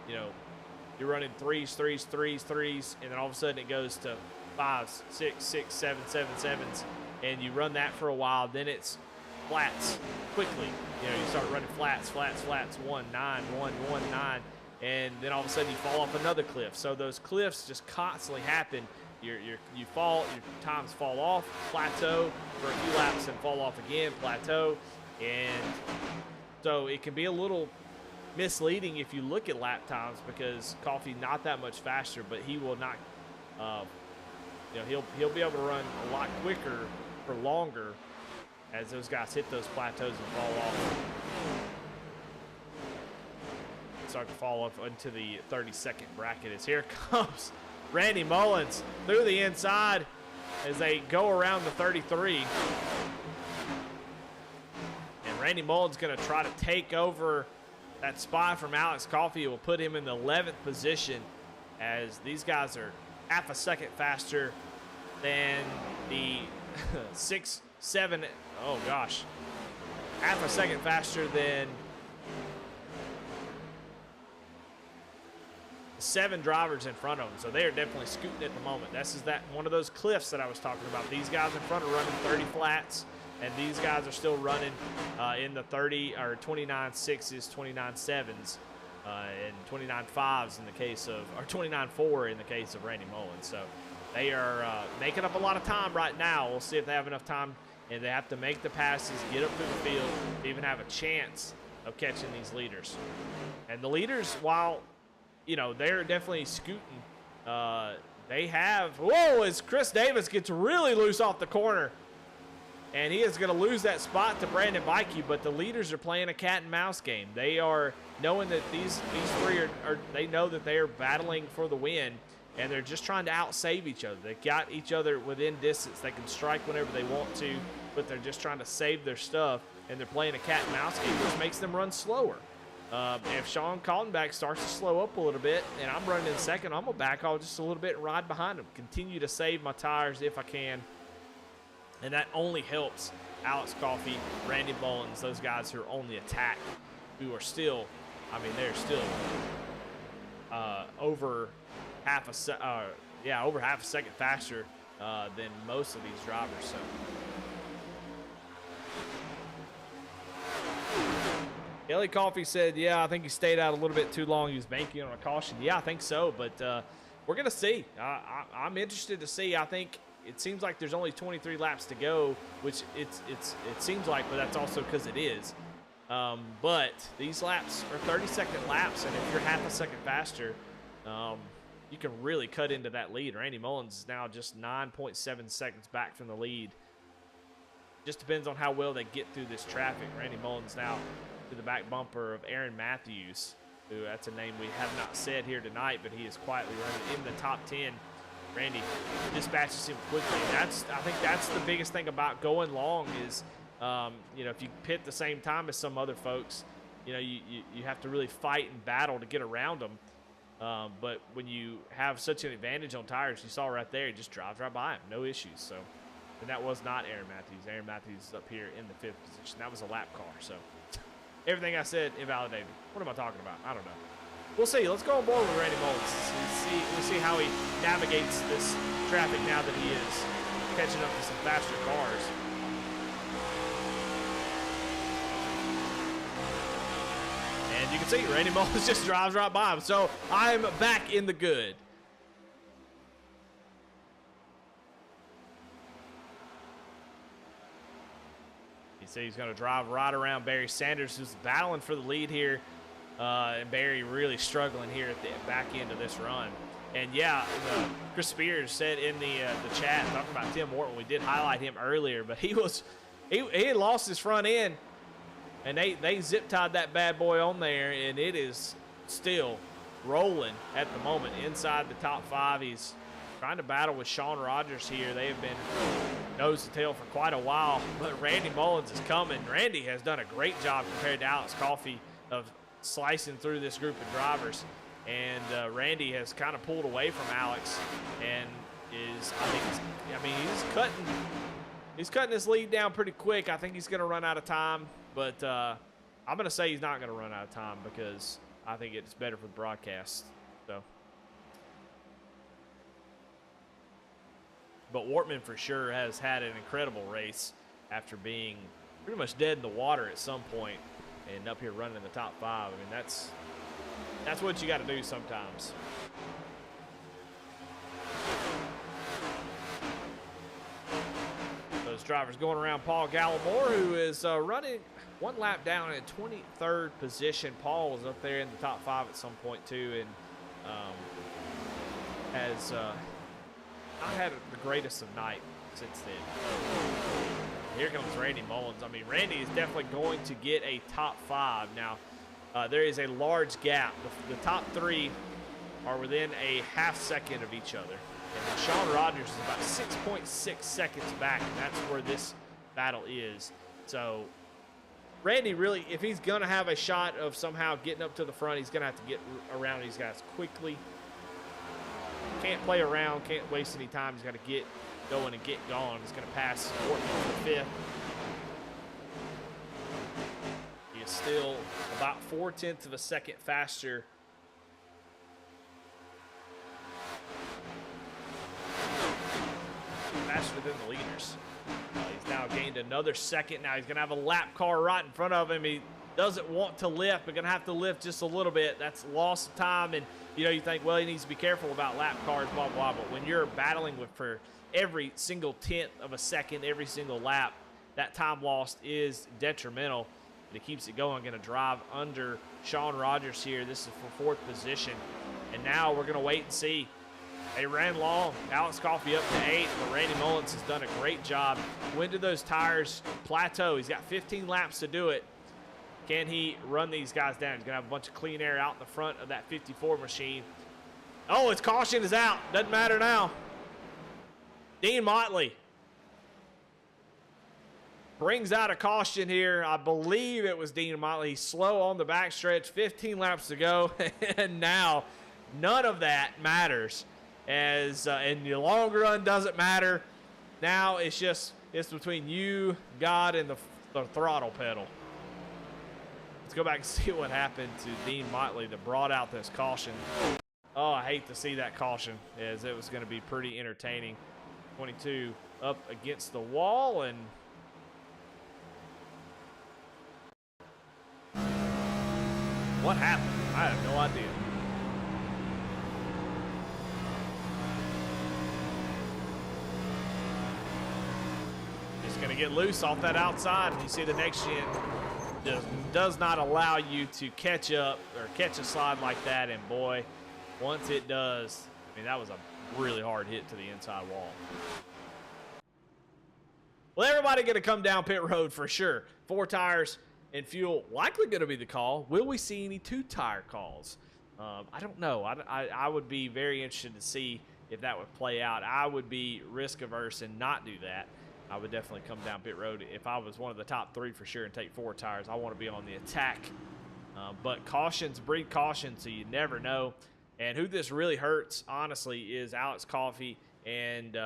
you're running threes, and then all of a sudden it goes to 5s, 6, 6, 7, 7, 7s, and you run that for a while. Then it's flats quickly. You know, you start running flats, 1, 9, 1, 1, 9, and then all of a sudden you fall off another cliff. So those cliffs just constantly happen. You fall, your times fall off, plateau for a few laps, and fall off again, plateau, and so it can be a little misleading if you look at lap times, because Coffee not that much faster, but he will not. He'll be able to run a lot quicker for longer as those guys hit those plateaus and fall off. Start to fall off into the 32nd bracket. As here comes Randy Mullins through the inside as they go around the 33. And Randy Mullins going to try to take over that spot from Alex Coffey. It will put him in the 11th position, as these guys are half a second faster than the 6, 7, oh gosh, half a second faster than 7 drivers in front of them. So they are definitely scooting at the moment. This is that one of those cliffs that I was talking about. These guys in front are running 30 flats, and these guys are still running in the 30 or 29 6s, 29 7s, and 29 5s in the case of, or 29 4 in the case of Randy Mullins. So they are making up a lot of time right now. We'll see if they have enough time, and they have to make the passes, get up through the field to even have a chance of catching these leaders. And the leaders, while you know, they're definitely scooting. They have, whoa, as Chris Davis gets really loose off the corner. And he is going to lose that spot to Brandon Bikey, but the leaders are playing a cat and mouse game. They are knowing that these three are they know that they are battling for the win, and they're just trying to outsave each other. They got each other within distance. They can strike whenever they want to, but they're just trying to save their stuff, and they're playing a cat and mouse game, which makes them run slower. If Sean Kaltenbach starts to slow up a little bit and I'm running in second, I'm going to back off just a little bit and ride behind him. Continue to save my tires if I can. And that only helps Alex Coffey, Randy Mullins, those guys who are on the attack, who are still, I mean, they're still over half a second faster than most of these drivers. So Kelly Coffey said, yeah, I think he stayed out a little bit too long. He was banking on a caution. Yeah, I think so, but we're going to see. I'm interested to see. I think it seems like there's only 23 laps to go, which it seems like, but that's also because it is. But these laps are 30-second laps, and if you're half a second faster, you can really cut into that lead. Randy Mullins is now just 9.7 seconds back from the lead. Just depends on how well they get through this traffic. Randy Mullins now to the back bumper of Aaron Matthews. who that's a name we have not said here tonight, but he is quietly running in the top 10. Randy dispatches him quickly. I think that's the biggest thing about going long is, you know, if you pit the same time as some other folks, you know, you have to really fight and battle to get around them. But when you have such an advantage on tires, you saw right there, he just drives right by him, no issues. So, and that was not Aaron Matthews. Aaron Matthews is up here in the 5th position. That was a lap car. So, everything I said invalidated. What am I talking about? I don't know. We'll see. Let's go on board with Randy Mullins. We'll see how he navigates this traffic now that he is catching up to some faster cars. And you can see Randy Mullins just drives right by him. So I'm back in the good. You see he's going to drive right around Barry Sanders, who's battling for the lead here. And Barry really struggling here at the back end of this run. And yeah, Chris Spears said in the chat, talking about Tim Morton, we did highlight him earlier, but he had lost his front end, and they zip tied that bad boy on there, and it is still rolling at the moment inside the top 5. He's trying to battle with Sean Rogers here. They have been nose to tail for quite a while, but Randy Mullins is coming. Randy has done a great job compared to Alex Coffey of slicing through this group of drivers, and Randy has kind of pulled away from Alex and is, he's cutting his lead down pretty quick. I think he's going to run out of time, but I'm going to say he's not going to run out of time because I think it's better for the broadcast. So, but Wortman for sure has had an incredible race after being pretty much dead in the water at some point. And up here running in the top 5. I mean, that's what you got to do sometimes. Those drivers going around Paul Gallimore, who is running one lap down in 23rd position. Paul was up there in the top 5 at some point too, and has not had the greatest of night since then. Here comes Randy Mullins. I mean, Randy is definitely going to get a top 5. Now, there is a large gap. The top 3 are within a half second of each other. And then Sean Rogers is about 6.6 seconds back, and that's where this battle is. So, Randy really, if he's going to have a shot of somehow getting up to the front, he's going to have to get around these guys quickly. Can't play around, can't waste any time. He's got to get going and get gone. He's going to pass Morton for the 5th. He is still about 0.4 of a second faster. Faster than the leaders. He's now gained another second. Now he's going to have a lap car right in front of him. He doesn't want to lift, but going to have to lift just a little bit. That's loss of time. And, you know, you think, well, he needs to be careful about lap cars, blah, blah, blah. But when you're battling for every single 10th of a second, every single lap, that time lost is detrimental. But it keeps it going. Going to drive under Sean Rogers here. This is for 4th position. And now we're going to wait and see. They ran long. Alex Coffey up to 8th, but Randy Mullins has done a great job. When do those tires plateau? He's got 15 laps to do it. Can he run these guys down? He's going to have a bunch of clean air out in the front of that 54 machine. Oh, his caution is out. Doesn't matter now. Dean Motley brings out a caution here. I believe it was Dean Motley. He's slow on the backstretch. 15 laps to go. And now none of that matters. As in the long run doesn't matter. Now it's between you, God, and the throttle pedal. Let's go back and see what happened to Dean Motley that brought out this caution. Oh, I hate to see that caution, as it was going to be pretty entertaining. 22 up against the wall, and what happened? I have no idea. Just going to get loose off that outside, and you see the next gen does not allow you to catch up or catch a slide like that, and boy, once it does, I mean, that was a really hard hit to the inside wall. Well, everybody going to come down pit road for sure. 4 tires and fuel likely going to be the call. Will we see any two-tire calls? I don't know. I would be very interested to see if that would play out. I would be risk-averse and not do that. I would definitely come down pit road if I was one of the top 3 for sure and take 4 tires. I want to be on the attack. But cautions breed caution, so you never know. And who this really hurts, honestly, is Alex Coffey and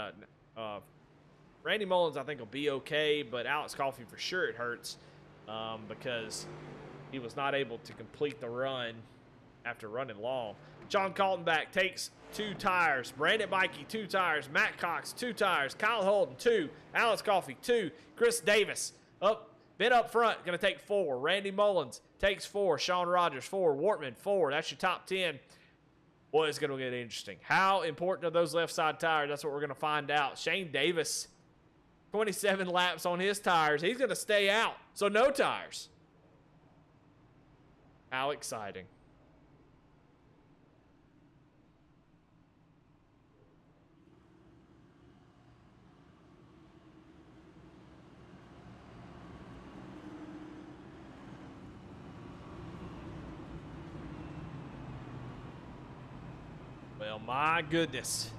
Randy Mullins. I think will be okay, but Alex Coffey for sure it hurts because he was not able to complete the run after running long. John Kaltenbach takes 2 tires. Brandon Bikey, 2 tires. Matt Cox, 2 tires. Kyle Holden, 2. Alex Coffey, 2. Chris Davis, bit up front, going to take 4. Randy Mullins takes 4. Sean Rogers, 4. Wortman, 4. That's your top 10. Boy, it's going to get interesting. How important are those left side tires? That's what we're going to find out. Shane Davis, 27 laps on his tires. He's going to stay out, so no tires. How exciting. Well, my goodness.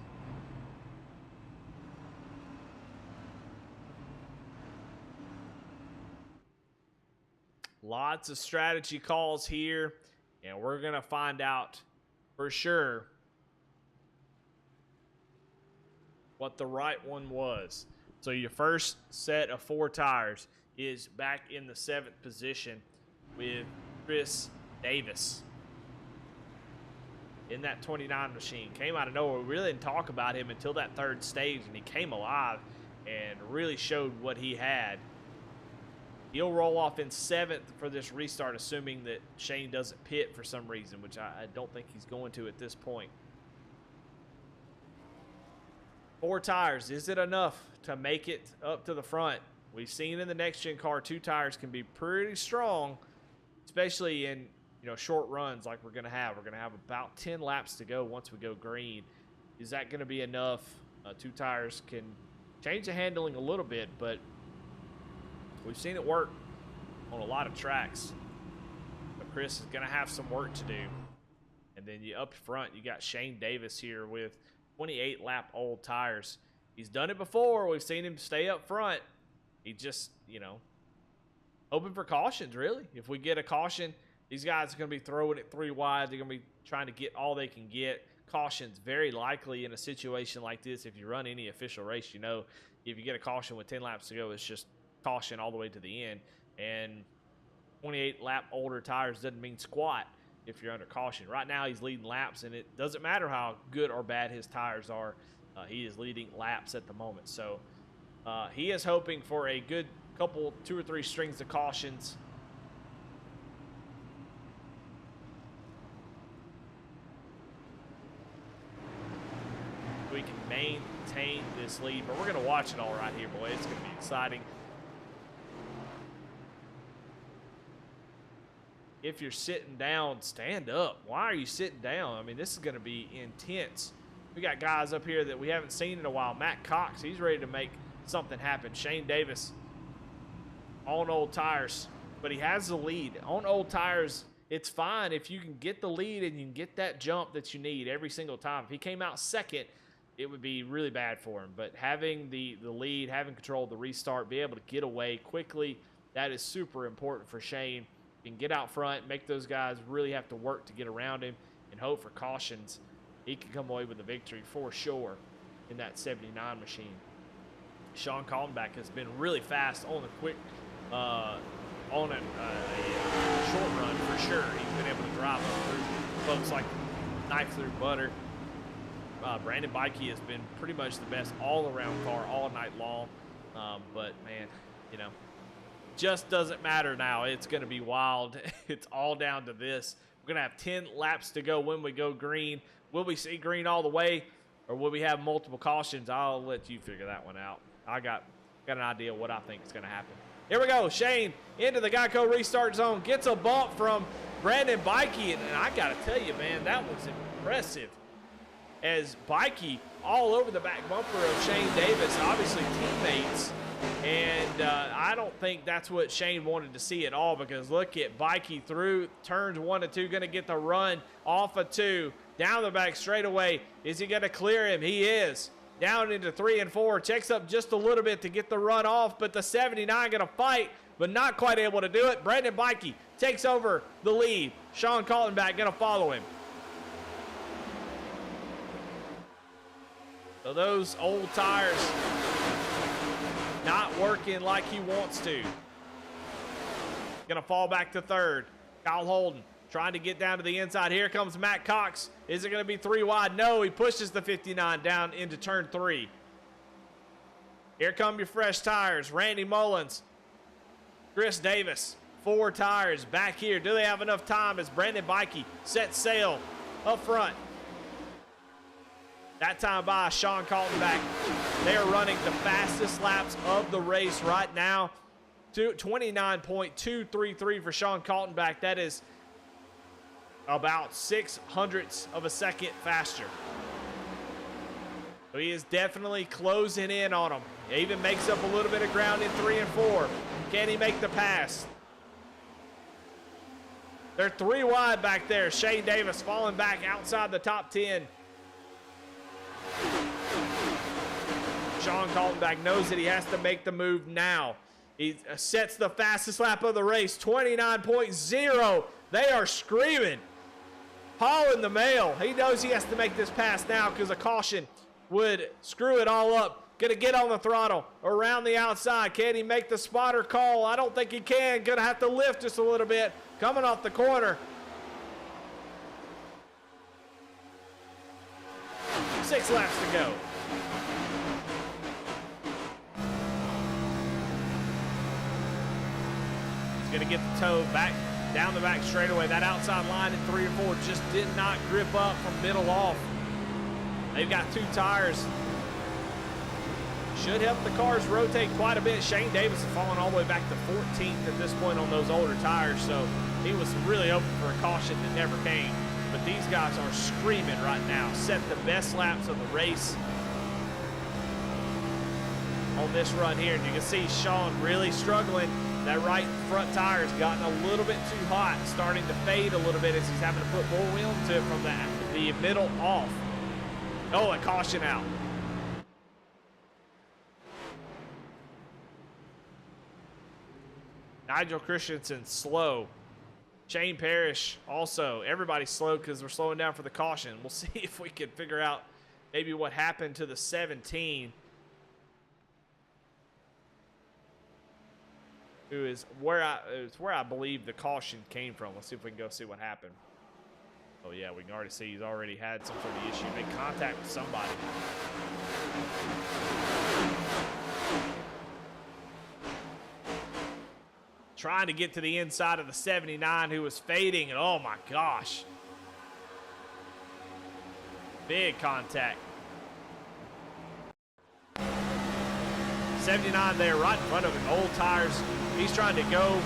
Lots of strategy calls here, and we're going to find out for sure what the right one was. So your first set of 4 tires is back in the 7th position with Chris Davis in that 29 machine. Came out of nowhere. We really didn't talk about him until that 3rd stage, and he came alive and really showed what he had. He'll roll off in 7th for this restart, assuming that Shane doesn't pit for some reason, which I don't think he's going to at this point. 4 tires. Is it enough to make it up to the front? We've seen in the next-gen car 2 tires can be pretty strong, especially in short runs like we're going to have. We're going to have about 10 laps to go once we go green. Is that going to be enough? 2 tires can change the handling a little bit, but we've seen it work on a lot of tracks. But Chris is going to have some work to do. And then up front, you got Shane Davis here with 28 lap old tires. He's done it before. We've seen him stay up front. He just, hoping for cautions, really. If we get a caution, these guys are going to be throwing it 3 wide. They're going to be trying to get all they can get. Cautions very likely in a situation like this. If you run any official race, if you get a caution with 10 laps to go, it's just caution all the way to the end. And 28 lap older tires doesn't mean squat if you're under caution. Right now he's leading laps, and it doesn't matter how good or bad his tires are. He is leading laps at the moment. So he is hoping for a good couple, 2 or 3 strings of cautions. We can maintain this lead, but we're going to watch it all right here, boy. It's going to be exciting. If you're sitting down, stand up. Why are you sitting down? I mean, this is going to be intense. We got guys up here that we haven't seen in a while. Matt Cox, he's ready to make something happen. Shane Davis on old tires, but he has the lead. On old tires, it's fine if you can get the lead and you can get that jump that you need every single time. If he came out second, it would be really bad for him. But having the lead, having control of the restart, be able to get away quickly, that is super important for Shane. He can get out front, make those guys really have to work to get around him, and hope for cautions. He can come away with a victory for sure in that 79 machine. Sean Kaltenbach has been really fast on the quick, on a short run for sure. He's been able to drive up through folks like knife through butter. Brandon Bikey has been pretty much the best all-around car all night long. But, man, just doesn't matter now. It's going to be wild. It's all down to this. We're going to have 10 laps to go when we go green. Will we see green all the way, or will we have multiple cautions? I'll let you figure that one out. I got an idea what I think is going to happen. Here we go. Shane into the Geico restart zone. Gets a bump from Brandon Bikey. And I got to tell you, man, that was impressive. As Bikey all over the back bumper of Shane Davis, obviously teammates And I don't think that's what Shane wanted to see at all, because look at Bikey through turns 1 and 2, going to get the run off of 2. Down the back straightaway. Is he going to clear him? He is. Down into 3 and 4. Checks up just a little bit to get the run off, but the 79 going to fight, but not quite able to do it. Brandon Bikey takes over the lead. Sean Kaltenbach going to follow him. So those old tires not working like he wants to. Gonna fall back to third. Kyle Holden trying to get down to the inside. Here comes Matt Cox. Is it gonna be 3 wide? No, he pushes the 59 down into turn 3. Here come your fresh tires. Randy Mullins, Chris Davis, 4 tires back here. Do they have enough time as Brandon Bikey sets sail up front? That time by Sean Kaltenbach. They are running the fastest laps of the race right now. 29.233 for Sean Kaltenbach. That is about 6/100ths of a second faster. So he is definitely closing in on them. He even makes up a little bit of ground in 3 and 4. Can he make the pass? They're 3 wide back there. Shane Davis falling back outside the top 10. Sean Kaltenbach knows that he has to make the move now. He sets the fastest lap of the race, 29.0. They are screaming. Paul in the mail. He knows he has to make this pass now because a caution would screw it all up. Gonna get on the throttle around the outside. Can he make the spotter call? I don't think he can. Gonna have to lift just a little bit. Coming off the corner. 6 laps to go. He's gonna get the toe back down the back straightaway. That outside line in 3 or 4 just did not grip up from middle off. They've got 2 tires. Should help the cars rotate quite a bit. Shane Davis is falling all the way back to 14th at this point on those older tires, so he was really hoping for a caution that never came. But these guys are screaming right now. Set the best laps of the race on this run here. And you can see Sean really struggling. That right front tire has gotten a little bit too hot, starting to fade a little bit as he's having to put more wheel into it from the middle off. Oh, a caution out. Nigel Christensen slow. Shane Parrish also. Everybody's slow because we're slowing down for the caution. We'll see if we can figure out maybe what happened to the 17. Who is where I believe the caution came from. Let's see if we can go see what happened. Oh yeah, we can already see he's already had some sort of issue. Made contact with somebody. Trying to get to the inside of the 79 who was fading, and oh my gosh. Big contact. 79 there right in front of him, old tires. He's trying to go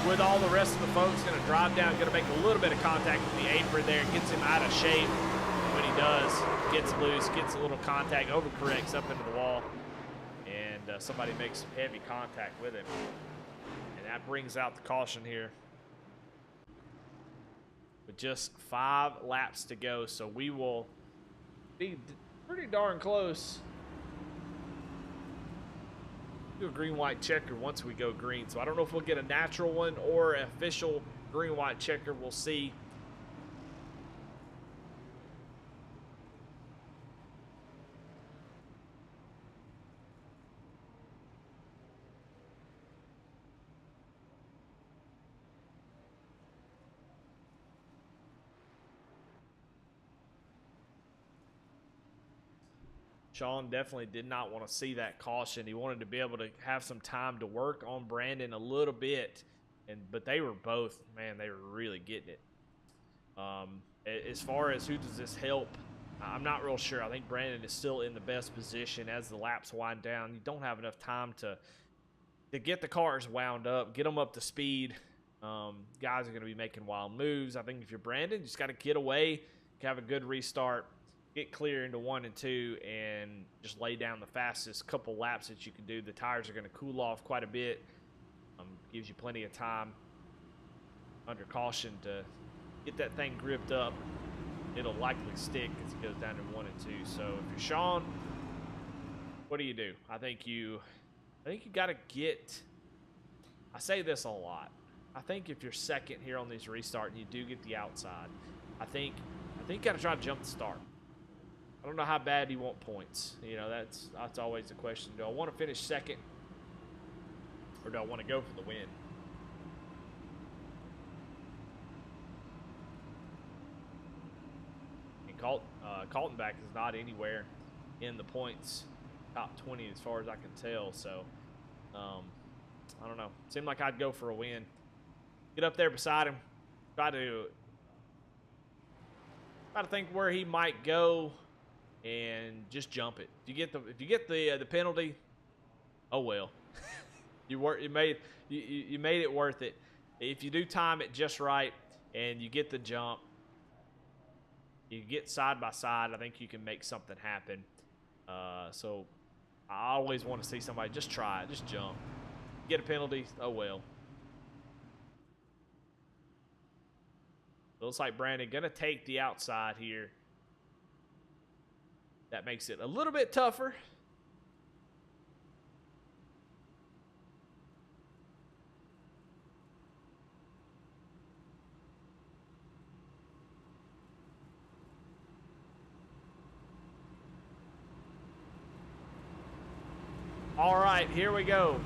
with all the rest of the folks, gonna drive down, gonna make a little bit of contact with the apron there, gets him out of shape. When he does, gets loose, gets a little contact, overcorrects up into the wall, and somebody makes some heavy contact with him. That brings out the caution here. With just 5 laps to go, so we will be pretty darn close to a green-white checker once we go green. So I don't know if we'll get a natural one or an official green-white checker. We'll see. Sean definitely did not want to see that caution. He wanted to be able to have some time to work on Brandon a little bit, but they were both, man, they were really getting it. As far as who does this help, I'm not real sure. I think Brandon is still in the best position as the laps wind down. You don't have enough time to get the cars wound up, get them up to speed. Guys are going to be making wild moves. I think if you're Brandon, you just got to get away, have a good restart, get clear into 1 and 2 and just lay down the fastest couple laps that you can do. The tires are going to cool off quite a bit. Gives you plenty of time under caution to get that thing gripped up. It'll likely stick as it goes down to 1 and 2. So if you're Sean, what do? I think you got to get. I say this a lot. I think if you're second here on these restart and you do get the outside, I think you got to try to jump the start. I don't know how bad you want points. You know, that's always the question. Do I want to finish second, or do I want to go for the win? And Kaltenbach is not anywhere in the points top 20 as far as I can tell. So, I don't know. Seemed like I'd go for a win. Get up there beside him. Try to think where he might go, and just jump it. If you get the penalty, oh well. you made it worth it. If you do time it just right and you get the jump, you get side by side, I think you can make something happen. So I always want to see somebody just try it, just jump. Get a penalty, oh well. Looks like Brandon gonna take the outside here. That makes it a little bit tougher. All right, here we go.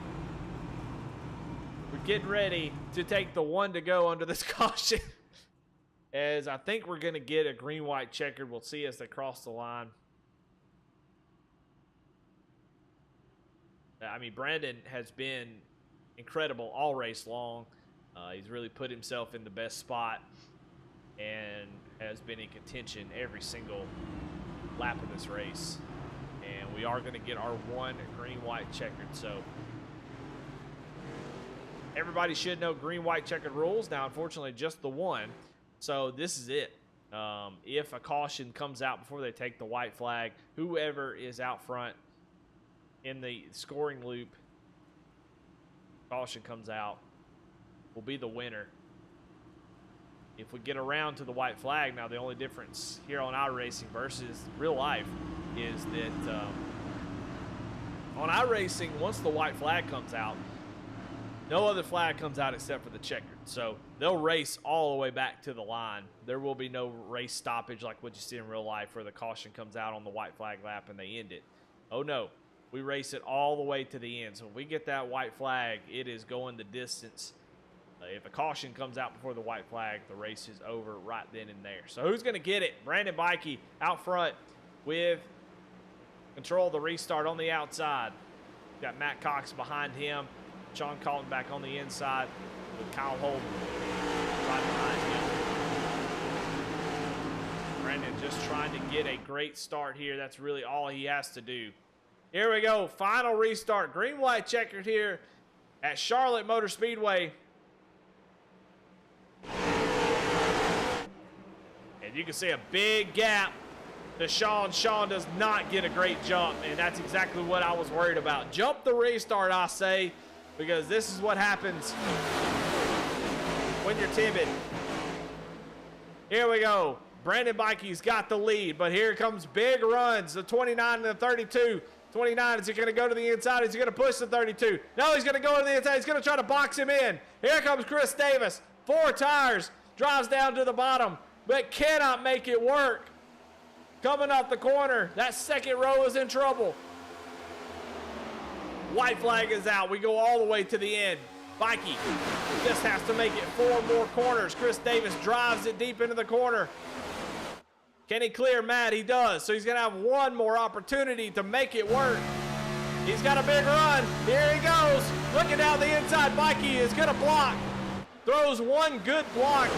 We're getting ready to take the 1 to go under this caution. As I think we're going to get a green, white, checkered. We'll see as they cross the line. I mean, Brandon has been incredible all race long. He's really put himself in the best spot and has been in contention every single lap of this race. And we are going to get our 1 green, white, checkered. So everybody should know green, white, checkered rules. Now, unfortunately, just the 1. So this is it. If a caution comes out before they take the white flag, whoever is out front in the scoring loop, caution comes out, will be the winner. If we get around to the white flag, now the only difference here on iRacing versus real life is that on iRacing, once the white flag comes out, no other flag comes out except for the checkered. So they'll race all the way back to the line. There will be no race stoppage like what you see in real life where the caution comes out on the white flag lap and they end it. Oh no, we race it all the way to the end. So if we get that white flag, it is going the distance. If a caution comes out before the white flag, the race is over right then and there. So who's going to get it? Brandon Bikey out front with control of the restart on the outside. Got Matt Cox behind him. Sean Kaltenbach on the inside with Kyle Holden right behind him. Brandon just trying to get a great start here. That's really all he has to do. Here we go. Final restart. Green, white, checkered here at Charlotte Motor Speedway. And you can see a big gap to Sean. Sean does not get a great jump, and that's exactly what I was worried about. Jump the restart, I say, because this is what happens when you're timid. Here we go. Brandon Bikey's got the lead, but here comes big runs, the 29 and the 32. 29, is he going to go to the inside? Is he going to push the 32? No, he's going to go to the inside. He's going to try to box him in. Here comes Chris Davis. 4 tires, drives down to the bottom, but cannot make it work. Coming off the corner, that second row is in trouble. White flag is out. We go all the way to the end. Bikey just has to make it 4 more corners. Chris Davis drives it deep into the corner. Can he clear Matt? He does. So he's going to have 1 more opportunity to make it work. He's got a big run. Here he goes. Looking down the inside. Bikey is going to block. Throws 1 good block.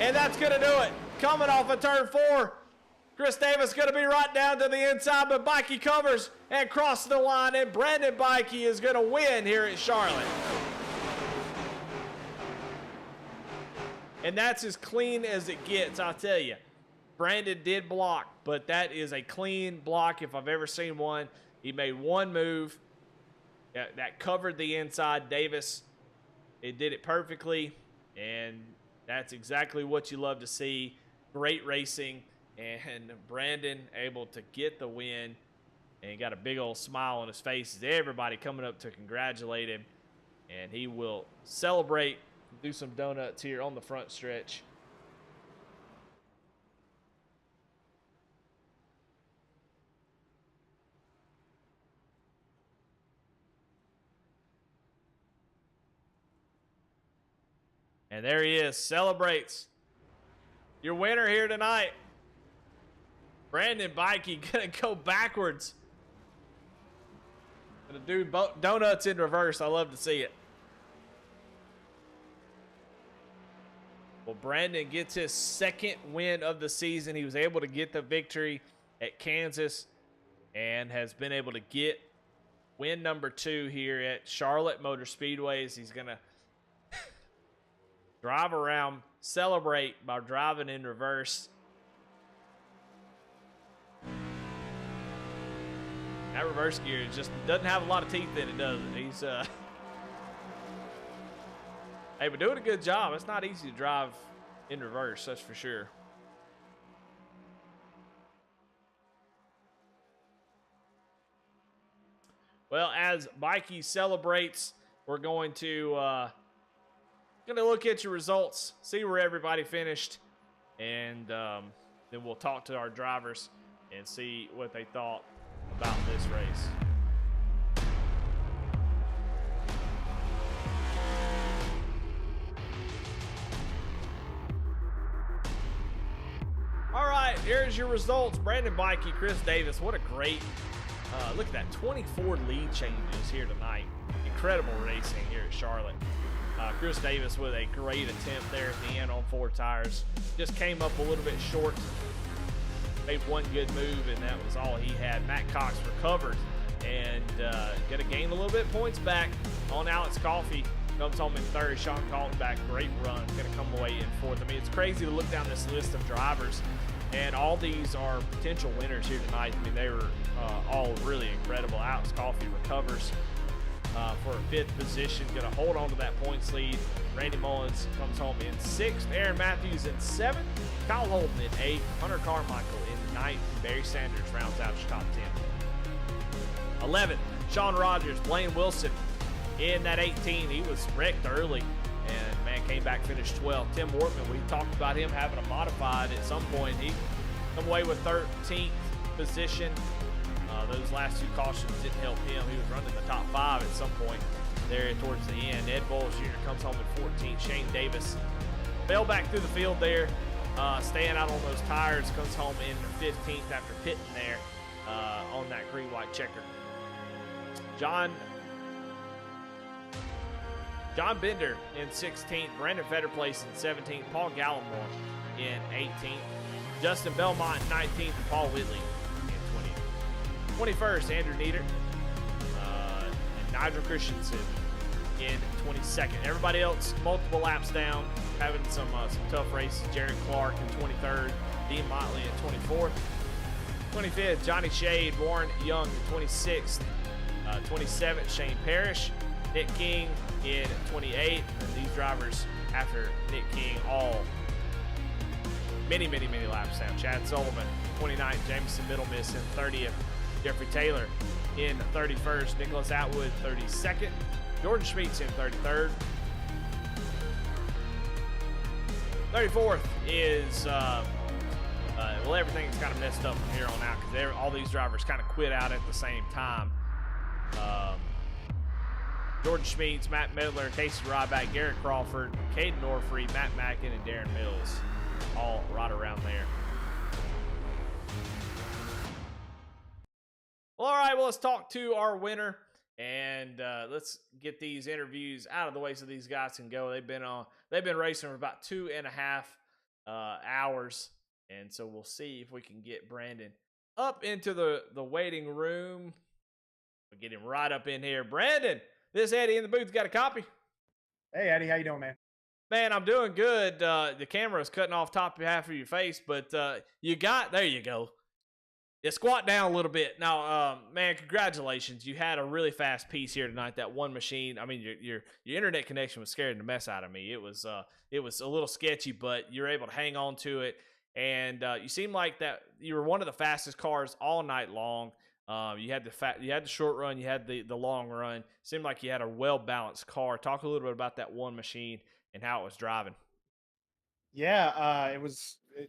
And that's going to do it. Coming off of turn 4. Chris Davis going to be right down to the inside, but Bikey covers and crosses the line, and Brandon Bikey is going to win here at Charlotte. And that's as clean as it gets, I'll tell you. Brandon did block, but that is a clean block if I've ever seen one. He made one move that covered the inside. Davis, it did it perfectly, and that's exactly what you love to see. Great racing, and Brandon able to get the win, and he got a big old smile on his face. Everybody coming up to congratulate him, and he will celebrate, do some donuts here on the front stretch. And there he is, celebrates. Your winner here tonight, Brandon Bikey, gonna go backwards. Gonna do donuts in reverse. I love to see it. Well, Brandon gets his second win of the season. He was able to get the victory at Kansas and has been able to get win number 2 here at Charlotte Motor Speedways. He's gonna drive around, celebrate by driving in reverse. That reverse gear just doesn't have a lot of teeth in it, does it? He's hey, but doing a good job. It's not easy to drive in reverse, that's for sure. Well, as Mikey celebrates, we're going to look at your results, see where everybody finished, and then we'll talk to our drivers and see what they thought about this race. All right, here's your results. Brandon Bikey, Chris Davis, what a great, look at that, 24 lead changes here tonight. Incredible racing here at Charlotte. Chris Davis with a great attempt there at the end on 4 tires. Just came up a little bit short. Made one good move, and that was all he had. Matt Cox recovered and going to gain a little bit points back on Alex Coffey. Comes home in third. Sean Kaltenbach, great run. Going to come away in fourth. I mean, it's crazy to look down this list of drivers, and all these are potential winners here tonight. I mean, they were all really incredible. Alex Coffey recovers for a 5th position, going to hold on to that points lead. Randy Mullins comes home in 6th. Aaron Matthews in 7th. Kyle Holden in 8th. Hunter Carmichael in 9th. And Barry Sanders rounds out your top 10. 11th, Sean Rogers. Blaine Wilson in that 18. He was wrecked early and, man, came back, finished 12th. Tim Wortman, we talked about him having a modified at some point. He come away with 13th position. Those last 2 cautions didn't help him. He was running the top 5 at some point there towards the end. Ed Bowles Jr. comes home in 14th. Shane Davis fell back through the field there, staying out on those tires. Comes home in 15th after pitting there on that green-white checker. John Bender in 16th. Brandon Fetterplace in 17th. Paul Gallimore in 18th. Justin Belmont in 19th. And Paul Whitley 21st, Andrew Nieder, and Nigel Christensen in 22nd. Everybody else, multiple laps down, having some tough races. Jared Clark in 23rd, Dean Motley in 24th. 25th, Johnny Shade, Warren Young in 26th. 27th, Shane Parrish, Nick King in 28th. And these drivers, after Nick King, all many laps down. Chad Sullivan, 29th, Jameson Middlemiss in 30th. Jeffrey Taylor in 31st. Nicholas Atwood, 32nd. Jordan Schmeets in 33rd. 34th is, well, everything's kind of messed up from here on out because all these drivers kind of quit out at the same time. Jordan Schmeets, Matt Midler, Casey Ryback, Garrett Crawford, Caden Orfrey, Matt Mackin, and Darren Mills, all right around there. Well, all right, well, let's talk to our winner, and let's get these interviews out of the way so these guys can go. They've been racing for about 2.5 hours, and so we'll see if we can get Brandon up into the waiting room. We'll get him right up in here. Brandon, this Eddie in the booth got a copy. Hey, Eddie, how you doing, man? Man, I'm doing good. The camera is cutting off top of half of your face, but there you go. Yeah, squat down a little bit. Now, man, congratulations. You had a really fast piece here tonight. That one machine. I mean, your internet connection was scaring the mess out of me. It was a little sketchy, but you were able to hang on to it, and you seemed like that you were one of the fastest cars all night long. You had the short run, you had the long run. Seemed like you had a well balanced car. Talk a little bit about that one machine and how it was driving. Yeah,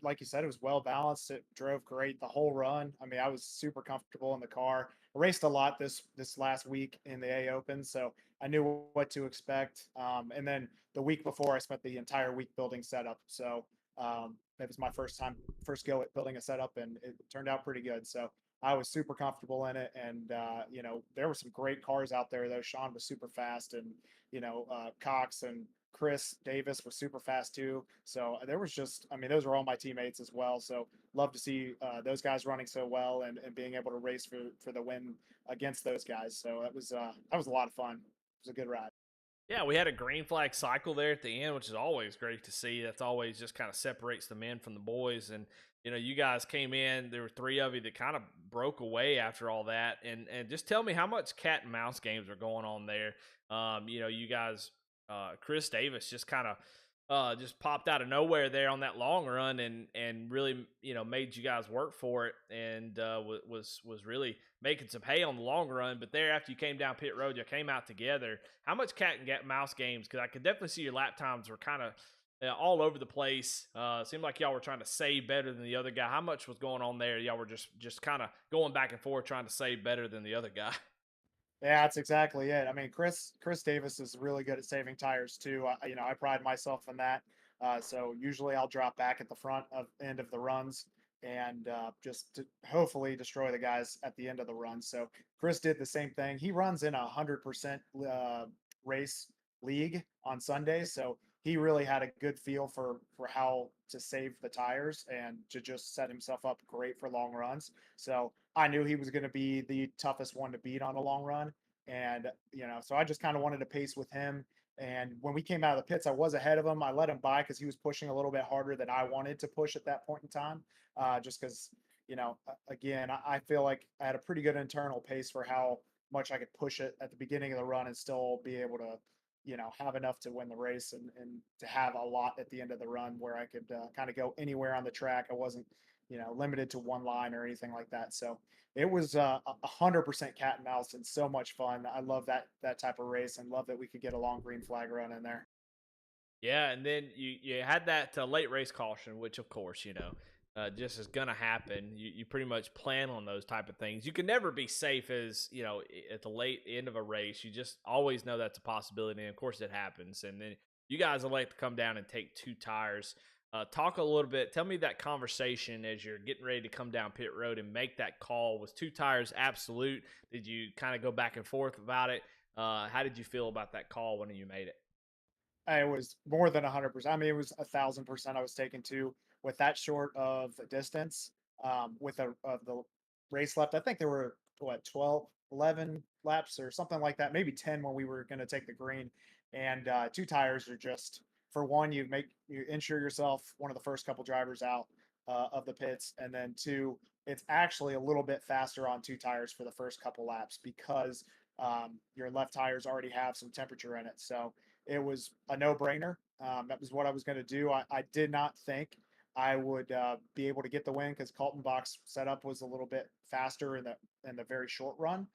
like you said, it was well balanced. It drove great the whole run. I mean, I was super comfortable in the car. I raced a lot this last week in the A Open, so I knew what to expect. And then the week before, I spent the entire week building setup. So it was my first go at building a setup, and it turned out pretty good. So I was super comfortable in it, and there were some great cars out there. Though Sean was super fast, and Cox and Chris Davis was super fast too. So there was just, I mean, those were all my teammates as well. So love to see those guys running so well and being able to race for the win against those guys. So that was a lot of fun. It was a good ride. Yeah, we had a green flag cycle there at the end, which is always great to see. That's always just kind of separates the men from the boys. And you guys came in. There were three of you that kind of broke away after all that. And just tell me how much cat and mouse games are going on there. You guys, Chris Davis just kind of just popped out of nowhere there on that long run and really made you guys work for it and was really making some hay on the long run. But there, after you came down pit road, you came out together. How much cat and mouse games? Because I could definitely see your lap times were kind of all over the place. Seemed like y'all were trying to save better than the other guy. How much was going on there? Y'all were just kind of going back and forth trying to save better than the other guy. Yeah, that's exactly it. I mean, Chris Davis is really good at saving tires too. I pride myself in that. So usually I'll drop back at the front of end of the runs and just to hopefully destroy the guys at the end of the run. So Chris did the same thing. He runs in 100% race league on Sundays, so he really had a good feel for how to save the tires and to just set himself up great for long runs. So I knew he was going to be the toughest one to beat on a long run. And, so I just kind of wanted to pace with him. And when we came out of the pits, I was ahead of him. I let him by because he was pushing a little bit harder than I wanted to push at that point in time. Just because, again, I feel like I had a pretty good internal pace for how much I could push it at the beginning of the run and still be able to, have enough to win the race and to have a lot at the end of the run where I could kind of go anywhere on the track. I wasn't, limited to one line or anything like that. So it was 100% cat and mouse and so much fun. I love that type of race and love that we could get a long green flag run in there. Yeah, and then you had that late race caution, which of course just is gonna happen. You pretty much plan on those type of things. You can never be safe as at the late end of a race. You just always know that's a possibility, and of course it happens. And then you guys will like to come down and take two tires. Talk a little bit. Tell me that conversation as you're getting ready to come down pit road and make that call. Was two tires absolute? Did you kind of go back and forth about it? How did you feel about that call when you made it? It was more than 100%. I mean, it was 1,000%. I was taken to with that short of a distance. With of the race left, I think there were what 12, 11 laps or something like that, maybe 10 when we were going to take the green. And two tires are just for one, you ensure yourself one of the first couple drivers out of the pits, and then two, it's actually a little bit faster on two tires for the first couple laps because your left tires already have some temperature in it. So it was a no-brainer. That was what I was going to do. I did not think I would be able to get the win because Kaltenbach's setup was a little bit faster in the very short run.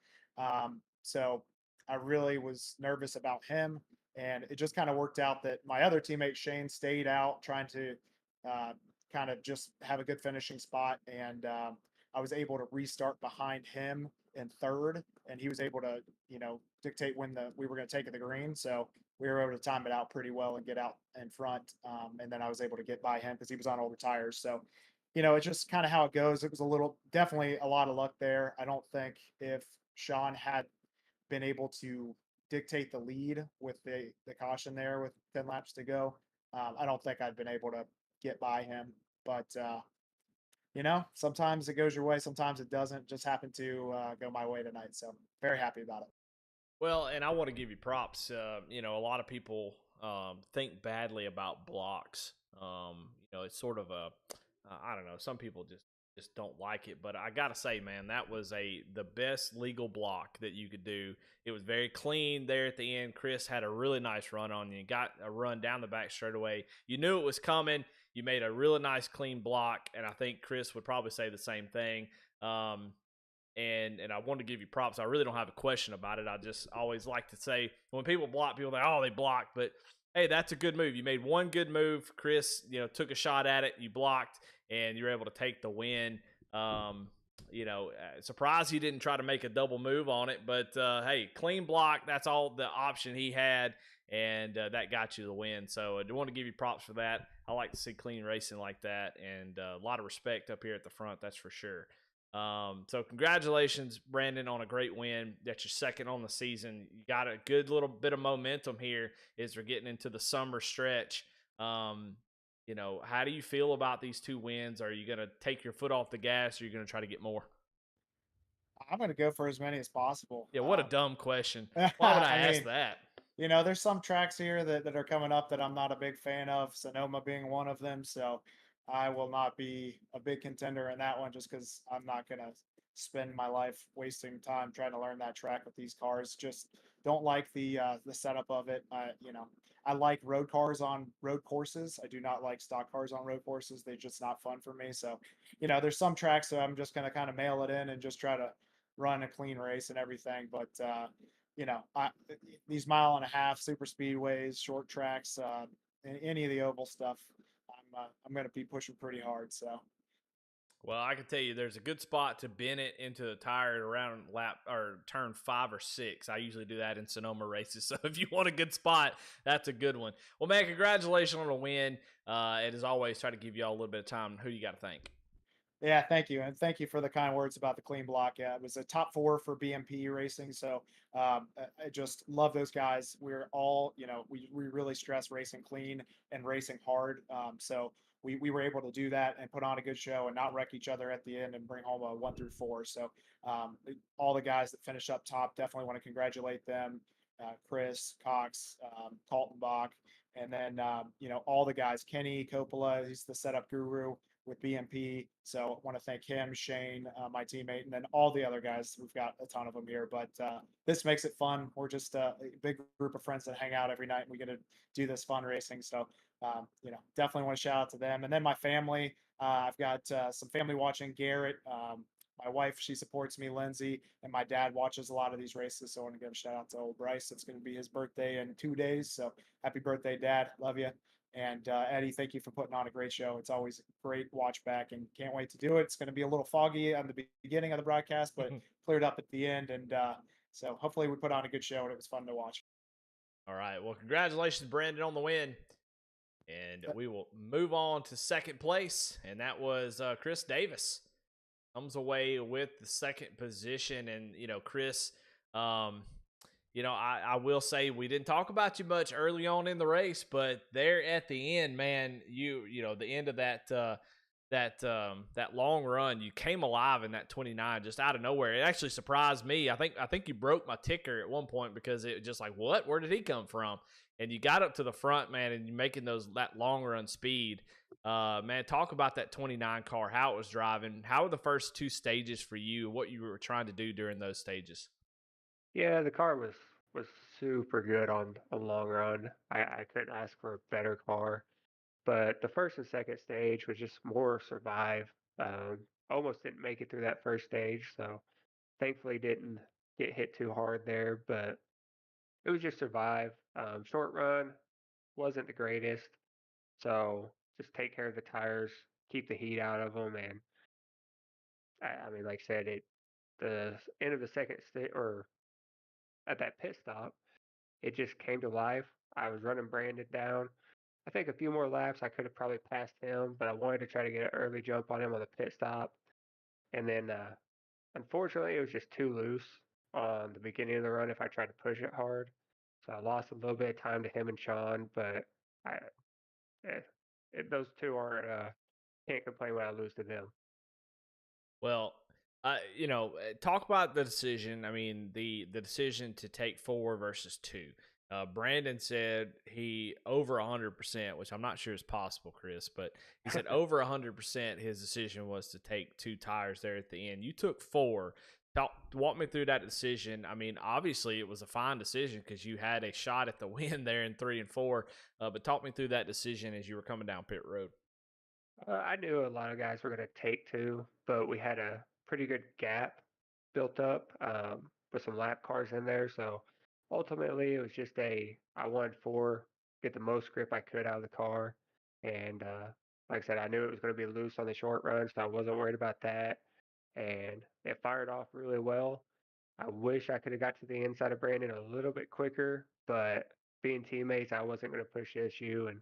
So I really was nervous about him, and it just kind of worked out that my other teammate Shane stayed out trying to uh, kind of just have a good finishing spot, and I was able to restart behind him in third, and he was able to dictate when we were going to take the green. So we were able to time it out pretty well and get out in front. And then I was able to get by him because he was on older tires. So, it's just kind of how it goes. It was definitely a lot of luck there. I don't think if Sean had been able to dictate the lead with the caution there with 10 laps to go, I don't think I'd been able to get by him. But, sometimes it goes your way, sometimes it doesn't. Just happened to go my way tonight. So very happy about it. Well, and I want to give you props. A lot of people think badly about blocks. It's sort of I don't know. Some people just don't like it, but I gotta say, man, that was the best legal block that you could do. It was very clean there at the end. Chris had a really nice run on you. Got a run down the back straightaway. You knew it was coming. You made a really nice clean block, and I think Chris would probably say the same thing. And I want to give you props. I really don't have a question about it. I just always like to say when people block, people think, oh, they blocked, but hey, that's a good move. You made one good move. Chris, took a shot at it. You blocked, and you were able to take the win. Surprised he didn't try to make a double move on it, but hey, clean block. That's all the option he had, and that got you the win. So I do want to give you props for that. I like to see clean racing like that, and a lot of respect up here at the front. That's for sure. So congratulations, Brandon, on a great win. That's your second on the season. You got a good little bit of momentum here as we're getting into the summer stretch. How do you feel about these 2 wins? Are you going to take your foot off the gas, or are you going to try to get more? I'm going to go for as many as possible. Yeah, what a dumb question. Why would I ask mean, that? There's some tracks here that are coming up that I'm not a big fan of, Sonoma being one of them. So I will not be a big contender in that one just because I'm not going to spend my life wasting time trying to learn that track with these cars. Just don't like the setup of it. I like road cars on road courses. I do not like stock cars on road courses. They're just not fun for me. So, there's some tracks that I'm just going to kind of mail it in and just try to run a clean race and everything. But these 1.5-mile super speedways, short tracks, any of the oval stuff, I'm going to be pushing pretty hard. So, well, I can tell you, there's a good spot to bend it into the tire around lap or turn 5 or 6. I usually do that in Sonoma races. So if you want a good spot, that's a good one. Well, man, congratulations on the win. And as always, try to give you all a little bit of time. Who you got to thank? Yeah, thank you. And thank you for the kind words about the clean block. Yeah, it was a top 4 for BMP racing. So I just love those guys. We're all, we really stress racing clean and racing hard. So we were able to do that and put on a good show and not wreck each other at the end and bring home a 1 through 4. So all the guys that finished up top, definitely want to congratulate them. Chris, Cox, Kaltenbach, and then, all the guys, Kenny Coppola, he's the setup guru with BMP. So I want to thank him, Shane, my teammate, and then all the other guys. We've got a ton of them here, but this makes it fun. We're just a big group of friends that hang out every night, and we get to do this fun racing. So, definitely want to shout out to them. And then my family, I've got some family watching. Garrett, my wife, she supports me, Lindsay, and my dad watches a lot of these races. So I want to give a shout out to old Bryce. It's going to be his birthday in 2 days. So happy birthday, Dad. Love you. And Eddie, thank you for putting on a great show. It's always a great watch back and can't wait to do it. It's going to be a little foggy on the beginning of the broadcast, but cleared up at the end. And so hopefully we put on a good show and it was fun to watch. All right. Well, congratulations, Brandon, on the win. And we will move on to second place. And that was Chris Davis. Comes away with the second position. And, Chris, I will say we didn't talk about you much early on in the race, but there at the end, man, the end of that long run, you came alive in that 29 just out of nowhere. It actually surprised me. I think you broke my ticker at one point because it just like, what? Where did he come from? And you got up to the front, man, and you're making that long run speed. Man, talk about that 29 car, how it was driving. How were the first 2 stages for you? What you were trying to do during those stages? Yeah, the car was super good on a long run. I couldn't ask for a better car. But the first and second stage was just more survive. Almost didn't make it through that first stage, so thankfully didn't get hit too hard there. But it was just survive. Short run wasn't the greatest, so just take care of the tires, keep the heat out of them, and I mean, like I said, the end of the second stage or at that pit stop, it just came to life. I was running Brandon down. I think a few more laps, I could have probably passed him, but I wanted to try to get an early jump on him on the pit stop. And then, unfortunately, it was just too loose on the beginning of the run if I tried to push it hard. So I lost a little bit of time to him and Sean, but I, those two aren't, can't complain when I lose to them. Well, talk about the decision. I mean, the decision to take 4 versus 2. Brandon said he over 100%, which I'm not sure is possible, Chris, but he said over 100% his decision was to take 2 tires there at the end. You took 4. Walk me through that decision. I mean, obviously it was a fine decision because you had a shot at the win there in 3 and 4, but talk me through that decision as you were coming down pit road. I knew a lot of guys were going to take 2, but we had a pretty good gap built up with some lap cars in there. So ultimately, it was just I wanted 4, get the most grip I could out of the car. And like I said, I knew it was going to be loose on the short run, so I wasn't worried about that. And it fired off really well. I wish I could have got to the inside of Brandon a little bit quicker, but being teammates, I wasn't going to push the issue and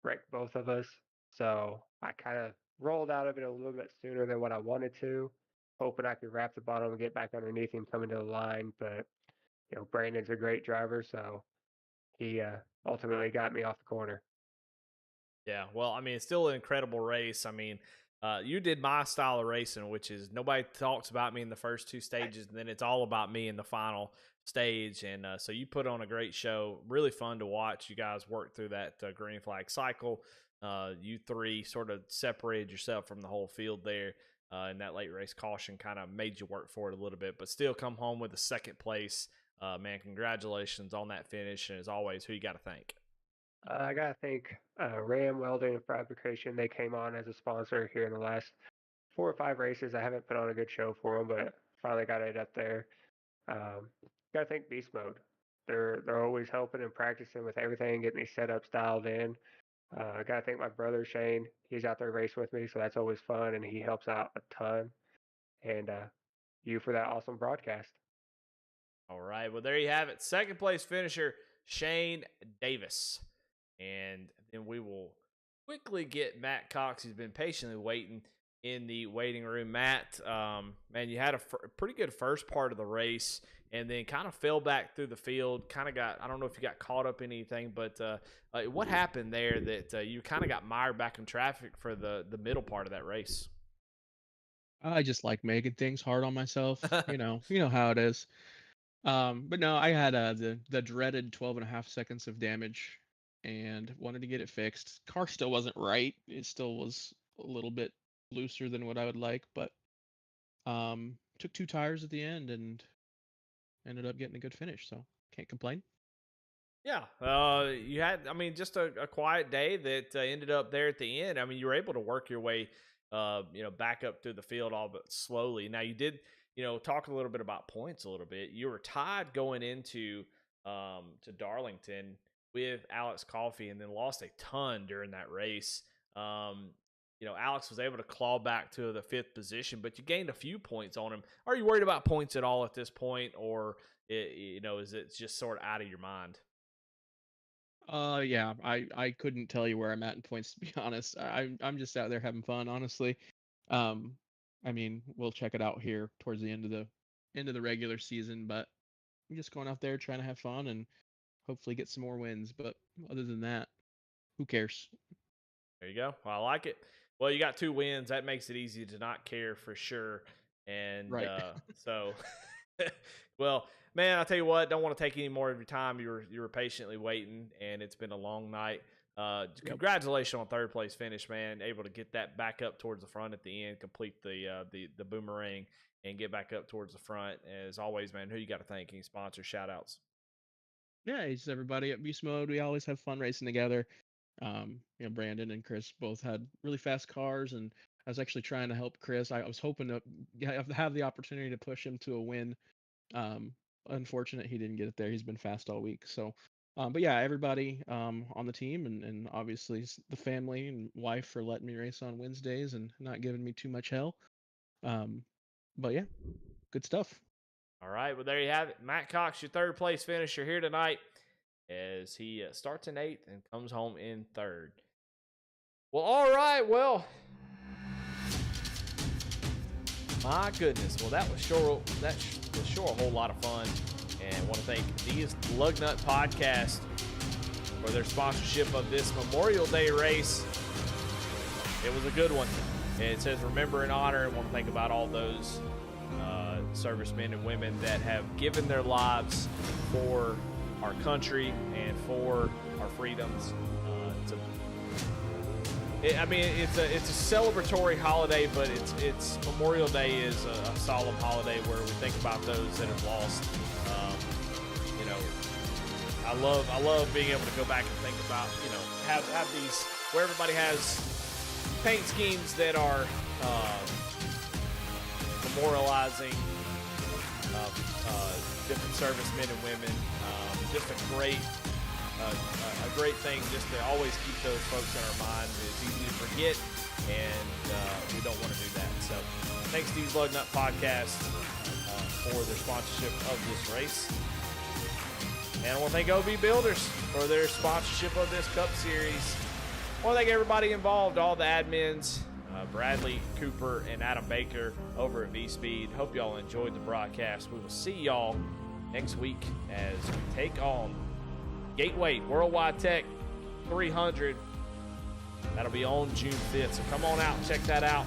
wreck both of us. So I kind of rolled out of it a little bit sooner than what I wanted to, hoping I could wrap the bottom and get back underneath him coming to the line. But, Brandon's a great driver, so he ultimately got me off the corner. Yeah, well, I mean, it's still an incredible race. I mean, you did my style of racing, which is nobody talks about me in the first 2 stages, and then it's all about me in the final stage. And so you put on a great show. Really fun to watch. You guys work through that green flag cycle. You 3 sort of separated yourself from the whole field there. And that late race caution kind of made you work for it a little bit, but still come home with a 2nd place. Man, congratulations on that finish. And as always, who you got to thank? I got to thank Ram Welding and Fabrication. They came on as a sponsor here in the last 4 or 5 races. I haven't put on a good show for them, but finally got it up there. Got to thank Beast Mode. They're always helping and practicing with everything, getting these setups dialed in. I got to thank my brother Shane. He's out there racing with me, so that's always fun, and he helps out a ton. And you for that awesome broadcast. All right, well, there you have it. 2nd place finisher, Shane Davis. And then we will quickly get Matt Cox, who's been patiently waiting in the waiting room. Matt, man, you had a pretty good first part of the race and then kind of fell back through the field. Kind of I don't know if you got caught up in anything, but what happened there that you kind of got mired back in traffic for the middle part of that race? I just like making things hard on myself. You know how it is. But no, I had the dreaded 12.5 seconds of damage and wanted to get it fixed. Car still wasn't right. It still was a little bit looser than what I would like, but took 2 tires at the end and ended up getting a good finish, so can't complain. Yeah, you had, I mean, just a quiet day that ended up there at the end. I mean, you were able to work your way, back up through the field all but slowly. Now, you did, talk a little bit about points a little bit. You were tied going into to Darlington with Alex Coffey and then lost a ton during that race. Alex was able to claw back to the 5th position, but you gained a few points on him. Are you worried about points at all at this point, or is it just sort of out of your mind? Yeah, I couldn't tell you where I'm at in points, to be honest. I'm just out there having fun, honestly. I mean, we'll check it out here towards the end of the regular season, but I'm just going out there trying to have fun and hopefully get some more wins. But other than that, who cares? There you go. Well, I like it. Well, you got 2 wins. That makes it easy to not care for sure. And right. So, well, man, I'll tell you what, don't want to take any more of your time. You were patiently waiting, and it's been a long night. Congratulations on 3rd place finish, man. Able to get that back up towards the front at the end, complete the boomerang, and get back up towards the front. As always, man, who you got to thank? Any sponsor shout outs? Yeah, it's everybody at Beast Mode. We always have fun racing together. Brandon and Chris both had really fast cars, and I was actually trying to help Chris. I was hoping to have the opportunity to push him to a win. Unfortunate he didn't get it there. He's been fast all week. So, but yeah, everybody on the team and obviously the family and wife for letting me race on Wednesdays and not giving me too much hell. But yeah, good stuff. All right, well, there you have it. Matt Cox, your 3rd place finisher here tonight as he starts in 8th and comes home in 3rd. Well, all right, well, my goodness. Well, that was sure a whole lot of fun. And I want to thank Deez Lug Nut Podcast for their sponsorship of this Memorial Day race. It was a good one. It says remember and honor. I want to think about all those servicemen and women that have given their lives for our country and for our freedoms. It's a celebratory holiday, but it's Memorial Day is a solemn holiday where we think about those that have lost. I love being able to go back and think about, have these where everybody has paint schemes that are memorializing different servicemen and women. Just a great thing just to always keep those folks in our mind. It's easy to forget, and we don't want to do that. So thanks to Deez Lug Nut Podcast for their sponsorship of this race. And I want to thank OB Builders for their sponsorship of this Cup Series. I want to thank everybody involved, all the admins, Bradley, Cooper, and Adam Baker over at V-Speed. Hope y'all enjoyed the broadcast. We will see y'all next week as we take on Gateway Worldwide Tech 300. That'll be on June 5th. So come on out and check that out.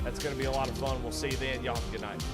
That's going to be a lot of fun. We'll see you then. Y'all have a good night.